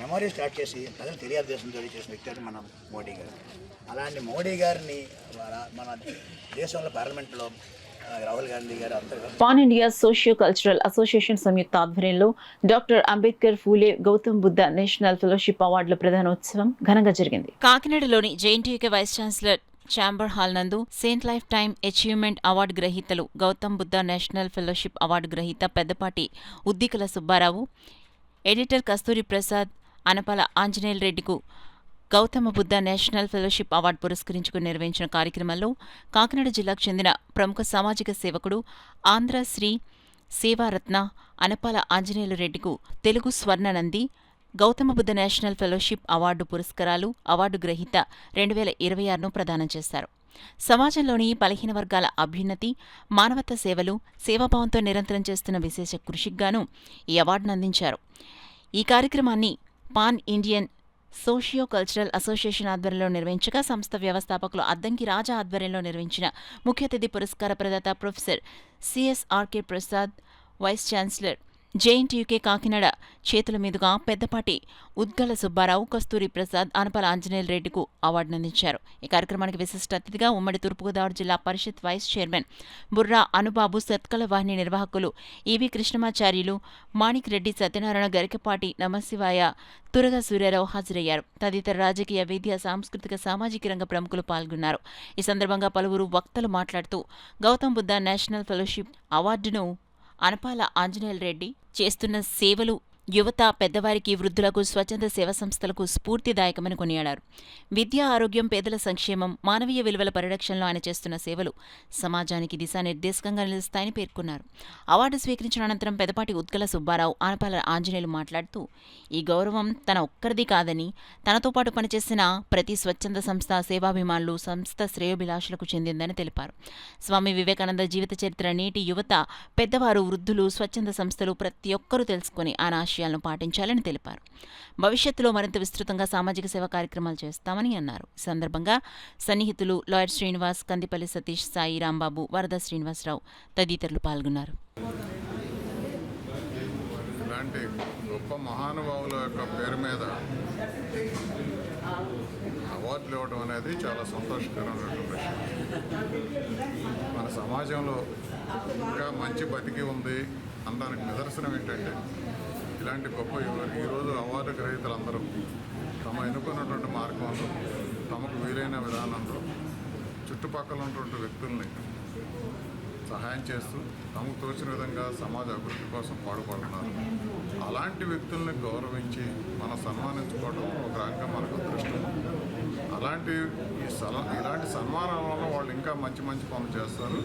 మెమోరియల్ స్టార్ట్ చేసి ప్రజలు తెలియజేసంతో చేసిన వ్యక్తి మన మోడీ గారు. అలాంటి మోడీ గారిని మన దేశంలో పార్లమెంట్లో రాహుల్ గాంధీ గారు అందరూ pan India socio cultural association సంయుక్త ఆధ్వర్యంలో doctor Ambedkar Phule Gautam Buddha national fellowship అవార్డుల ప్రధానోత్సవం ఘనంగా జరిగింది. కాకినాడలోని JNTUK vice chancellor chamber hall నందు saint life time achievement award గ్రహీతలు Gautam Buddha national fellowship award గ్రహీత పెద్దపాటి ఉద్దికల సుబ్బారావు, ఎడిటర్ కస్తూరి ప్రసాద్, అనపాల ఆంజనేయుల రెడ్డికు Gautama Buddha national fellowship award పురస్కరించుకుని నిర్వహించిన కార్యక్రమంలో కాకినాడ జిల్లాకు చెందిన ప్రముఖ సామాజిక సేవకుడు ఆంధ్రశ్రీ సేవారత్న అనపాల ఆంజనేయుల రెడ్డికు Telugu Swarnanandi Gautama Buddha national fellowship award పురస్కారాలు అవార్డు గ్రహీత 2026ను ప్రదానం చేశారు. సమాజంలోని బలహీన వర్గాల అభ్యున్నతి, మానవతా సేవలు, సేవాభావంతో నిరంతరం చేస్తున్న విశేష కృషికిగాను ఈ అవార్డును అందించారు. ఈ కార్యక్రమాన్ని pan Indian socio cultural association ఆధ్వర్యంలో నిర్వహించగా సంస్థ వ్యవస్థాపకులు అద్దంకి రాజా ఆధ్వర్యంలో నిర్వహించిన ముఖ్య అతిథి పురస్కార ప్రదాత professor CSRK Prasad, vice chancellor JNTUK Kakinada చేతుల మీదుగా పెద్దపాటి ఉద్గల సుబ్బారావు, కస్తూరి ప్రసాద్, అనపాల ఆంజనేయుల రెడ్డికు అవార్డునందించారు. ఈ కార్యక్రమానికి విశిష్ట అతిథిగా ఉమ్మడి తూర్పుగోదావరి జిల్లా పరిషత్ వైస్ చైర్మన్ బుర్రా అనుబాబు, సత్కల వాహిని నిర్వాహకులు ఈవి కృష్ణమాచార్యులు, మాణిక్ రెడ్డి, సత్యనారాయణ, గరికపాటి నమశివాయ, తురగా సూర్యారావు హాజరయ్యారు. తదితర రాజకీయ, విద్యా, సాంస్కృతిక, సామాజిక రంగ ప్రముఖులు పాల్గొన్నారు. ఈ సందర్భంగా పలువురు వక్తలు మాట్లాడుతూ గౌతమ్ బుద్ధ నేషనల్ ఫెలోషిప్ అవార్డును అనపాల ఆంజనేయుల రెడ్డి చేస్తున్న సేవలు యువత, పెద్దవారికి, వృద్ధులకు, స్వచ్ఛంద సేవా సంస్థలకు స్ఫూర్తిదాయకమని కొనియాడారు. విద్య, ఆరోగ్యం, పేదల సంక్షేమం, మానవీయ విలువల పరిరక్షణలో ఆయన చేస్తున్న సేవలు సమాజానికి దిశానిర్దేశకంగా నిలుస్తాయని పేర్కొన్నారు. అవార్డు స్వీకరించిన అనంతరం పెద్దపాటి ఉద్గల సుబ్బారావు, ఆనపాల ఆంజనేయులు మాట్లాడుతూ ఈ గౌరవం తన ఒక్కరిది కాదని, తనతో పాటు పనిచేసిన ప్రతి స్వచ్ఛంద సంస్థ, సేవాభిమానులు, సంస్థ శ్రేయోభిలాషులకు చెందిందని తెలిపారు. స్వామి వివేకానంద జీవిత చరిత్ర నేటి యువత, పెద్దవారు, వృద్ధులు, స్వచ్ఛంద సంస్థలు ప్రతి ఒక్కరూ తెలుసుకుని ఆయన ఆశయాలను పాటించాలని తెలిపారు. భవిష్యత్తులో మరింత విస్తృతంగా సామాజిక సేవా కార్యక్రమాలు చేస్తామని అన్నారు. ఈ సందర్భంగా సన్నిహితులు లాయర్ శ్రీనివాస్, కందిపల్లి సతీష్, సాయి రాంబాబు, వరద శ్రీనివాసరావు తదితరులు పాల్గొన్నారు. ఇలాంటి గొప్ప మహానుభావుల యొక్క పేరు మీద అవార్డులు ఇవ్వడం అనేది చాలా సంతోషకరమైనటువంటి విషయం. మన సమాజంలో ఇంకా మంచి బతికి ఉంది అనడానికి నిదర్శనం ఏంటంటే ఇలాంటి గొప్ప ఈరోజు అవార్డు గ్రహీతలందరూ తమ ఎన్నుకున్నటువంటి మార్గంలో, తమకు వీలైన విధానంలో చుట్టుపక్కల ఉన్నటువంటి వ్యక్తుల్ని సహాయం చేస్తూ తమకు తోచిన విధంగా సమాజ అభివృద్ధి కోసం పాటుపడుతున్నారు. అలాంటి వ్యక్తుల్ని గౌరవించి మనం సన్మానించుకోవడం ఒక రకంగా మనకు అదృష్టం. ఇలాంటి సన్మానాల వల్ల వాళ్ళు ఇంకా మంచి మంచి పనులు చేస్తారు.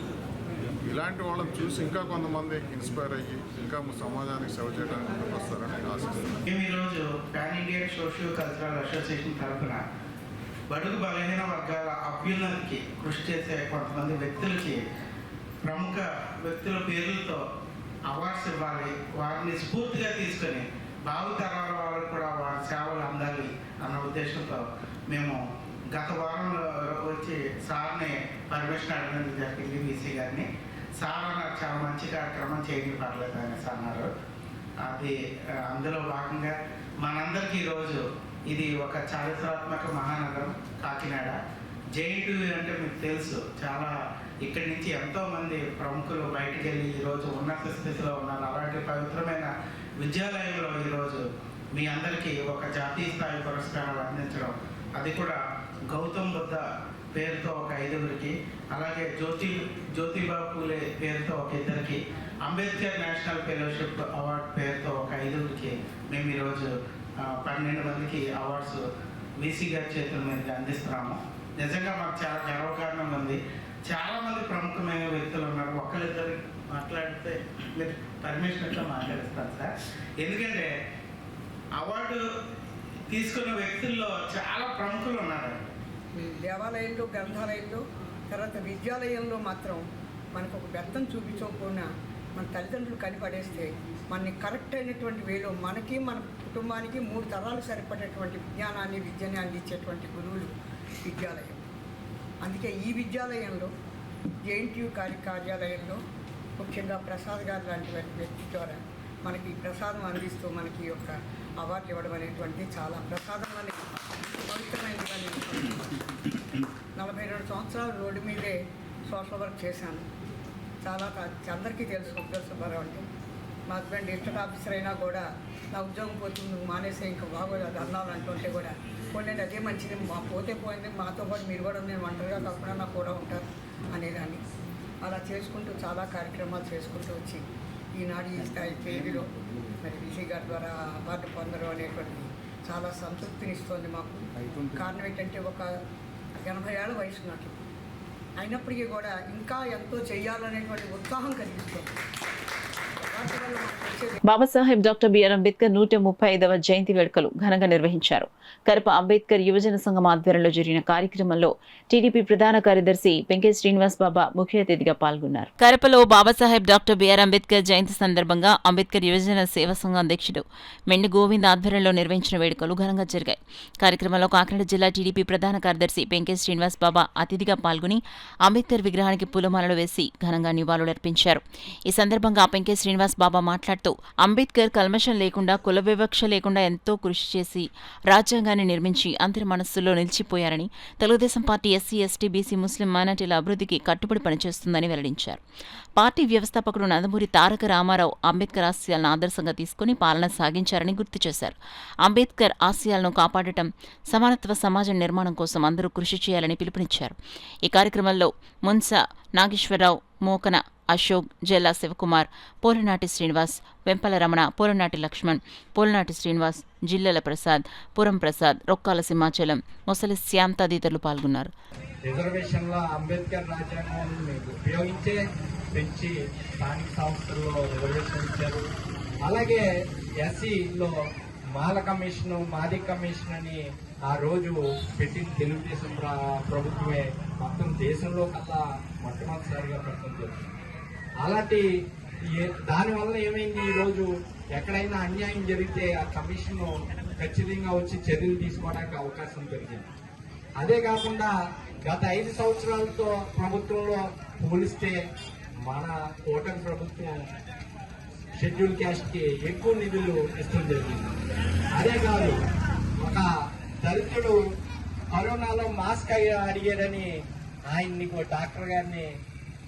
ఇలాంటి వాళ్ళని చూసి ఇంకా కొంతమంది ఇన్స్పైర్ అయ్యి ఇంకా సమాజానికి సేవ చేయడానికి ముందుకు వస్తారని ఆశిస్తున్నాను. ఈరోజు pan Indian socio cultural association తరఫున బడుగు బలహీన వర్గాల అభ్యున్నతికి కృషి చేసే కొంతమంది వ్యక్తులకి, ప్రముఖ వ్యక్తుల పేర్లతో అవార్డ్స్ ఇవ్వాలి. వారిని స్ఫూర్తిగా తీసుకొని భావితరాల వాళ్ళకు కూడా వారి సేవలు అందాలి అన్న ఉద్దేశంతో మేము గత వారంలో వచ్చి సార్ని పర్మిషన్ అడగడం జరిగింది. వీసీ గారిని. సార్ అన్నారు చాలా మంచి కార్యక్రమం చేయండి, పర్లేదు అనేసి అన్నారు. అది అందులో భాగంగా మనందరికీ ఈరోజు ఇది ఒక చారిత్రాత్మక మహానగరం కాకినాడ. జేఎన్టీయూ అంటే మీకు తెలుసు, చాలా ఇక్కడి నుంచి ఎంతోమంది ప్రముఖులు బయటకు వెళ్ళి ఈరోజు ఉన్నత స్థితిలో ఉన్నారు. అలాంటి పవిత్రమైన విద్యాలయంలో ఈరోజు మీ అందరికీ ఒక జాతీయ స్థాయి పురస్కారాలు అందించడం, అది కూడా గౌతమ్ బుద్ధ పేరుతో ఒక 5గురికి, అలాగే జ్యోతిబా పూలే పేరుతో ఒక 2కి, అంబేద్కర్ నేషనల్ ఫెలోషిప్ అవార్డు పేరుతో ఒక 5గురికి మేము ఈరోజు 12 మందికి అవార్డ్స్ వీసీ గారి చేతుల మీదుగా అందిస్తున్నాము. నిజంగా మాకు చాలా గర్వకారణంగా ఉంది. చాలామంది ప్రముఖమైన వ్యక్తులు ఉన్నారు. అవార్డు తీసుకున్న వ్యక్తుల్లో చాలా ప్రముఖులు ఉన్నారు. దేవాలయంలో, గ్రంథాలయంలో, తర్వాత విద్యాలయంలో మాత్రం మనకు ఒక వ్యర్థం చూపించకపోయినా మన తల్లిదండ్రులు కనిపడేస్తే మనని కరెక్ట్ అయినటువంటి వేలో మనకి మన కుటుంబానికి 3 తరాలు సరిపడేటువంటి విద్యని అందించేటువంటి గురువులు విద్యాలయం. అందుకే ఈ విద్యాలయంలో JNTU కార్యాలయంలో ముఖ్యంగా ప్రసాద్ గారు లాంటి వ్యక్తి ద్వారా మనకి ప్రసాదం అందిస్తూ మనకి యొక్క అవార్డు ఇవ్వడం అనేటువంటి చాలా ప్రసాదం అనే పవిత్రమైనదిగా నేను 42 సంవత్సరాలు రోడ్డు మీదే సోషల్ వర్క్ చేశాను. చాలా అందరికీ తెలుసు ఉద్యోగ సుబ్బారావు అంటే. మా హస్బెండ్ డిస్ట్రిక్ట్ ఆఫీసర్ అయినా కూడా నా ఉద్యోగం పోతుంది, మానేసే ఇంకా బాగోదు అది అన్నాను అంటుంటే కూడా పోనీ అదే మంచిది, మా పోతే పోయింది, మాతో పాటు మీరు కూడా నేను ఒంటరిగా కాకుండా నాకు కూడా ఉంటారు అనేదాన్ని. అలా చేసుకుంటూ చాలా కార్యక్రమాలు చేసుకుంటూ వచ్చి ఈనాడు ఈ స్థాయి పేరులో మరి విజయ్ గారి ద్వారా అవార్డు పొందడం అనేటువంటిది చాలా సంతృప్తినిస్తోంది మాకు. కారణం ఏంటంటే ఒక 80 ఏళ్ల వయసు నాకు, అయినప్పటికీ కూడా ఇంకా ఎంతో చేయాలనేటువంటి ఉత్సాహం కలిగిస్తుంది. బాబాసాహెబ్ డాక్టర్ బిఆర్ అంబేద్కర్ 135వ జయంతి వేడుకలు ఘనంగా నిర్వహించారు. కరప అంబేద్కర్ యువజన సంఘం ఆధ్వర్యంలో జరిగిన కార్యక్రమంలో టీడీపీ ప్రధాన కార్యదర్శి పెంకే శ్రీనివాస్ బాబా ముఖ్య అతిథిగా పాల్గొన్నారు. కరపలో బాబాసాహెబ్ డాక్టర్ బిఆర్ అంబేద్కర్ జయంతి సందర్భంగా అంబేద్కర్ యువజన సేవా సంఘం అధ్యక్షుడు మెండి గోవింద్ ఆధ్వర్యంలో నిర్వహించిన వేడుకలు ఘనంగా జరిగాయి. కార్యక్రమంలో కాకినాడ జిల్లా టీడీపీ ప్రధాన కార్యదర్శి పెంకే శ్రీనివాస్ బాబా అతిథిగా పాల్గొని అంబేద్కర్ విగ్రహానికి పూలమాలలు వేసి ఘనంగా నివాళులర్పించారు. ఈ సందర్భంగా పెంకే శ్రీనివాస్ బాబా మాట్లాడుతూ అంబేద్కర్ కల్మషం లేకుండా, కుల వివక్ష లేకుండా ఎంతో కృషి చేసి రాజ్యాంగాన్ని నిర్మించి అందరి మనస్సుల్లో నిలిచిపోయారని, Telugu Desam party SC, ST, BC, Muslim మైనార్టీల అభివృద్ధికి కట్టుబడి పనిచేస్తుందని వెల్లడించారు. పార్టీ వ్యవస్థాపకుడు నందమూరి తారక రామారావు అంబేద్కర్ ఆశయాలను ఆదర్శంగా తీసుకుని పాలన సాగించారని గుర్తు చేశారు. అంబేద్కర్ ఆశయాలను కాపాడటం, సమానత్వ సమాజ నిర్మాణం కోసం అందరూ కృషి చేయాలని పిలుపునిచ్చారు. ఈ కార్యక్రమంలో మున్సా నాగేశ్వరరావు, మోకన అశోక్, జల్లా శివకుమార్, పోలనాటి శ్రీనివాస్, వెంపల రమణ, పోలనాటి లక్ష్మణ్, పోలనాటి శ్రీనివాస్, జిల్లెల ప్రసాద్, పురం ప్రసాద్, రొక్కాల సింహాచలం, మొసలి శ్యామ్ తదితరులు పాల్గొన్నారు. రిజర్వేషన్లో అంబేద్కర్ రాజ్యాంగాన్ని ఉపయోగించే పెంచి స్థానిక సంస్థల్లో రిజర్వేషన్ ఇచ్చారు. అలాగే ఎస్సీలో మాల కమిషన్, మాది కమిషన్ అని ఆ రోజు పెట్టిన తెలుగుదేశం ప్రభుత్వమే మొత్తం దేశంలో కల్లా మొట్టమొదటిసారిగా పెట్టడం జరిగింది. అలాంటి దానివల్ల ఏమైంది, ఈరోజు ఎక్కడైనా అన్యాయం జరిగితే ఆ కమిషన్ ఖచ్చితంగా వచ్చి చర్యలు తీసుకోవడానికి అవకాశం పెరిగింది. అదే కాకుండా గత 5 సంవత్సరాలతో ప్రభుత్వంలో పోలిస్తే మన కూటమి ప్రభుత్వం షెడ్యూల్ క్యాస్ట్కి ఎక్కువ నిధులు ఇష్టం జరిగింది. అదే కాదు, ఒక దళితుడు కరోనాలో మాస్క్ అడిగాడని ఆయన్ని డాక్టర్ గారిని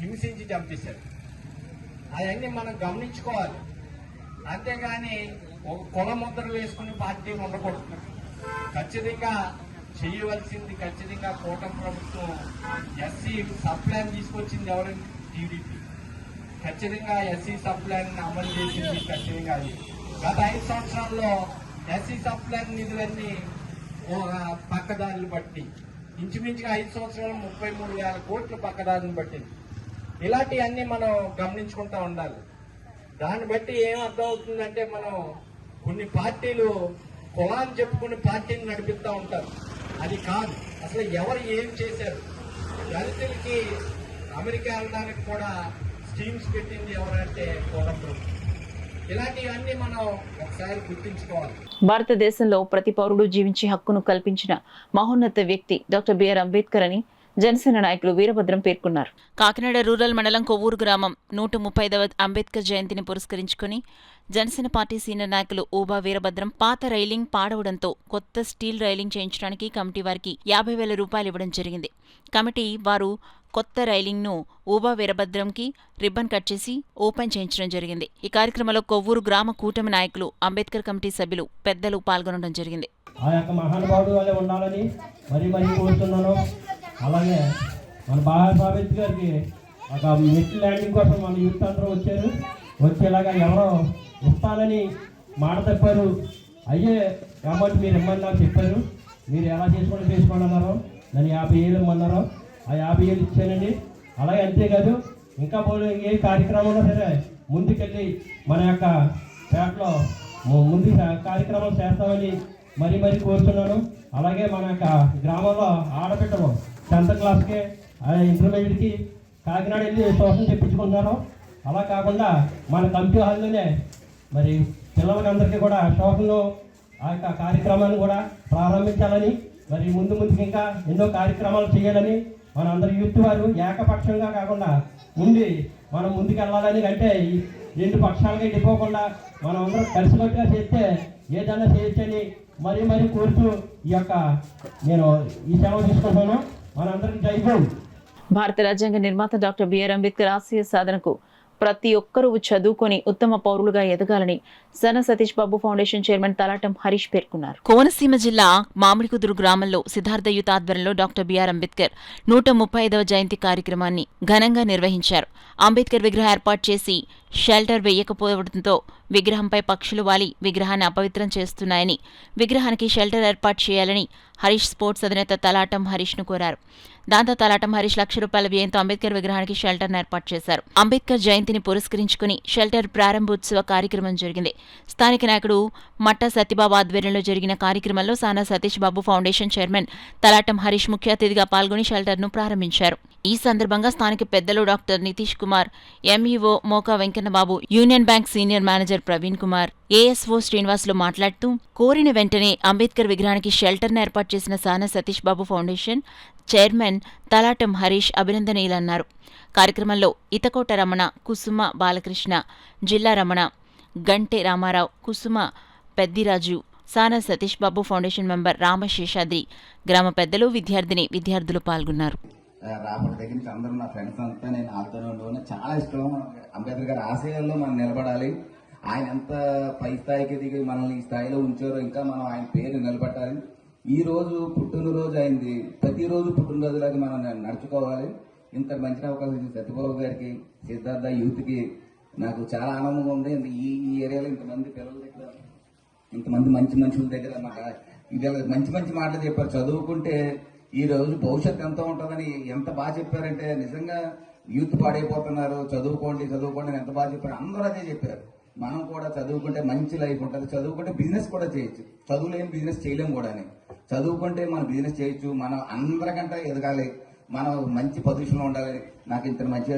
హింసించి చంపేశారు. అవన్నీ మనం గమనించుకోవాలి. అంతేగాని ఒక కుల ముద్రలు వేసుకుని పార్టీ ఉండకూడదు. ఖచ్చితంగా చేయవలసింది ఖచ్చితంగా కూటమి ప్రభుత్వం ఎస్సీ సబ్ ప్లాన్ తీసుకొచ్చింది ఎవరైనా టీడీపీ. ఖచ్చితంగా ఎస్సీ సబ్ ప్లాన్ అమలు చేసింది ఖచ్చితంగా అది. గత 5 సంవత్సరాల్లో ఎస్సీ సబ్ ప్లాన్ నిధులన్నీ పక్కదారులు బట్టి ఇంచుమించుగా 5 సంవత్సరాలు 33,000 కోట్లు పక్కదారులను పట్టింది. ఇలాంటివన్నీ మనం గమనించుకుంటూ ఉండాలి. దాన్ని బట్టి ఏం అర్థం అవుతుందంటే, మనం కొన్ని పార్టీలు కులాన్ని చెప్పుకుని పార్టీని నడిపిస్తూ ఉంటారు. అది కాదు. అసలు ఎవరు ఏం చేశారు? దళితులకి అమెరికా వెళ్ళడానికి కూడా స్కీమ్స్ పెట్టింది ఎవరంటే కూటమి ప్రభుత్వం. ఇలాంటివన్నీ మనం ఒకసారి గుర్తించుకోవాలి. భారతదేశంలో ప్రతి పౌరుడు జీవించే హక్కును కల్పించిన మహోన్నత వ్యక్తి డాక్టర్ బిఆర్ అంబేద్కర్ అని జనసేన నాయకులు వీరభద్రం పేర్కొన్నారు. కాకినాడ రూరల్ మండలం కొవ్వూరు గ్రామం 135వ అంబేద్కర్ జయంతిని పురస్కరించుకుని జనసేన పార్టీ సీనియర్ నాయకులు ఊబా వీరభద్రం పాత రైలింగ్ పాడవడంతో కొత్త స్టీల్ రైలింగ్ చేయించడానికి కమిటీ వారికి 50,000 రూపాయలు ఇవ్వడం జరిగింది. కమిటీ వారు కొత్త రైలింగ్ ను ఊబా వీరభద్రంకి రిబ్బన్ కట్ చేసి ఓపెన్ చేయించడం జరిగింది. ఈ కార్యక్రమంలో కొవ్వూరు గ్రామ కూటమి నాయకులు, అంబేద్కర్ కమిటీ సభ్యులు, పెద్దలు పాల్గొనడం జరిగింది. ఆ యొక్క మహానుభావుడు వల్లే ఉండాలని మరీ కోరుతున్నాను. అలాగే మన బాబాసాహెబ్ అంబేద్కర్ గారికి ఒక మెట్ల ల్యాండింగ్ కోసం మన యూత్ అందరూ వచ్చారు. వచ్చేలాగా ఎవరో ఇస్తానని మాట తప్పారు. అయ్యే అమౌంట్ మీరు ఇమ్మని నాకు చెప్పారు. మీరు ఎలా చేసుకోండి అన్నారో, నన్ను 50,000 ఇమ్మన్నారో ఆ 50,000 ఇచ్చానండి. అలాగే అంతేకాదు, ఇంకా ఏ కార్యక్రమం ఉన్నా సరే ముందుకెళ్ళి మన యొక్క పేటలో ముందు కార్యక్రమాలు చేస్తామని మరీ కోరుతున్నాను. అలాగే మన గ్రామంలో ఆడపిట్టలు 10th క్లాస్కి ఇంటర్మీడియట్కి కాకినాడ వెళ్ళి ట్యూషన్ చెప్పించుకుంటున్నారు. అలా కాకుండా మన కమిటీ హాల్లోనే మరి పిల్లలకందరికీ కూడా ట్యూషన్లో ఆ యొక్క కార్యక్రమాన్ని కూడా ప్రారంభించాలని, మరి ముందుకు ఇంకా ఎన్నో కార్యక్రమాలు చేయాలని, మన అందరి యూత్ వారు ఏకపక్షంగా కాకుండా ఉండి మనం ముందుకు వెళ్ళాలని, అంటే రెండు పక్షాలుగా ఇడిపోకుండా మనం అందరం కలిసికట్టుగా చేస్తే ఏదైనా చేయొచ్చని మరీ కోరుతూ నేను ఈ సెలవు తీసుకుంటున్నాను. మనందరికీ జై భీమ్. భారత రాజ్యాంగ నిర్మాత డాక్టర్ బిఆర్ అంబేద్కర్ ఆశయ సాధనకు ప్రతి ఒక్కరూ చదువుకొని ఉత్తమ పౌరులుగా ఎదగాలని సన సతీష్ బాబు ఫౌండేషన్ చైర్మన్ తలాటం హరీష్ పేర్కొన్నారు. కోనసీమ జిల్లా మామిడికుదురు గ్రామంలో సిద్ధార్థ యూత్ ఆధ్వర్యంలో డాక్టర్ బిఆర్ అంబేద్కర్ 135వ జయంతి కార్యక్రమాన్ని ఘనంగా నిర్వహించారు. అంబేద్కర్ విగ్రహం ఏర్పాటు చేసి షెల్టర్ వేయకపోవడంతో విగ్రహంపై పక్షులు వాలి విగ్రహాన్ని అపవిత్రం చేస్తున్నాయని, విగ్రహానికి షెల్టర్ ఏర్పాటు చేయాలని హరీష్ స్పోర్ట్స్ అధినేత తలాటం హరీష్ను కోరారు. దాంతో తలాటం హరీష్ ₹1,00,000 వ్యయంతో అంబేద్కర్ విగ్రహానికి షెల్టర్ను ఏర్పాటు చేశారు. అంబేద్కర్ జయంతిని పురస్కరించుకుని షెల్టర్ ప్రారంభోత్సవ కార్యక్రమం జరిగింది. స్థానిక నాయకుడు మట్టా సత్యబాబు ఆధ్వర్యంలో జరిగిన కార్యక్రమంలో సానా సతీష్ బాబు ఫౌండేషన్ చైర్మన్ తలాటం హరీష్ ముఖ్య అతిథిగా పాల్గొని షెల్టర్ను ప్రారంభించారు. ఈ సందర్భంగా స్థానిక పెద్దలు doctor Nitish Kumar, MEO Moka Venkannababu, union bank senior manager Praveen Kumar, ASO Srinivasulu మాట్లాడుతూ కోరిన వెంటనే అంబేద్కర్ విగ్రహానికి షెల్టర్ను ఏర్పాటు చేసిన సానా సతీష్ బాబు ఫౌండేషన్ చైర్మన్ తలాటం హరీష్ అభినందనీయులన్నారు. కార్యక్రమంలో ఇతకోట రమణ, కుసుమ బాలకృష్ణ, జిల్లా రమణ, గంటె రామారావు, కుసుమ పెద్దిరాజు, సానా సతీష్ బాబు ఫౌండేషన్ మెంబర్ రామశేషాద్రి, గ్రామ పెద్దలు, విద్యార్థులు పాల్గొన్నారు. రాపటి దగ్గర నుంచి అందరూ నా ఫ్రెండ్స్ అంతా నేను ఆడుతూనే ఉండేవాడిని. చాలా ఇష్టం. అంబేద్కర్ గారి ఆశయాల్లో మనం నిలబడాలి. ఆయన ఎంత పై స్థాయికి దిగి మనల్ని ఈ స్థాయిలో ఉంచారో ఇంకా మనం ఆయన పేరు నిలబెట్టాలి. ఈ రోజు పుట్టినరోజు అయింది, ప్రతిరోజు పుట్టినరోజులాగా మనం నడుచుకోవాలి. ఇంత మంచి అవకాశం ఇచ్చిన సత్యబాబు గారికి, సిద్ధార్థ యూత్కి నాకు చాలా ఆనందంగా ఉంది. ఈ ఏరియాలో ఇంతమంది పిల్లల దగ్గర, ఇంతమంది మంచి మనుషుల దగ్గర మాకు మంచి మాటలు చెప్పారు. చదువుకుంటే ఈ రోజు భవిష్యత్తు ఎంత ఉంటుందని ఎంత బాగా చెప్పారంటే, నిజంగా యూత్ పాడైపోతున్నారు, చదువుకోండి అని ఎంత బాగా చెప్పారు. అందరూ అదే చెప్పారు. మనం కూడా చదువుకుంటే మంచి లైఫ్ ఉంటుంది, చదువుకుంటే బిజినెస్ కూడా చేయొచ్చు. చదువు లేని బిజినెస్ చేయలేము కూడా. చదువుకుంటే మనం బిజినెస్ చేయొచ్చు, మనం అందరికంటే ఎదగాలి, మనం మంచి పొజిషన్లో ఉండాలి. నాకు ఇంత మంచి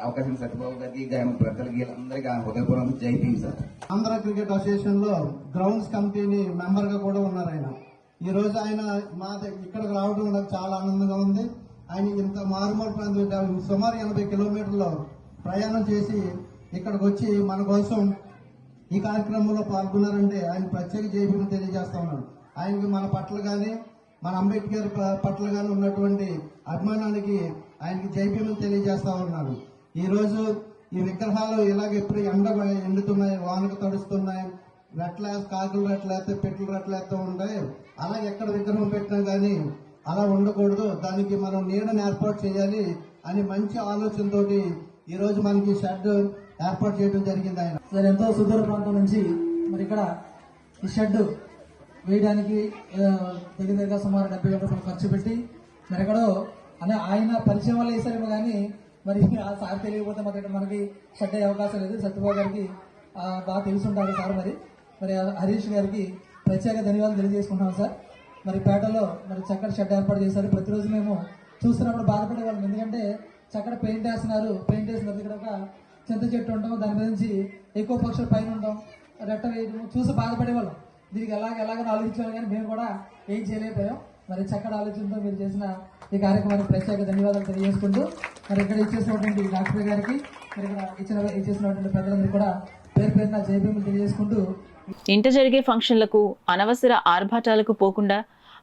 అవకాశం సత్యబాబు గారికి, పెద్దలకి, అందరికీ హృదయపూర్వక జై Bhim sir. Andhra cricket association లో గ్రౌండ్స్ కమిటీని మెంబర్ గా కూడా ఉన్నారు ఆయన. ఈ రోజు ఆయన ఇక్కడికి రావడం నాకు చాలా ఆనందంగా ఉంది. ఆయన ఇంత మారుమూల ప్రాంతం సుమారు 80 కిలోమీటర్లు ప్రయాణం చేసి ఇక్కడికి వచ్చి మన కోసం ఈ కార్యక్రమంలో పాల్గొన్నారంటే ఆయన ప్రత్యేక జైభీము తెలియజేస్తా ఉన్నాను. ఆయనకి మన పట్ల కానీ, మన అంబేద్కర్ పట్ల కానీ ఉన్నటువంటి అభిమానానికి ఆయనకి జైభీము తెలియజేస్తా ఉన్నాను. ఈ రోజు ఈ విగ్రహాలు ఇలాగ ఎప్పుడు ఎండుతున్నాయి, వానకు తడుస్తున్నాయి, కాకులు రెట్లేస్తే పెట్టలు రెట్లేస్తూ ఉంటాయి. అలాగే ఎక్కడ విగ్రహం పెట్టినా కానీ అలా ఉండకూడదు, దానికి మనం నీడను ఏర్పాటు చేయాలి అని మంచి ఆలోచనతోటి ఈ రోజు మనకి షెడ్ ఏర్పాటు చేయడం జరిగింది. ఆయన ఎంతో సుదూర ప్రాంతం నుంచి మరి ఇక్కడ ఈ షెడ్ వేయడానికి దగ్గర సుమారు 70,000 రూపాయలు ఖర్చు పెట్టి మరి ఎక్కడో ఆయన పరిచయం వల్ల వేసారేమో కానీ మరి ఆ సార్ తెలియకపోతే మరి ఇక్కడ మనకి షెడ్ అయ్యే అవకాశం లేదు. సత్యబాబు గారికి బాగా తెలుసుంటారు సార్. మరి హరీష్ గారికి ప్రత్యేక ధన్యవాదాలు తెలియజేసుకుంటున్నాం సార్. మరి పేటలో మరి చక్కటి షెడ్ ఏర్పాటు చేశారు. ప్రతిరోజు మేము చూస్తున్నప్పుడు బాధపడేవాళ్ళం, ఎందుకంటే చక్కటి పెయింట్ వేస్తున్నారు. పెయింట్ వేసిన ఇక్కడ ఒక చింత చెట్టు ఉంటాం, దాని మీద నుంచి ఎక్కువ పక్షులు పైన ఉంటాం, రెట్ట వేయడం చూసి బాధపడేవాళ్ళం. దీనికి ఎలాగని ఆలోచించాలి, కానీ మేము కూడా ఏం చేయలేకపోయాం. మరి చక్కటి ఆలోచనతో మీరు చేసిన ఈ కార్యక్రమానికి ప్రత్యేక ధన్యవాదాలు తెలియజేసుకుంటూ మరి ఇక్కడ ఇచ్చేసినటువంటి డాక్టర్ గారికి, మరి ఇక్కడ ఇచ్చేసినటువంటి పెద్దలందరూ కూడా పేరున జైభీములు తెలియజేసుకుంటూ, ఇంట జరిగే ఫంక్షన్లకు, అనవసర ఆర్భాటాలకు పోకుండా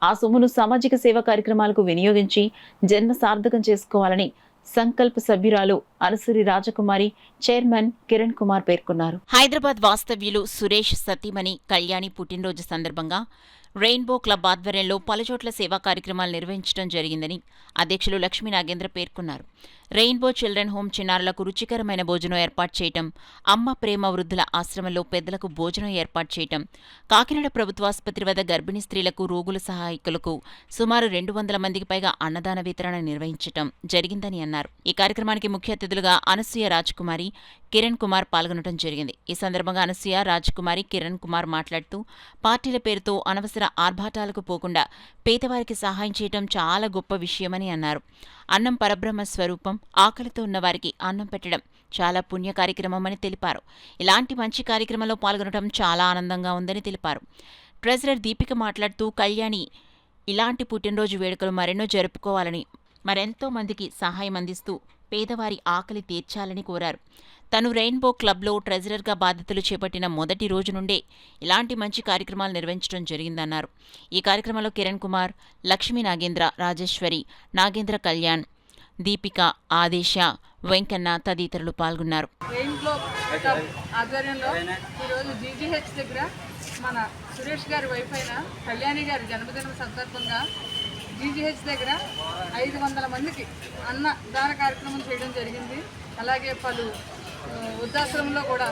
ఆ సొమ్మును సామాజిక సేవా కార్యక్రమాలకు వినియోగించి జన్మ సార్థకం చేసుకోవాలని సంకల్ప సభ్యురాలు అనసూరి రాజకుమారి, చైర్మన్ కిరణ్ కుమార్ పేర్కొన్నారు. హైదరాబాద్ వాస్తవ్యులు సురేష్ సతీమణి కళ్యాణి పుట్టినరోజు సందర్భంగా రెయిన్బో క్లబ్ ఆధ్వర్యంలో పలుచోట్ల సేవా కార్యక్రమాలు నిర్వహించడం జరిగిందని అధ్యక్షులు లక్ష్మీ నాగేంద్ర పేర్కొన్నారు. రెయిన్బో చిల్డ్రన్ హోం చిన్నారులకు రుచికరమైన భోజనం ఏర్పాటు చేయటం, అమ్మ ప్రేమ వృద్ధుల ఆశ్రమంలో పెద్దలకు భోజనం ఏర్పాటు చేయటం, కాకినాడ ప్రభుత్వాసుపత్రి వద్ద గర్భిణీ స్త్రీలకు, రోగుల సహాయకులకు సుమారు 200 మందికి పైగా అన్నదాన వితరణ నిర్వహించటం జరిగిందని అన్నారు. అన్నారు. ఈ కార్యక్రమానికి ముఖ్య అతిథులుగా అనసూయ రాజ్కుమారి, కిరణ్ కుమార్ పాల్గొనడం జరిగింది. ఈ సందర్భంగా అనసూయ రాజ్కుమారి, కిరణ్ కుమార్ మాట్లాడుతూ పార్టీల పేరుతో అనవసర ఆర్భాటాలకు పోకుండా పేదవారికి సహాయం చేయడం చాలా గొప్ప విషయమని అన్నారు. అన్నం పరబ్రహ్మ స్వరూపం, ఆకలితో ఉన్నవారికి అన్నం పెట్టడం చాలా పుణ్య కార్యక్రమమని తెలిపారు. ఇలాంటి మంచి కార్యక్రమంలో పాల్గొనడం చాలా ఆనందంగా ఉందని తెలిపారు. ట్రెజరర్ దీపిక మాట్లాడుతూ కళ్యాణి ఇలాంటి పుట్టినరోజు వేడుకలు మరెన్నో జరుపుకోవాలని, మరెంతో మందికి సహాయం అందిస్తూ పేదవారి ఆకలి తీర్చాలని కోరారు. తను రెయిన్బో క్లబ్లో ట్రెజరర్గా బాధ్యతలు చేపట్టిన మొదటి రోజు నుండే ఇలాంటి మంచి కార్యక్రమాలు నిర్వహించడం జరిగిందన్నారు. ఈ కార్యక్రమంలో కిరణ్ కుమార్, లక్ష్మీ నాగేంద్ర, రాజేశ్వరి, నాగేంద్ర కళ్యాణ్, దీపిక, ఆదేశ, వెంకన్న తదితరులు పాల్గొన్నారు. రెయిన్బో క్లబ్ ఆధ్వర్యంలో ఈరోజు జీజీహెచ్ దగ్గర మన సురేష్ గారి వైఫ్ అయిన కళ్యాణి గారి జన్మదినం సందర్భంగా జీజీహెచ్ దగ్గర 500 మందికి అన్నదాన కార్యక్రమం చేయడం జరిగింది. అలాగే పలు వృద్ధాశ్రమంలో కూడా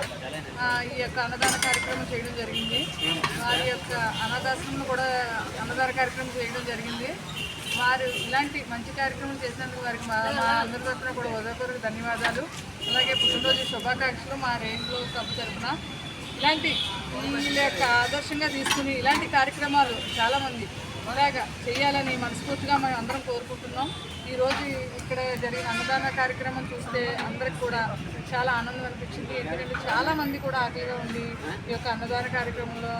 ఈ యొక్క అన్నదాన కార్యక్రమం చేయడం జరిగింది. వారి యొక్క అనాథాశ్రమంలో కూడా అన్నదాన కార్యక్రమం చేయడం జరిగింది. వారు ఇలాంటి మంచి కార్యక్రమం చేసినందుకు వారికి మా అందరి తరఫున కూడా హృదయపూర్వక ధన్యవాదాలు. అలాగే పుట్టినరోజు శుభాకాంక్షలు మా రెయిన్బో క్లబ్ తరఫున. ఇలాంటి వీళ్ళ యొక్క ఆదర్శంగా తీసుకుని ఇలాంటి కార్యక్రమాలు చాలామంది ఇలాగా చేయాలని మనస్ఫూర్తిగా మేము అందరం కోరుకుంటున్నాం. ఈరోజు ఇక్కడ జరిగిన అన్నదాన కార్యక్రమం చూస్తే అందరికి కూడా చాలా ఆనందం అనిపించింది. ఎందుకంటే చాలామంది కూడా ఆకలిగా ఉండి ఈ యొక్క అన్నదాన కార్యక్రమంలో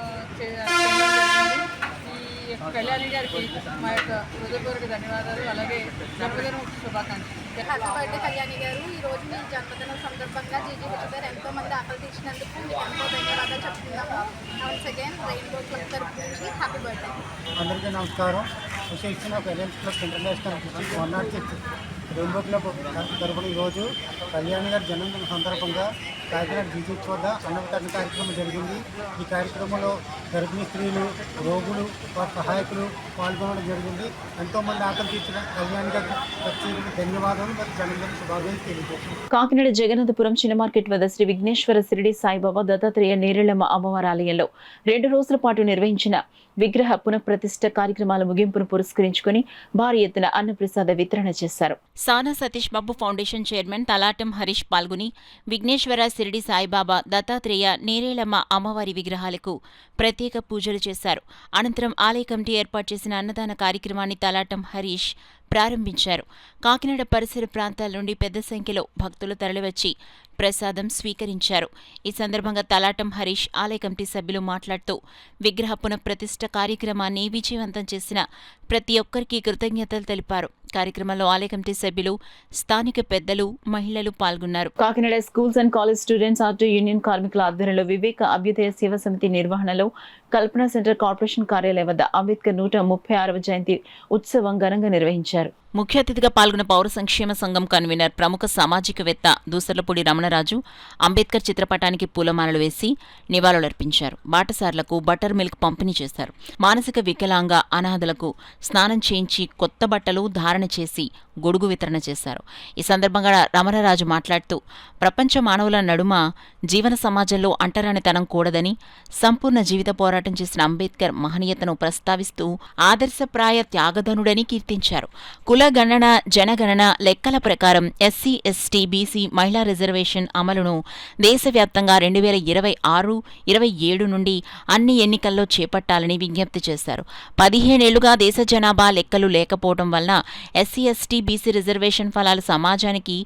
ఈ యొక్క కళ్యాణి గారికి మా యొక్క హృదయపూర్వక ధన్యవాదాలు. అలాగే జన్మదినం శుభాకాంక్షలు. హ్యాపీ బర్త్డే కళ్యాణి గారు. ఈరోజు మీ జన్మదినం సందర్భంగా జీజీహెచ్ గారు ఎంతో మంది ఆకలి తీర్చినందుకు మీకు ఎంతో ధన్యవాదాలు చెప్తున్నాము. వన్స్ అగైన్ రెయిన్బో క్లబ్ తరఫు నుంచి హ్యాపీ బర్త్డే. అందరికీ నమస్కారం. విశేషణ lions club international district 106 rainbow club తరఫున ఈరోజు కళ్యాణి గారి జన్మదిన సందర్భంగా కాకినాడ జీజీహెచ్ వద్ద అన్నవితరణ కార్యక్రమం జరిగింది. ఈ కార్యక్రమంలో గర్భిణీ స్త్రీలు, రోగులు, వారి సహాయకులు పాల్గొనడం జరిగింది. ఎంతోమంది ఆకలి తీర్చిన కళ్యాణి గారికి ప్రత్యేక ధన్యవాదాలు మరియు జన్మదిన శుభాకాంక్షలు తెలియజేస్తున్నాను. కాకినాడ జగన్నాథపురం చిన్న మార్కెట్ వద్ద శ్రీ విఘ్నేశ్వర షిరిడి సాయిబాబా దత్తాత్రేయ నేరేళ్లమ్మ అమ్మవారి ఆలయంలో 2 రోజుల పాటు నిర్వహించిన విగ్రహ పునఃప్రతిష్ఠ కార్యక్రమాల ముగింపును పురస్కరించుకుని భారీ ఎత్తున అన్నప్రసాద వితరణ చేశారు. సానా సతీష్ బాబు ఫౌండేషన్ చైర్మన్ తలాటం హరీష్ పాల్గొని విఘ్నేశ్వర షిరిడి సాయిబాబా, దత్తాత్రేయ, నేరేళ్లమ్మ అమ్మవారి విగ్రహాలకు ప్రత్యేక పూజలు చేశారు. అనంతరం ఆలయ కమిటీ ఏర్పాటు చేసిన అన్నదాన కార్యక్రమాన్ని తలాటం హరీష్ ప్రారంభించారు. కాకినాడ పరిసర ప్రాంతాల నుండి పెద్ద సంఖ్యలో భక్తులు తరలివచ్చి ప్రసాదం స్వీకరించారు. ఈ సందర్భంగా తలాటం హరీష్, ఆలయ కమిటీ సభ్యులు మాట్లాడుతూ విగ్రహ పునఃప్రతిష్ఠ కార్యక్రమాన్ని విజయవంతం చేసిన ప్రతి ఒక్కరికి కృతజ్ఞతలు తెలిపారు. కార్యక్రమంలో ఆలయ కమిటీ సభ్యులు, స్థానిక పెద్దలు, మహిళలు పాల్గొన్నారు. Kakinada schools and college students auto union కార్మికుల ఆధ్వర్యంలో వివేక అభ్యుదయ సేవ సమితి నిర్వహణలో కల్పనా సెంటర్ కార్పొరేషన్ కార్యాలయం వద్ద అంబేద్కర్ 136వ జయంతి ఉత్సవం ఘనంగా నిర్వహించారు. ముఖ్య అతిథిగా పాల్గొన్న పౌర సంక్షేమ సంఘం కన్వీనర్, ప్రముఖ సామాజికవేత్త దూసర్లపూడి రమణరాజు అంబేద్కర్ చిత్రపటానికి పూలమాలలు వేసి నివాళులర్పించారు. బాటసార్లకు బటర్ మిల్క్ పంపిణీ చేశారు. మానసిక వికలాంగ అనాథలకు స్నానం చేయించి కొత్త బట్టలు ధారణ చేసి గొడుగు వితరణ చేశారు. ఈ సందర్భంగా రమణరాజు మాట్లాడుతూ ప్రపంచ మానవుల నడుమ జీవన సమాజంలో అంటరానితనం కూడదని, సంపూర్ణ జీవిత పోరాటం చేసిన అంబేద్కర్ మహనీయతను ప్రస్తావిస్తూ ఆదర్శప్రాయ త్యాగధనుడని కీర్తించారు. కులగణన, జనగణన లెక్కల ప్రకారం ఎస్సీ, ఎస్టీ, బీసీ మహిళా రిజర్వేషన్ అమలును దేశవ్యాప్తంగా 2026, 27 నుండి అన్ని ఎన్నికల్లో చేపట్టాలని విజ్ఞప్తి చేశారు. 15 ఏళ్లుగా దేశ జనాభా లెక్కలు లేకపోవడం వలన ఎస్సీ, ఎస్టీ, బీసీ రిజర్వేషన్ ఫలాలు సమాజానికి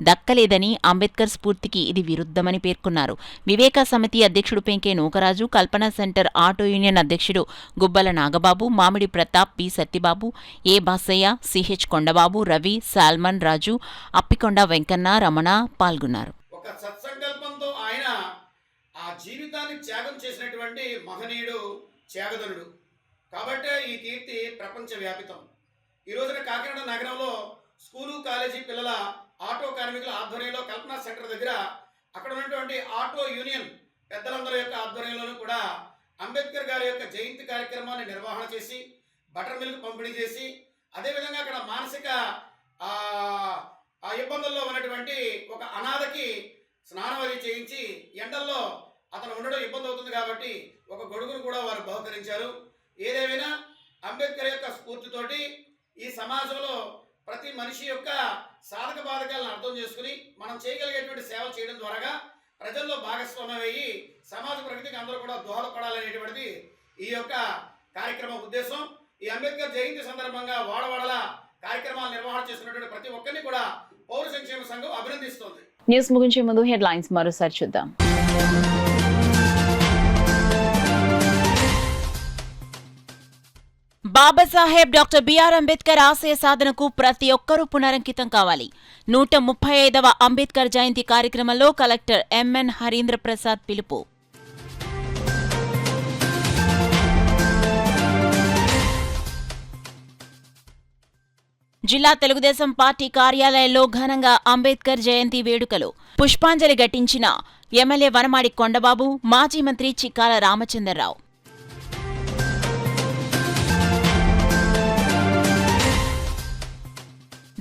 దక్కలేదని, అంబేద్కర్ స్ఫూర్తికి ఇది విరుద్ధమని పేర్కొన్నారు. వివేక సమితి అధ్యక్షుడు పెంకే నూకరాజు, కల్పనా సెంటర్ ఆటో యూనియన్ అధ్యక్షుడు గుబ్బల నాగబాబు, మామిడి ప్రతాప్, పి సత్యబాబు, ఏ బాసయ్య, సిహెచ్ కొండబాబు, రవి, సాల్మన్ రాజు, అప్పికొండ వెంకన్న, రమణ పాల్గొన్నారు. ఒక సత్సంకల్పంతో ఆయన ఆ జీవితాన్ని త్యాగం చేసినటువంటి మహనీయుడు, త్యాగధనుడు. కాబట్టే ఈ కీర్తి ప్రపంచవ్యాపితం. ఈ రోజున కాకినాడ నగరంలో స్కూలు, కాలేజీ పిల్లల ఆటో కార్మికుల ఆధ్వర్యంలో కల్పనా సెంటర్ దగ్గర అక్కడ ఉన్నటువంటి ఆటో యూనియన్ పెద్దలందరి యొక్క ఆధ్వర్యంలోనూ కూడా అంబేద్కర్ గారి యొక్క జయంతి కార్యక్రమాన్ని నిర్వహణ చేసి బటర్ మిల్క్ పంపిణీ చేసి, అదేవిధంగా అక్కడ మానసిక ఇబ్బందుల్లో ఉన్నటువంటి ఒక అనాథకి స్నానం అది చేయించి, ఎండల్లో అతను ఉండడం ఇబ్బంది అవుతుంది కాబట్టి ఒక గొడుగును కూడా వారు బహుకరించారు. ఏదేమైనా అంబేద్కర్ యొక్క స్ఫూర్తితోటి ఈ సమాజంలో ప్రతి మనిషి యొక్క సాధక బాధకాలను అర్థం చేసుకుని మనం చేయగలిగేటువంటి సేవలు చేయడం ద్వారా ప్రజల్లో భాగస్వామ్యమయ్యి సమాజ ప్రగతికి అందరూ కూడా దోహదపడాలనేటువంటిది ఈ యొక్క కార్యక్రమం ఉద్దేశం. ఈ అంబేద్కర్ జయంతి సందర్భంగా వాడవాడల కార్యక్రమాలు నిర్వహణ చేస్తున్నటువంటి ప్రతి ఒక్కరిని కూడా పౌర సంక్షేమ సంఘం అభినందిస్తోంది. న్యూస్ ముగించే ముందు హెడ్లైన్స్ మరోసారి చూద్దాం. బాబాసాహెబ్ డాక్టర్ బిఆర్ అంబేద్కర్ ఆశయ సాధనకు ప్రతి ఒక్కరూ పునరంకితం కావాలి. 135వ అంబేద్కర్ జయంతి కార్యక్రమంలో కలెక్టర్ ఎంఎన్ హరీంద్ర ప్రసాద్ పిలుపు. జిల్లా తెలుగుదేశం పార్టీ కార్యాలయంలో ఘనంగా అంబేద్కర్ జయంతి వేడుకలు. పుష్పాంజలి ఘటించిన ఎమ్మెల్యే వనమాడి కొండబాబు, మాజీ మంత్రి చిక్కాల రామచంద్రరావు.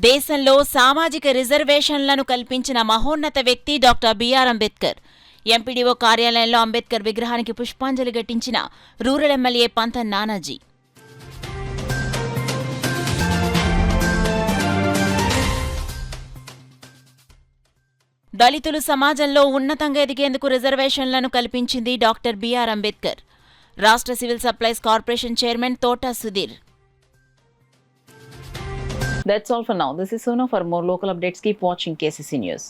దేశంలో సామాజిక రిజర్వేషన్లను కల్పించిన మహోన్నత వ్యక్తి డాక్టర్ బిఆర్ అంబేద్కర్. ఎంపీడీఓ కార్యాలయంలో అంబేద్కర్ విగ్రహానికి పుష్పాంజలి ఘటించిన రూరల్ ఎమ్మెల్యే పంతం నానాజీ. దళితులు సమాజంలో ఉన్నతంగా ఎదిగేందుకు రిజర్వేషన్లను కల్పించింది డాక్టర్ బిఆర్ అంబేద్కర్. రాష్ట్ర civil supplies corporation chairman Thota Sudhir. That's all for now. This is Sona. For more local updates, keep watching KCC News.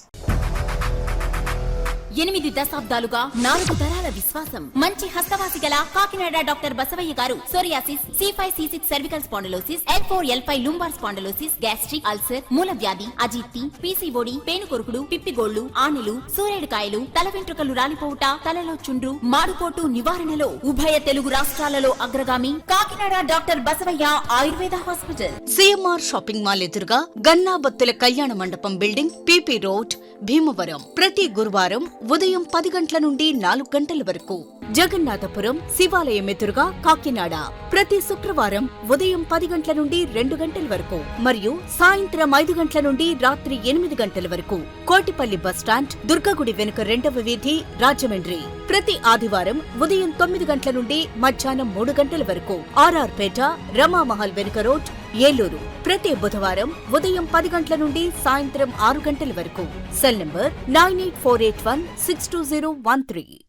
8 దశాబ్దాలుగా 4 తరాల విశ్వాసం. మంచి హస్తవాసి గల కాకినాడ డాక్టర్ బసవయ్య గారు psoriasis, C5, C6 cervical spondylosis, L4, L5 lumbar spondylosis, gastric ulcer, మూల వ్యాధి, అజీర్తి, పీసీఓడి, పేనుకొరుకుడు, పిప్పిగోళ్లు, ఆనెలు, సూరేడుకాయలు, తల వెంట్రుకలు రాలిపోవుట, తలలో చుండ్రు, మాడుకోటు నివారణలో ఉభయ తెలుగు రాష్ట్రాలలో అగ్రగామి Kakinada doctor Basavayya Ayurveda hospital. CMR shopping mall ఎదురుగా గన్నాబత్తుల కళ్యాణ మండపం బిల్డింగ్, పీపీ రోడ్, భీమవరం. ప్రతి గురువారం ఉదయం 10 గంటల నుండి 4 గంటల వరకు. జగన్నాథపురం శివాలయం ఎదురుగా కాకినాడ ప్రతి శుక్రవారం ఉదయం 10 గంటల నుండి 2 గంటల వరకు మరియు సాయంత్రం 5 గంటల నుండి రాత్రి 8 గంటల వరకు. కోటిపల్లి బస్టాండ్, దుర్గగుడి వెనుక 2వ వీధి, రాజమండ్రి. ప్రతి ఆదివారం ఉదయం 9 గంటల నుండి మధ్యాహ్నం 3 గంటల వరకు. ఆర్ఆర్ పేట, రమామహల్ వెనుక రోడ్, ఏలూరు. ప్రతి బుధవారం ఉదయం 10 గంటల నుండి సాయంత్రం 6 గంటల వరకు. Cell number 9848162013.